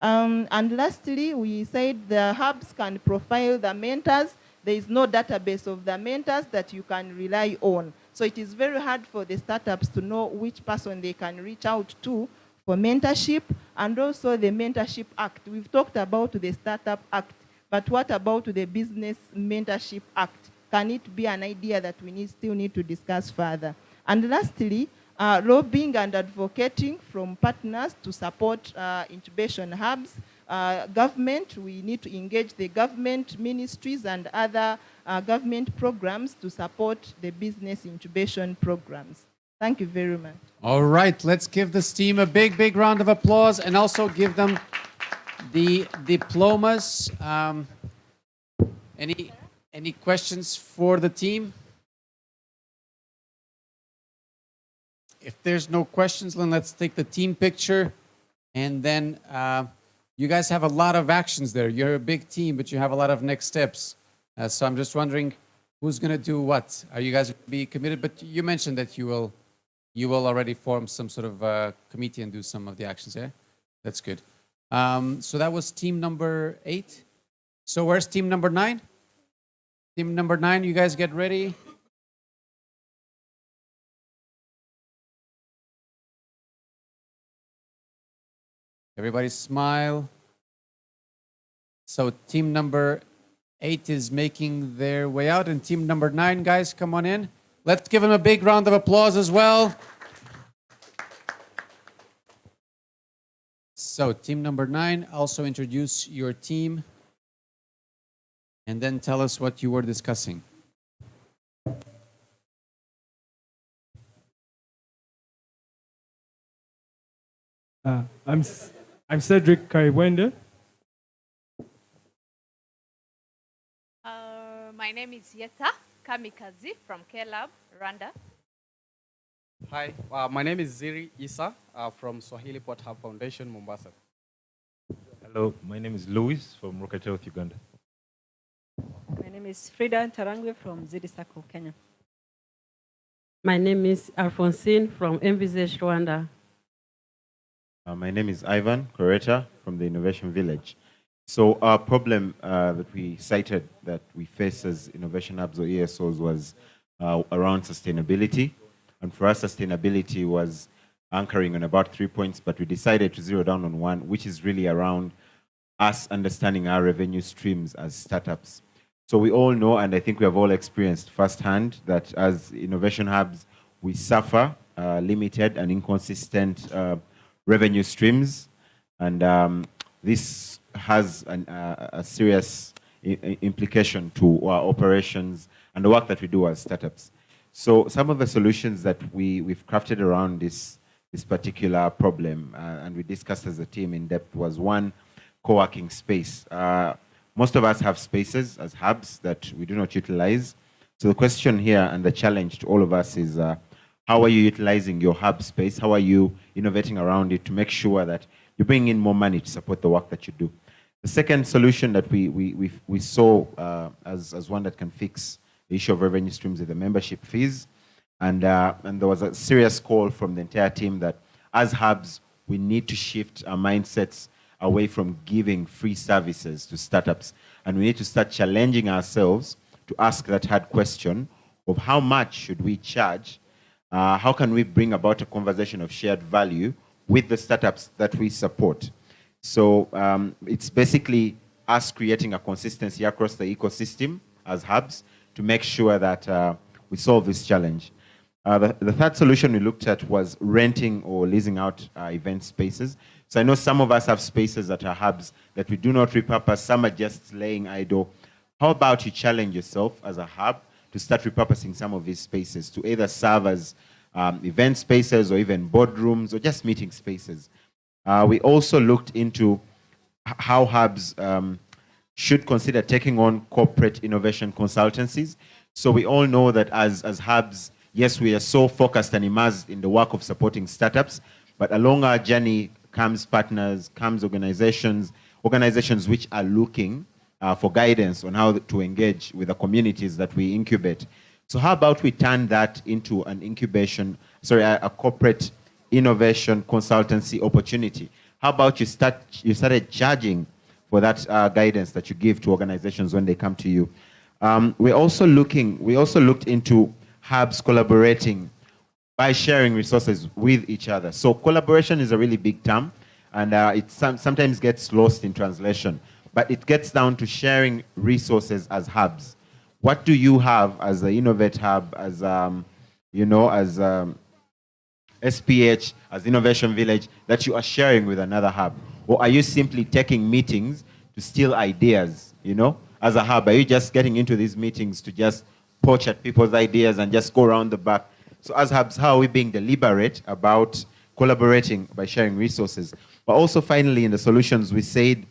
And lastly, we said the hubs can profile the mentors. There is no database of the mentors that you can rely on. So it is very hard for the startups to know which person they can reach out to for mentorship, and also the Mentorship Act. We've talked about the Startup Act, but what about the Business Mentorship Act? Can it be an idea that we still need to discuss further? And lastly, lobbying and advocating from partners to support incubation hubs. Government, we need to engage the government ministries and other government programs to support the business incubation programs. Thank you very much. All right, let's give this team a big, big round of applause and also give them the diplomas. Any questions for the team? If there's no questions, then let's take the team picture. And then you guys have a lot of actions there. You're a big team, but you have a lot of next steps. So I'm just wondering who's going to do what. Are you guys be committed? But you mentioned that you will already form some sort of committee and do some of the actions, yeah? That's good. So that was team number 8. So where's team number 9? Team number 9, you guys get ready. Everybody smile. So team number 8 is making their way out, and team number 9, guys, come on in. Let's give them a big round of applause as well. So team number 9, also introduce your team and then tell us what you were discussing. I'm Cedric Kaiwende. My name is Yeta Kamikazi from K-Lab, Rwanda. Hi, my name is Ziri Isa from Swahili Port Hub Foundation, Mombasa. Hello, my name is Louis from Rocket Health, Uganda. My name is Frida Tarangwe from Zidi Circle, Kenya. My name is Alphonsine from Envisage Rwanda. My name is Ivan Coretta from the Innovation Village. So our problem that we cited that we face as innovation hubs or ESOs was around sustainability. And for us, sustainability was anchoring on about 3 points, but we decided to zero down on one, which is really around us understanding our revenue streams as startups. So we all know, and I think we have all experienced firsthand, that as innovation hubs, we suffer limited and inconsistent revenue streams. And this has a serious implication to our operations and the work that we do as startups. So some of the solutions that we've crafted around this particular problem, and we discussed as a team in depth, was one, co-working space. Most of us have spaces as hubs that we do not utilize. So the question here and the challenge to all of us is, how are you utilizing your hub space? How are you innovating around it to make sure that you bring in more money to support the work that you do? The second solution that we saw as one that can fix the issue of revenue streams is the membership fees. And there was a serious call from the entire team that as hubs, we need to shift our mindsets away from giving free services to startups. And we need to start challenging ourselves to ask that hard question of how much should we charge? How can we bring about a conversation of shared value with the startups that we support? So it's basically us creating a consistency across the ecosystem as hubs to make sure that we solve this challenge. The third solution we looked at was renting or leasing out event spaces. So I know some of us have spaces that are hubs that we do not repurpose. Some are just laying idle. How about you challenge yourself as a hub to start repurposing some of these spaces to either serve as event spaces or even boardrooms or just meeting spaces? We also looked into how hubs should consider taking on corporate innovation consultancies. So we all know that as hubs, yes, we are so focused and immersed in the work of supporting startups, but along our journey comes partners, comes organizations which are looking for guidance on how to engage with the communities that we incubate. So how about we turn that into an a corporate innovation consultancy opportunity? How about you started charging for that guidance that you give to organizations when they come to you? We also looked into hubs collaborating by sharing resources with each other. So collaboration is a really big term, and it sometimes gets lost in translation. But it gets down to sharing resources as hubs. What do you have as an Innovate Hub, as SPH, as Innovation Village, that you are sharing with another hub? Or are you simply taking meetings to steal ideas, as a hub? Are you just getting into these meetings to just poach at people's ideas and just go around the back? So as hubs, how are we being deliberate about collaborating by sharing resources? But also finally, in the solutions, we said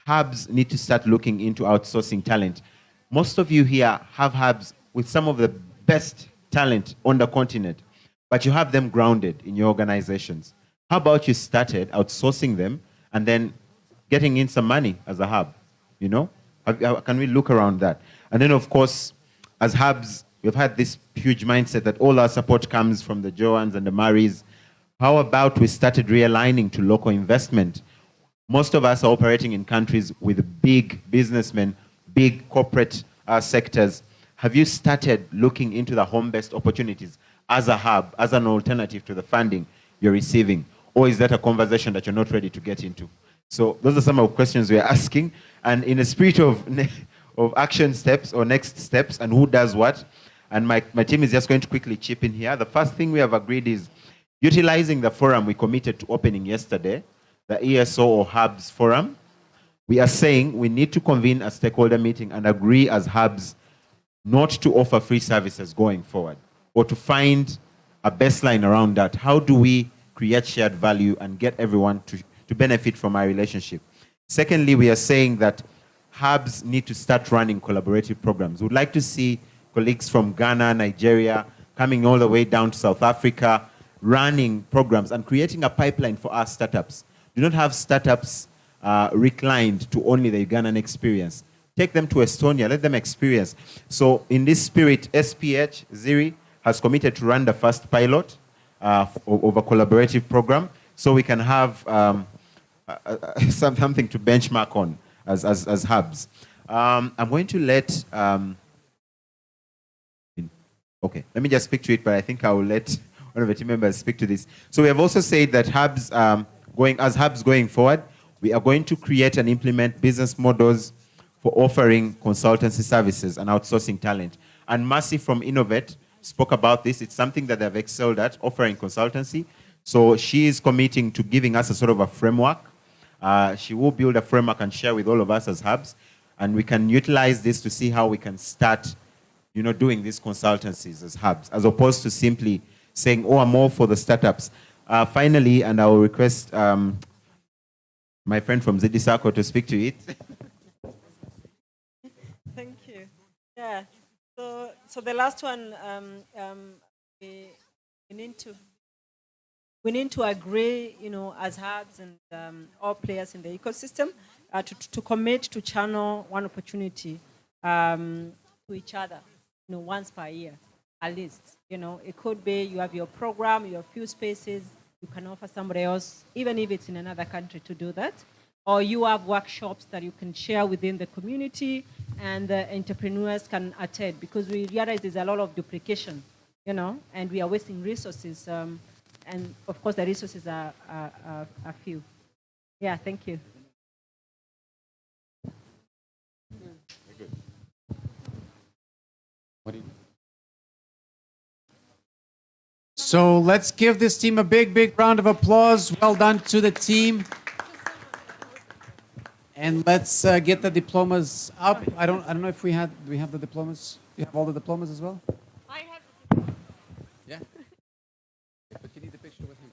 hubs need to start looking into outsourcing talent. Most of you here have hubs with some of the best talent on the continent, but you have them grounded in your organizations. How about you started outsourcing them and then getting in some money as a hub? Can we look around that? And then, of course, as hubs, we've had this huge mindset that all our support comes from the Joans and the Maris. How about we started realigning to local investment? Most of us are operating in countries with big businessmen, big corporate sectors. have you started looking into the home-based opportunities as a hub, as an alternative to the funding you're receiving? Or is that a conversation that you're not ready to get into? So those are some of the questions we're asking. And in a spirit of action steps or next steps and who does what, and my team is just going to quickly chip in here. The first thing we have agreed is utilizing the forum we committed to opening yesterday, the ESO or Hubs Forum. We are saying we need to convene a stakeholder meeting and agree as hubs not to offer free services going forward, or to find a baseline around that. How do we create shared value and get everyone to benefit from our relationship? Secondly, we are saying that hubs need to start running collaborative programs. We'd like to see colleagues from Ghana, Nigeria, coming all the way down to South Africa, running programs and creating a pipeline for our startups. Do not have startups reclined to only the Ugandan experience. Take them to Estonia, let them experience. So in this spirit, SPH, Ziri, has committed to run the first pilot of a collaborative program so we can have something to benchmark on as hubs. I'm going to let, okay, let me just speak to it, but I think I will let one of the team members speak to this. So we have also said that hubs, as hubs going forward, we are going to create and implement business models for offering consultancy services and outsourcing talent. And Mercy from Innovate spoke about this. It's something that they've excelled at, offering consultancy. So she is committing to giving us a sort of a framework. She will build a framework and share with all of us as hubs. And we can utilize this to see how we can start, doing these consultancies as hubs, as opposed to simply saying, oh, I'm all for the startups. Finally, and I will request my friend from Zidisako to speak to it. Thank you. Yeah. So the last one, we need to agree, as hubs and all players in the ecosystem, to commit to channel one opportunity to each other, once per year, at least. It could be you have your program, you have few spaces, you can offer somebody else, even if it's in another country, to do that. Or you have workshops that you can share within the community and the entrepreneurs can attend, because we realize there's a lot of duplication, and we are wasting resources. And of course, the resources are few. Yeah, thank you. What do you? So let's give this team a big, big round of applause. Well done to the team. And let's get the diplomas up. I don't know if do we have the diplomas? Do you have all the diplomas as well? I have. Yeah. But you need the picture with him.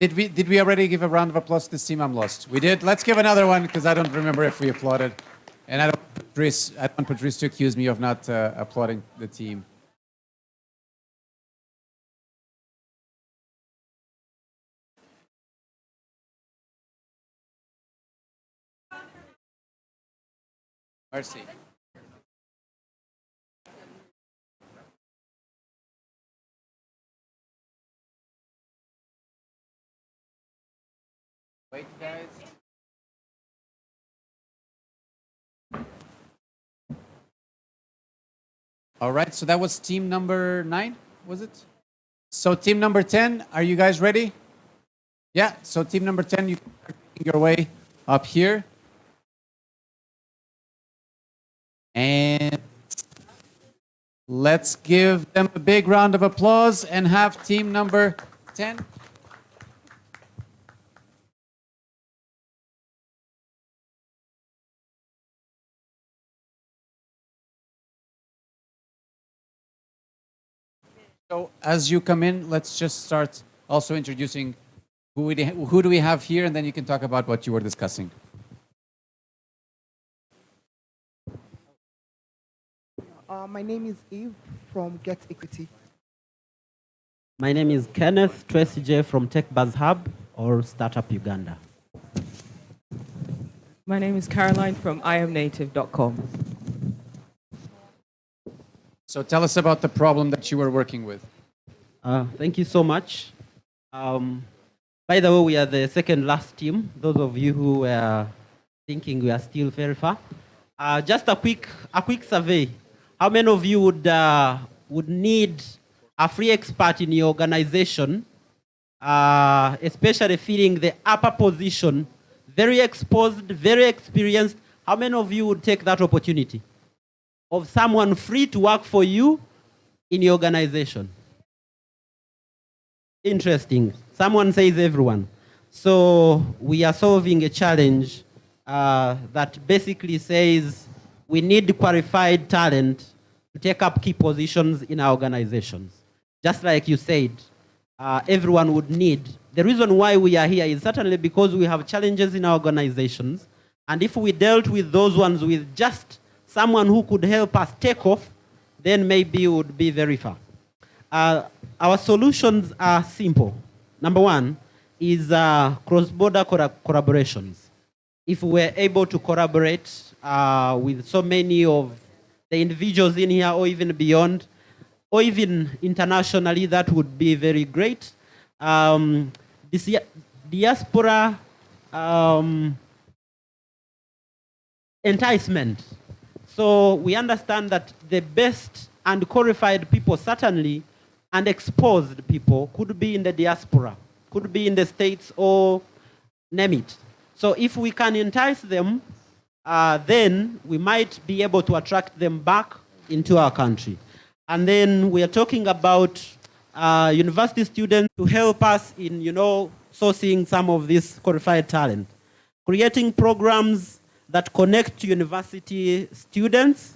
Did we already give a round of applause to this team? I'm lost. We did. Let's give another one because I don't remember if we applauded. And I don't want Patrice to accuse me of not applauding the team. Mercy. Wait, guys. All right, so that was team number 9, was it? So team number 10, are you guys ready? Yeah, so team number 10, you can make your way up here. And let's give them a big round of applause and have team number 10. So as you come in, let's just start also introducing who do we have here, and then you can talk about what you were discussing. My name is Eve from Get Equity. My name is Kenneth Tracy J from Tech Buzz Hub or Startup Uganda. My name is Caroline from iamnative.com. So tell us about the problem that you were working with. Thank you so much. By the way, we are the second last team. Those of you who were thinking we are still very far. Just a quick survey. How many of you would need a free expert in your organization, especially filling the upper position, very exposed, very experienced? How many of you would take that opportunity of someone free to work for you in your organization? Interesting. Someone says everyone. So we are solving a challenge that basically says we need qualified talent to take up key positions in our organizations. Just like you said, everyone would need. The reason why we are here is certainly because we have challenges in our organizations. And if we dealt with those ones with just someone who could help us take off, then maybe we would be very far. Our solutions are simple. Number one is cross-border collaborations. If we're able to collaborate with so many of the individuals in here or even beyond, or even internationally, that would be very great. This diaspora enticement. So we understand that the best and qualified people certainly and exposed people could be in the diaspora, could be in the States or name it. So if we can entice them, then we might be able to attract them back into our country. And then we are talking about university students to help us in, sourcing some of this qualified talent. Creating programs that connect to university students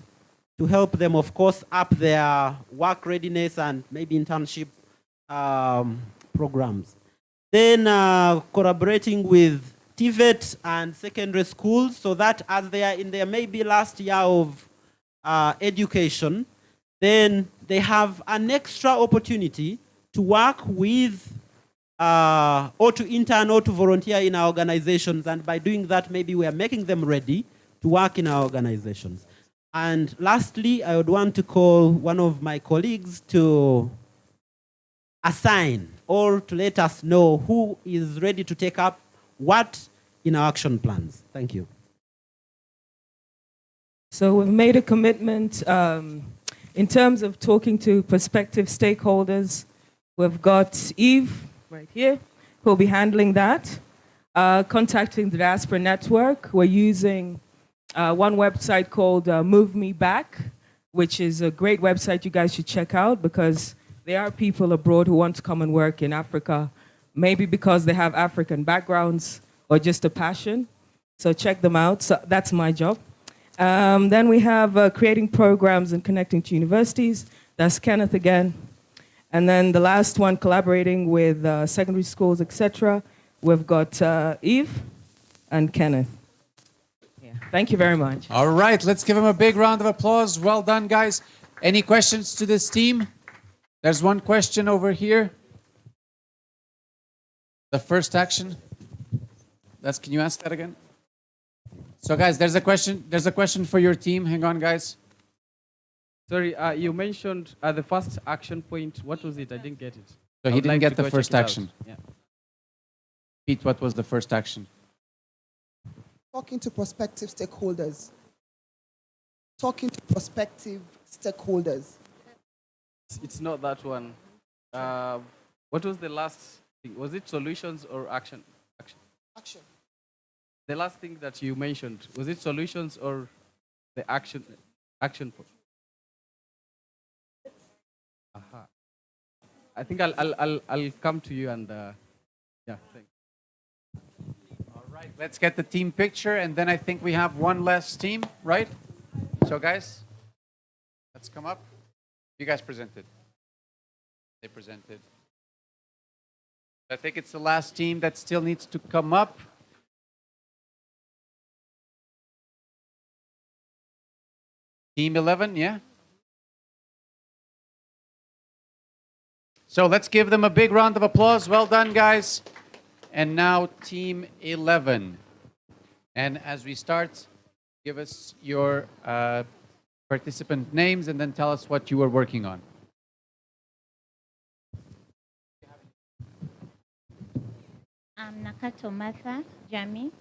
to help them, of course, up their work readiness and maybe internship programs. Then collaborating with TVET and secondary schools so that as they are in their maybe last year of education, then they have an extra opportunity to work with or to intern or to volunteer in our organizations. And by doing that, maybe we are making them ready to work in our organizations. And lastly, I would want to call one of my colleagues to assign or to let us know who is ready to take up what in our action plans. Thank you. So we've made a commitment in terms of talking to prospective stakeholders. We've got Eve right here who will be handling that. Contacting the Diaspora Network, we're using one website called Move Me Back, which is a great website you guys should check out because there are people abroad who want to come and work in Africa, maybe because they have African backgrounds or just a passion. So check them out. So that's my job. Then we have creating programs and connecting to universities. That's Kenneth again. And then the last one, collaborating with secondary schools, etc. We've got Eve and Kenneth. Yeah. Thank you very much. All right, let's give them a big round of applause. Well done, guys. Any questions to this team? There's one question over here. The first action. Can you ask that again? So guys, there's a question for your team. Hang on, guys. Sorry, you mentioned the first action point. What was it? I didn't get it. So he didn't get the first action. Yeah. Pete, what was the first action? Talking to prospective stakeholders. Talking to prospective stakeholders. It's not that one. What was the last thing? Was it solutions or action? Action. The last thing that you mentioned, was it solutions or the action point? Aha. I think I'll come to you and yeah, thanks. All right, let's get the team picture and then I think we have one less team, right? So guys, let's come up. You guys presented. They presented. I think it's the last team that still needs to come up. Team 11, yeah? So let's give them a big round of applause. Well done, guys. And now Team 11. And as we start, give us your participant names and then tell us what you were working on. I'm Nakato Martha Jami.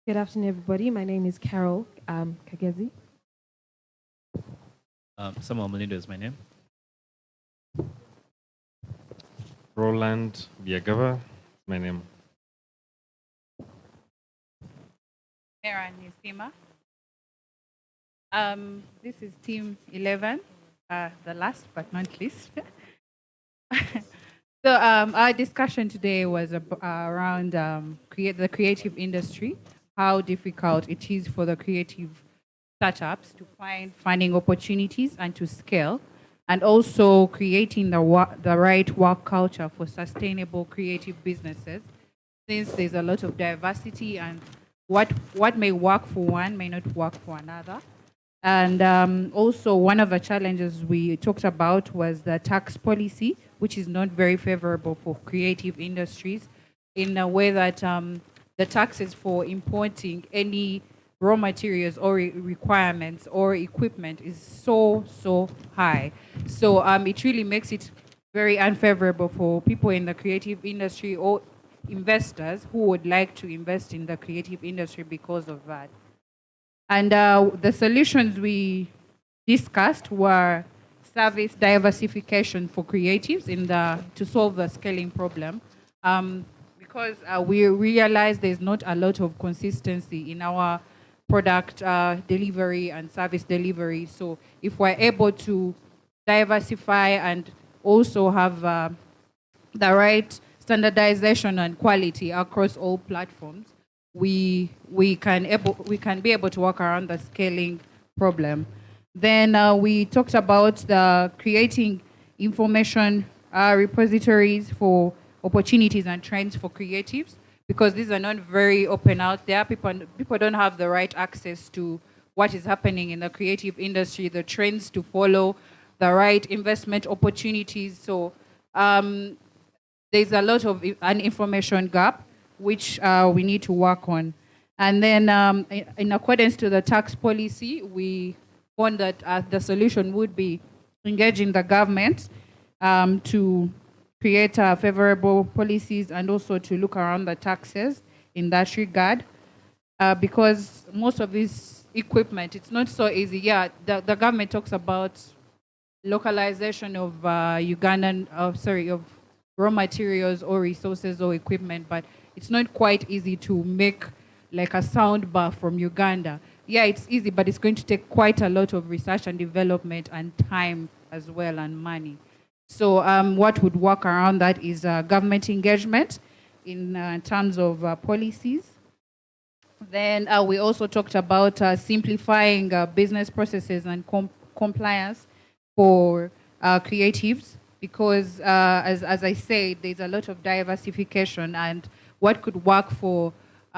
Good afternoon, everybody. My name is Carol Kagezi. Samuel Malindo is my name. Roland Biagava is my name. Mera Nisima. This is Team 11, the last but not least. So our discussion today was around the creative industry, how difficult it is for the creative startups to find funding opportunities and to scale, and also creating the right work culture for sustainable creative businesses, since there's a lot of diversity and what may work for one may not work for another. And also one of the challenges we talked about was the tax policy, which is not very favorable for creative industries in a way that the taxes for importing any raw materials or requirements or equipment is so high. So it really makes it very unfavorable for people in the creative industry or investors who would like to invest in the creative industry because of that. And the solutions we discussed were service diversification for creatives to solve the scaling problem. Because we realize there's not a lot of consistency in our product delivery and service delivery. So if we're able to diversify and also have the right standardization and quality across all platforms, we can be able to work around the scaling problem. Then we talked about the creating information repositories for opportunities and trends for creatives, because these are not very open out there. People don't have the right access to what is happening in the creative industry, the trends to follow, the right investment opportunities. So there's a lot of an information gap, which we need to work on. And then in accordance to the tax policy, we found that the solution would be engaging the government to create favorable policies and also to look around the taxes in that regard. Because most of this equipment, it's not so easy. Yeah, the government talks about localization of of raw materials or resources or equipment, but it's not quite easy to make like a sound bar from Uganda. Yeah, it's easy, but it's going to take quite a lot of research and development and time as well and money. So what would work around that is government engagement in terms of policies. Then we also talked about simplifying business processes and compliance for creatives, because as I said, there's a lot of diversification, and what could work for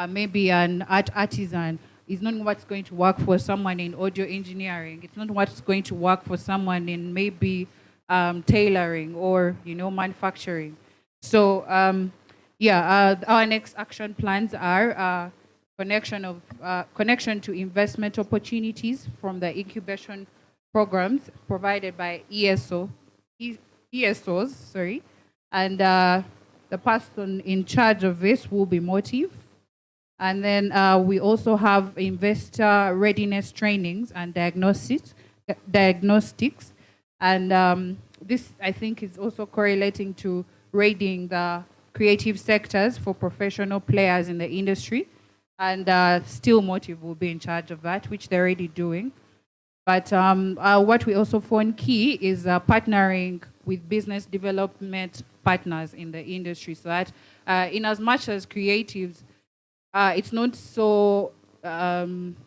maybe an artisan is not what's going to work for someone in audio engineering. It's not what's going to work for someone in maybe tailoring or manufacturing. So our next action plans are connection to investment opportunities from the incubation programs provided by ESOs, and the person in charge of this will be Motive. And then we also have investor readiness trainings and diagnostics. And this, I think, is also correlating to rating the creative sectors for professional players in the industry. And still Motive will be in charge of that, which they're already doing. But what we also found key is partnering with business development partners in the industry, so that in as much as creatives, it's not so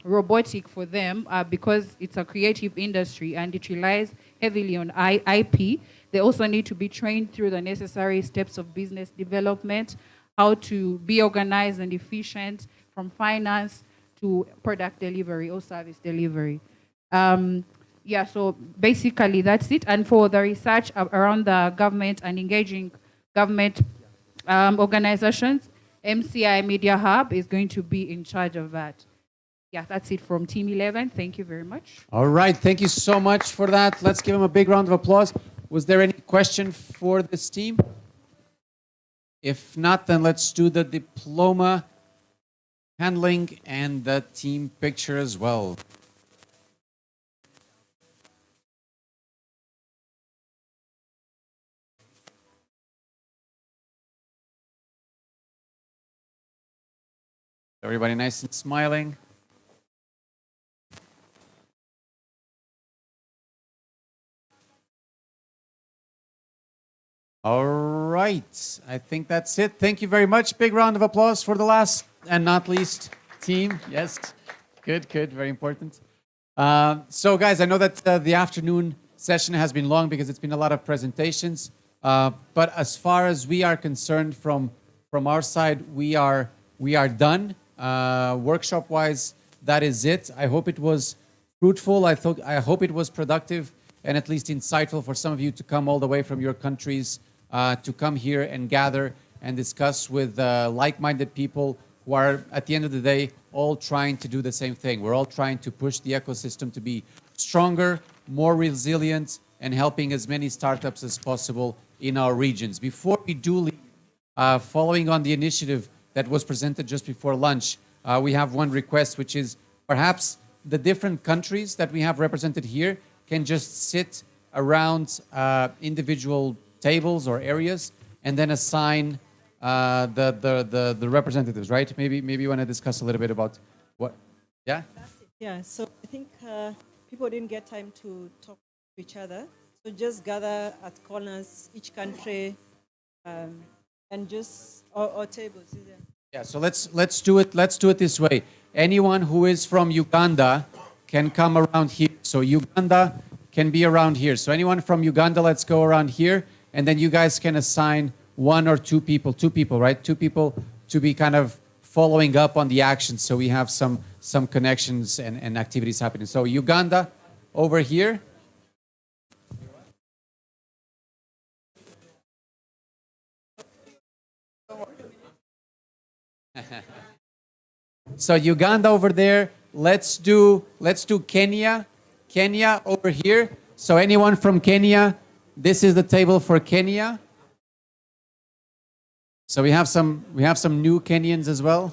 robotic for them because it's a creative industry and it relies heavily on IP. They also need to be trained through the necessary steps of business development, how to be organized and efficient from finance to product delivery or service delivery. So basically that's it. And for the research around the government and engaging government organizations. MCI Media Hub is going to be in charge of that. Yeah, that's it from Team 11. Thank you very much. All right, thank you so much for that. Let's give them a big round of applause. Was there any question for this team? If not, then let's do the diploma handling and the team picture as well. Everybody nice and smiling. All right, I think that's it. Thank you very much. Big round of applause for the last and not least team. Yes, good, very important. So guys, I know that the afternoon session has been long because it's been a lot of presentations. But as far as we are concerned from our side, we are done. Workshop-wise, that is it. I hope it was fruitful. I hope it was productive and at least insightful for some of you to come all the way from your countries to come here and gather and discuss with like-minded people who are, at the end of the day, all trying to do the same thing. We're all trying to push the ecosystem to be stronger, more resilient, and helping as many startups as possible in our regions. Before we do leave, following on the initiative that was presented just before lunch, we have one request, which is perhaps the different countries that we have represented here can just sit around individual tables or areas and then assign the representatives, right? Maybe you want to discuss a little bit about what, yeah? Yeah, so I think people didn't get time to talk to each other. So just gather at corners, each country, and just, or tables. Yeah, so let's do it this way. Anyone who is from Uganda can come around here. So Uganda can be around here. So anyone from Uganda, let's go around here. And then you guys can assign one or two people, right? Two people to be kind of following up on the actions. So we have some connections and activities happening. So Uganda over here. So Uganda over there. Let's do Kenya. Kenya over here. So anyone from Kenya, this is the table for Kenya. So we have some new Kenyans as well.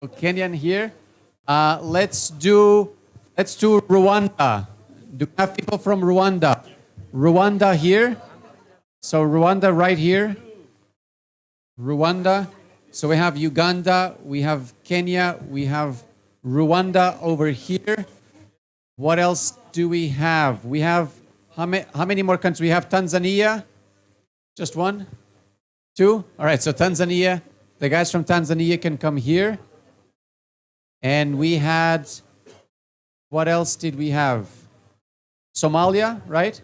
So Kenyan here. Let's do Rwanda. Do we have people from Rwanda? Rwanda here. So Rwanda right here. Rwanda. So we have Uganda, we have Kenya, we have Rwanda over here. What else do we have? We have, how many more countries? We have Tanzania. Just one? Two? All right, so Tanzania. The guys from Tanzania can come here. And we had, what else did we have? Somalia, right?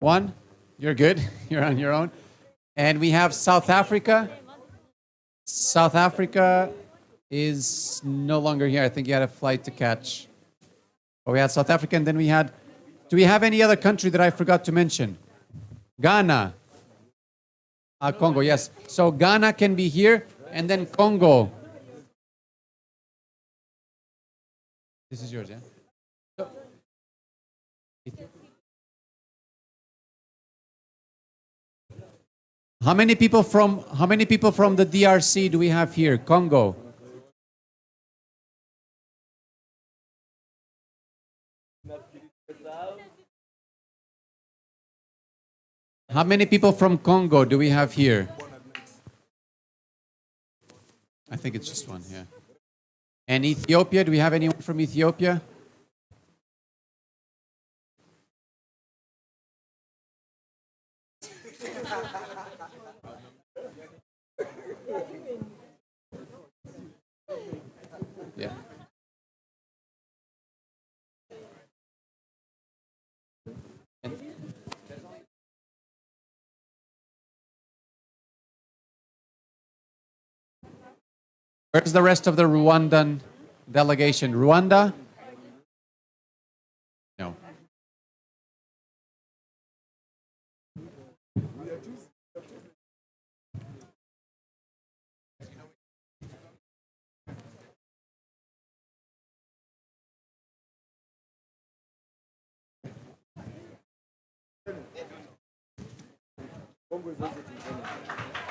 One? You're good. You're on your own. And we have South Africa. South Africa is no longer here. I think he had a flight to catch. But we had South Africa, and then we had... Do we have any other country that I forgot to mention? Ghana. Congo, yes. So Ghana can be here, and then Congo. This is yours, yeah? So, how many people from the DRC do we have here? Congo. How many people from Congo do we have here? I think it's just one, yeah. And Ethiopia, do we have anyone from Ethiopia? Yeah. Where's the rest of the Rwandan delegation? Rwanda? No. Bongo is also in Kenya.